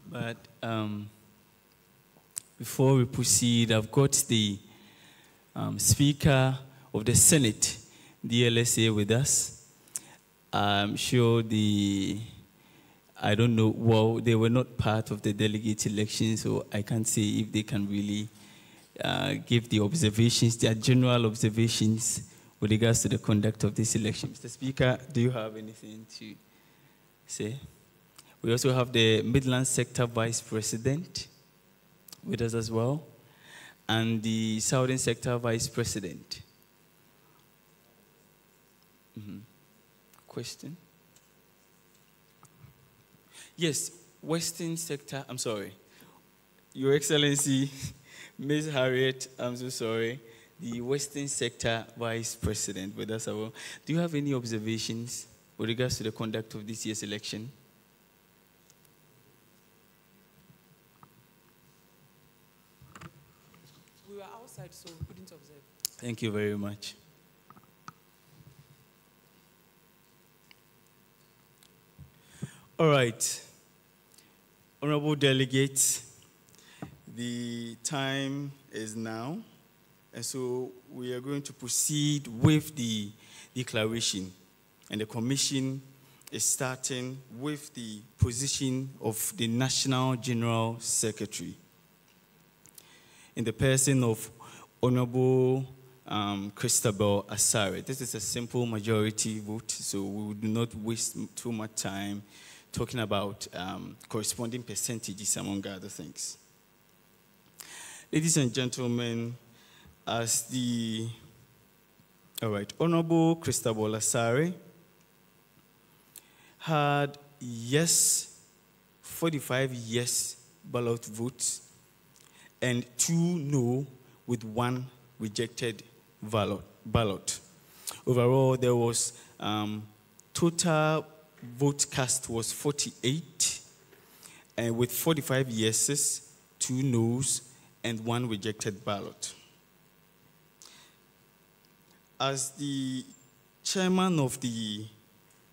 But before we proceed, I've got the Speaker of the Senate, Dlsa, with us. I'm sure they were not part of the delegate election, so I can't say if they can really give the observations, their general observations with regards to the conduct of this election. Mr. Speaker, do you have anything to say? We also have the Midland Sector Vice President with us as well, and the Southern Sector Vice President. Question? Yes, Western Sector, I'm sorry. Your Excellency, Ms. Harriet, I'm so sorry. The Western Sector Vice President with us as well. Do you have any observations with regards to the conduct of this year's election? We were outside, so we couldn't observe. Thank you very much. All right. Honorable delegates, the time is now, and so we are going to proceed with the declaration. And the commission is starting with the position of the National General Secretary, in the person of Honorable Christabel Asare. This is a simple majority vote, so we do not waste too much time talking about corresponding percentages, among other things. Ladies and gentlemen, Honorable Christabel Asare had 45 yes ballot votes, and 2 no with 1 rejected ballot. Overall, there was total vote cast was 48, and with 45 yeses, 2 noes, and 1 rejected ballot. as the chairman of the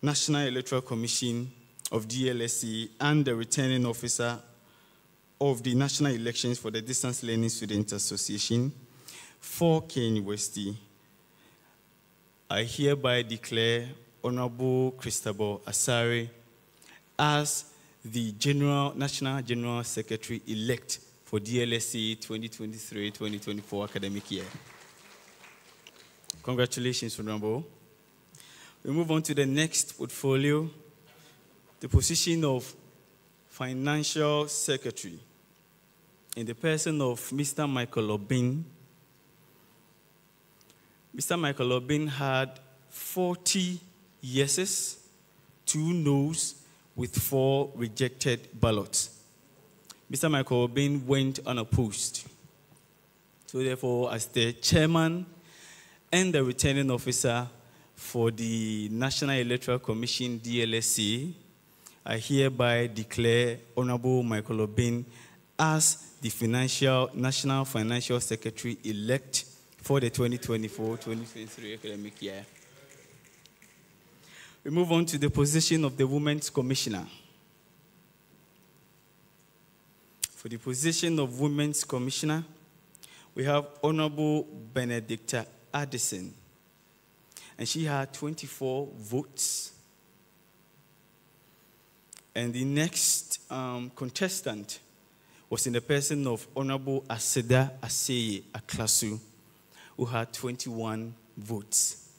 National Electoral Commission of Dlsa and the returning officer of the national elections for the Distance Learning Students Association for KN University, I hereby declare Honorable Christabel Asare as the National General Secretary-elect for Dlsa 2023-2024 academic year. Congratulations, Honorable. We move on to the next portfolio, the position of Financial Secretary, in the person of Mr. Michael Obin. Mr. Michael Obin had 40 yeses, 2 noes, with 4 rejected ballots. Mr. Michael Obin went unopposed. So therefore, as the chairman and the returning officer for the National Electoral Commission, Dlsa, I hereby declare Honorable Michael Obin as the National Financial Secretary-elect for the 2024-2023 academic year. We move on to the position of the Women's Commissioner. For the position of Women's Commissioner, we have Honorable Benedicta Addison, and she had 24 votes. And the next contestant was in the person of Honorable Aseda Aseye Aklasu, who had 21 votes.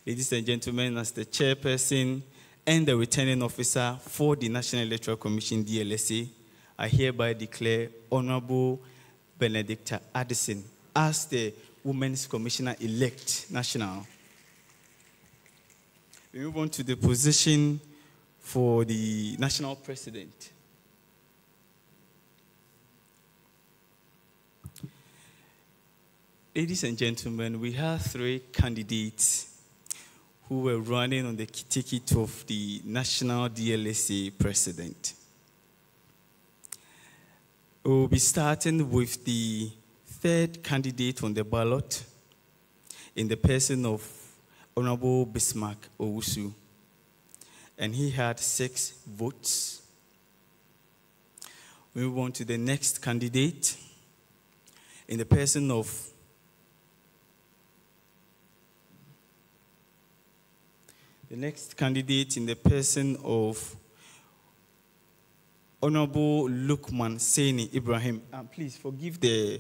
Ladies and gentlemen, as the chairperson and the returning officer for the National Electoral Commission, Dlsa, I hereby declare Honorable Benedicta Addison as the Women's Commissioner-elect National. We move on to the position for the National President. Ladies and gentlemen, we have 3 candidates who were running on the ticket of the National Dlsa President. We'll be starting with the 3rd candidate on the ballot in the person of Honorable Bismarck Owusu, and he had 6 votes. We move on to the next candidate in the person of Honorable Lukman Seni Ibrahim. Please forgive the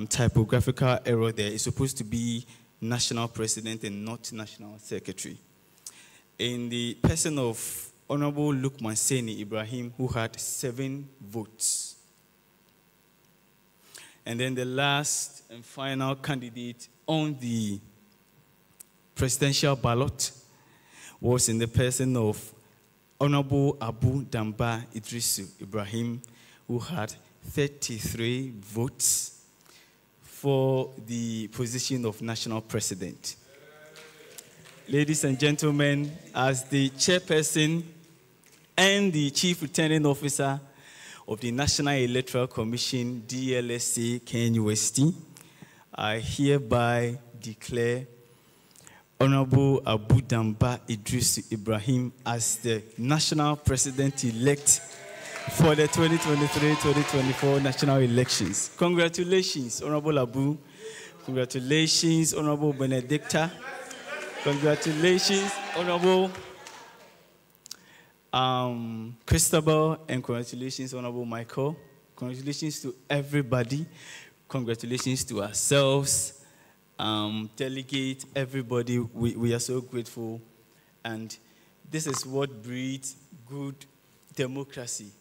typographical error there. It's supposed to be National President and not National Secretary. In the person of Honorable Lukman Seni Ibrahim, who had 7 votes. And then the last and final candidate on the presidential ballot was in the person of Honorable Abu Damba Idrisu Ibrahim, who had 33 votes for the position of National President. Ladies and gentlemen, as the chairperson and the chief returning officer of the National Electoral Commission, Dlsa KNUST, I hereby declare Honorable Abu Damba Idrisu Ibrahim as the National President-elect for the 2023-2024 national elections. Congratulations, Honorable Abu. Congratulations, Honorable Benedicta. Congratulations, Honorable Christabel, and congratulations, Honorable Michael. Congratulations to everybody. Congratulations to ourselves. Delegate, everybody, we are so grateful. And this is what breeds good democracy.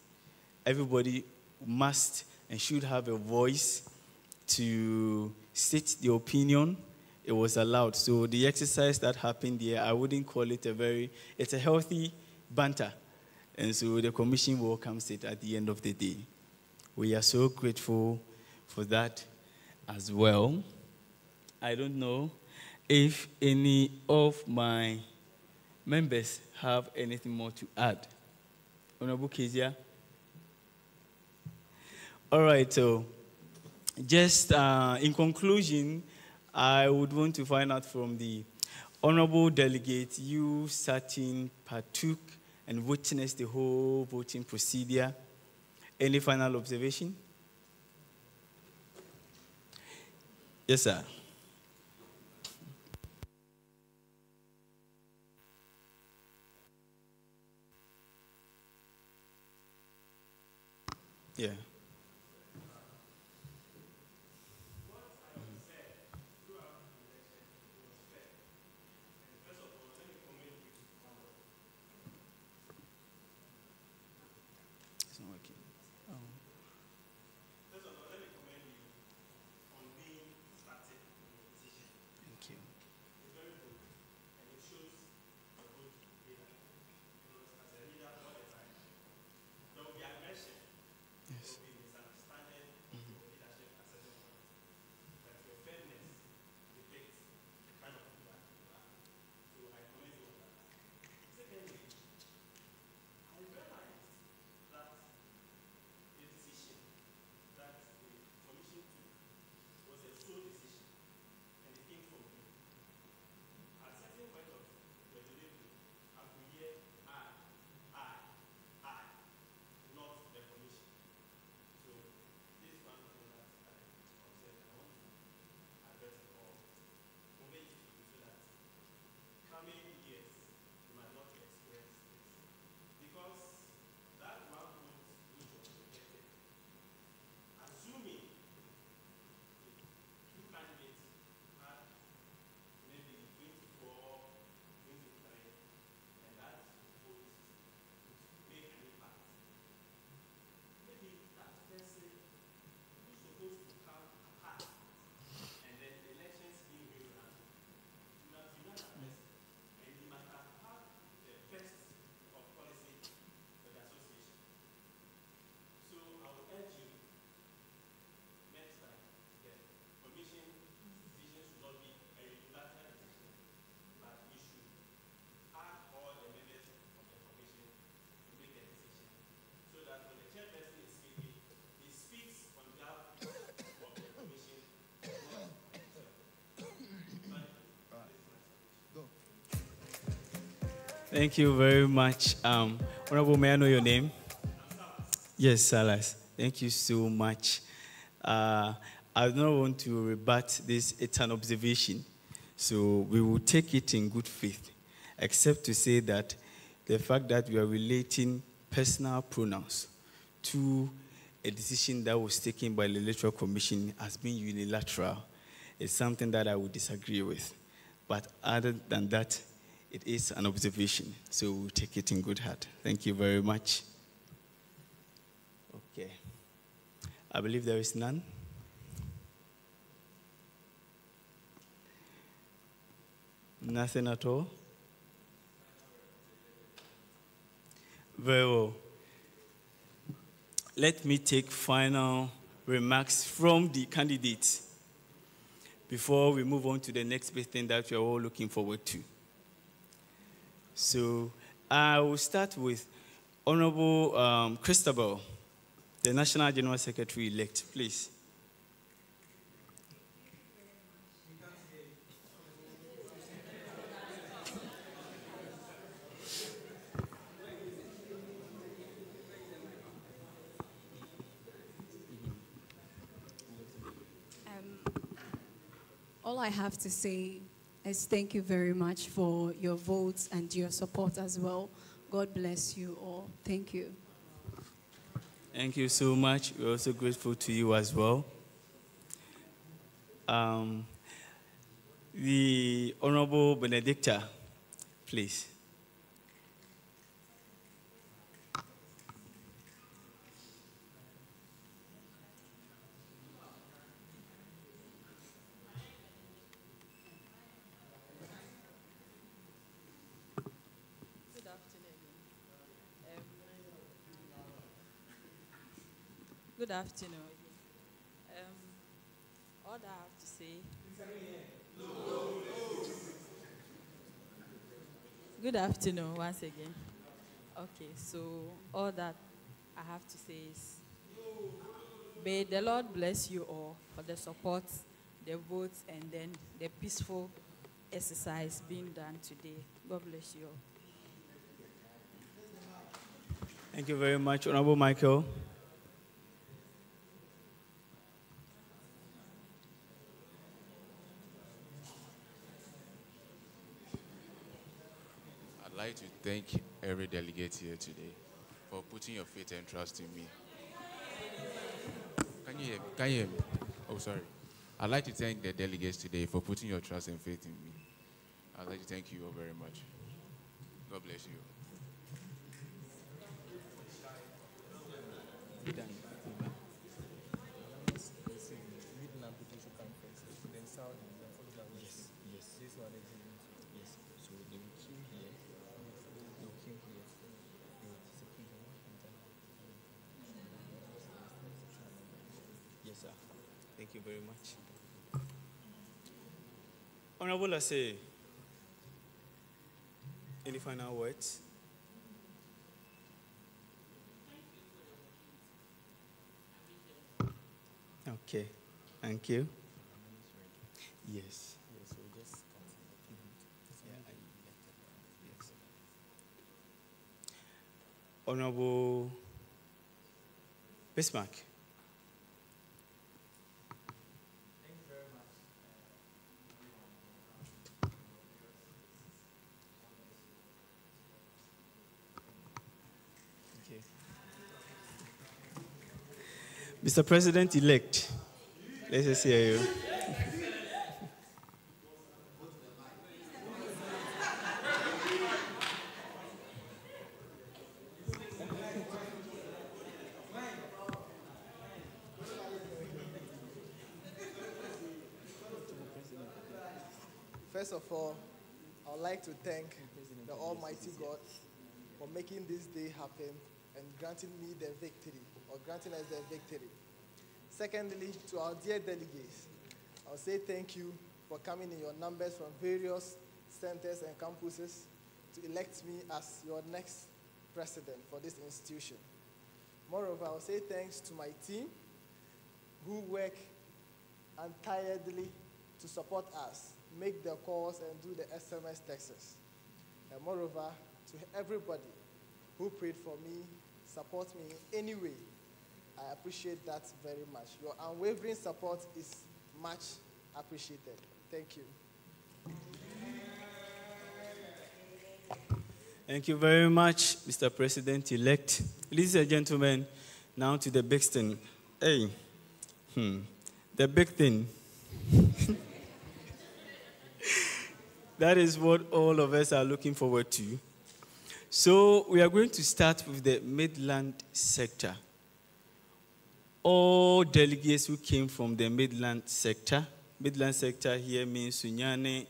Everybody must and should have a voice to state their opinion. It was allowed. So the exercise that happened here, I wouldn't call it it's a healthy banter. And so the commission welcomes it at the end of the day. We are so grateful for that as well. I don't know if any of my members have anything more to add. Honorable Kezia? All right, so just in conclusion, I would want to find out from the honorable delegate, you certain partook and witnessed the whole voting procedure. Any final observation? Yes, sir. Yeah. It's not working. Oh. Thank you. Yes. Thank you very much. Honorable, may I know your name? Yes, Salas. Thank you so much. I don't want to rebut this. It's an observation. So we will take it in good faith, except to say that the fact that we are relating personal pronouns to a decision that was taken by the Electoral Commission as being unilateral is something that I would disagree with. But other than that, it is an observation, so we'll take it in good heart. Thank you very much. Okay. I believe there is none. Nothing at all? Very well. Let me take final remarks from the candidates before we move on to the next big thing that we are all looking forward to. So I will start with Honorable Christabel, the National General Secretary-elect, please. All I have to say is thank you very much for your votes and your support as well. God bless you all. Thank you. Thank you so much. We're also grateful to you as well. The Honorable Benedicta, please. Good afternoon. All that I have to say. Good afternoon once again. Okay, so all that I have to say is, may the Lord bless you all for the support the votes and then the peaceful exercise being done today. God bless you all. Thank you very much, Honorable Michael. I'd like to thank every delegate here today for putting your faith and trust in me. Can you hear me? Can you hear me? Oh, sorry. I'd like to thank the delegates today for putting your trust and faith in me. I'd like to thank you all very much. God bless you. Yes, sir. Thank you very much. Honorable Dlsa, any final words? Okay, thank you. Yes. Honorable Bismarck. Okay. Mr. President-elect, let's just hear you. First of all, I would like to thank the Almighty God for making this day happen and granting me the victory, or granting us the victory. Secondly, to our dear delegates, I'll say thank you for coming in your numbers from various centers and campuses to elect me as your next president for this institution. Moreover, I'll say thanks to my team who work untiredly to support us, make the calls and do the SMS texts. And moreover, to everybody who prayed for me, support me in any way, I appreciate that very much. Your unwavering support is much appreciated. Thank you. Thank you very much, Mr. President-elect. Ladies and gentlemen, now to the big thing. Hey, the big thing. That is what all of us are looking forward to. So we are going to start with the Midland sector. All delegates who came from the Midland sector here means Sunyane,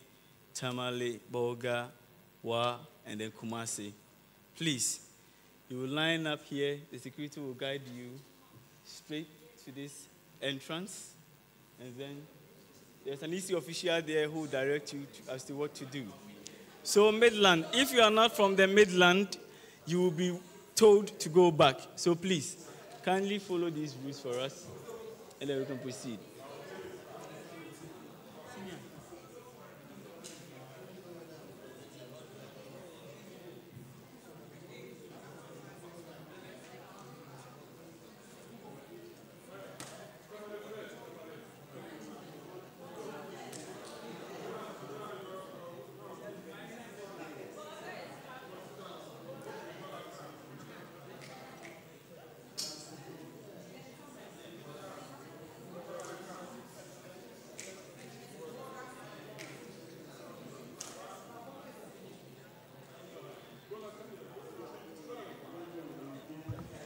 Tamale, Bolga, Wa, and then Kumasi. Please, you will line up here. The security will guide you straight to this entrance, and then there's an EC official there who will direct you as to what to do. So Midland, if you are not from the Midland, you will be told to go back. So please, kindly follow these rules for us, and then we can proceed.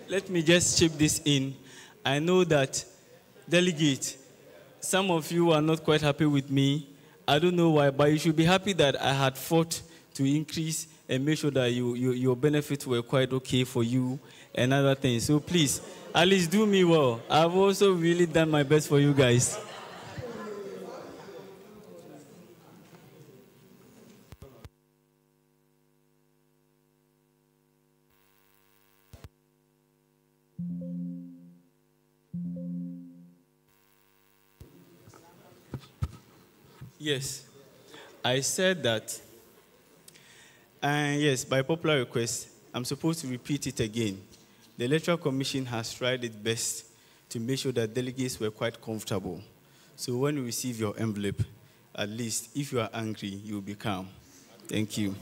Let me just chip this in. I know that, delegate, some of you are not quite happy with me. I don't know why, but you should be happy that I had fought to increase and make sure that your benefits were quite okay for you and other things. So please, at least do me well. I've also really done my best for you guys. Yes. I said that, and yes, by popular request, I'm supposed to repeat it again. The Electoral Commission has tried its best to make sure that delegates were quite comfortable. So when you receive your envelope, at least if you are angry, you'll be calm. Thank you.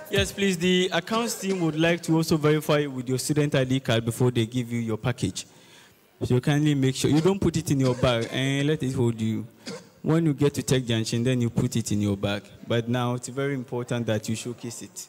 Yes, please. The accounts team would like to also verify with your student ID card before they give you your package. So kindly make sure you don't put it in your bag and let it hold you. When you get to Tech Junction, then you put it in your bag. But now it's very important that you showcase it.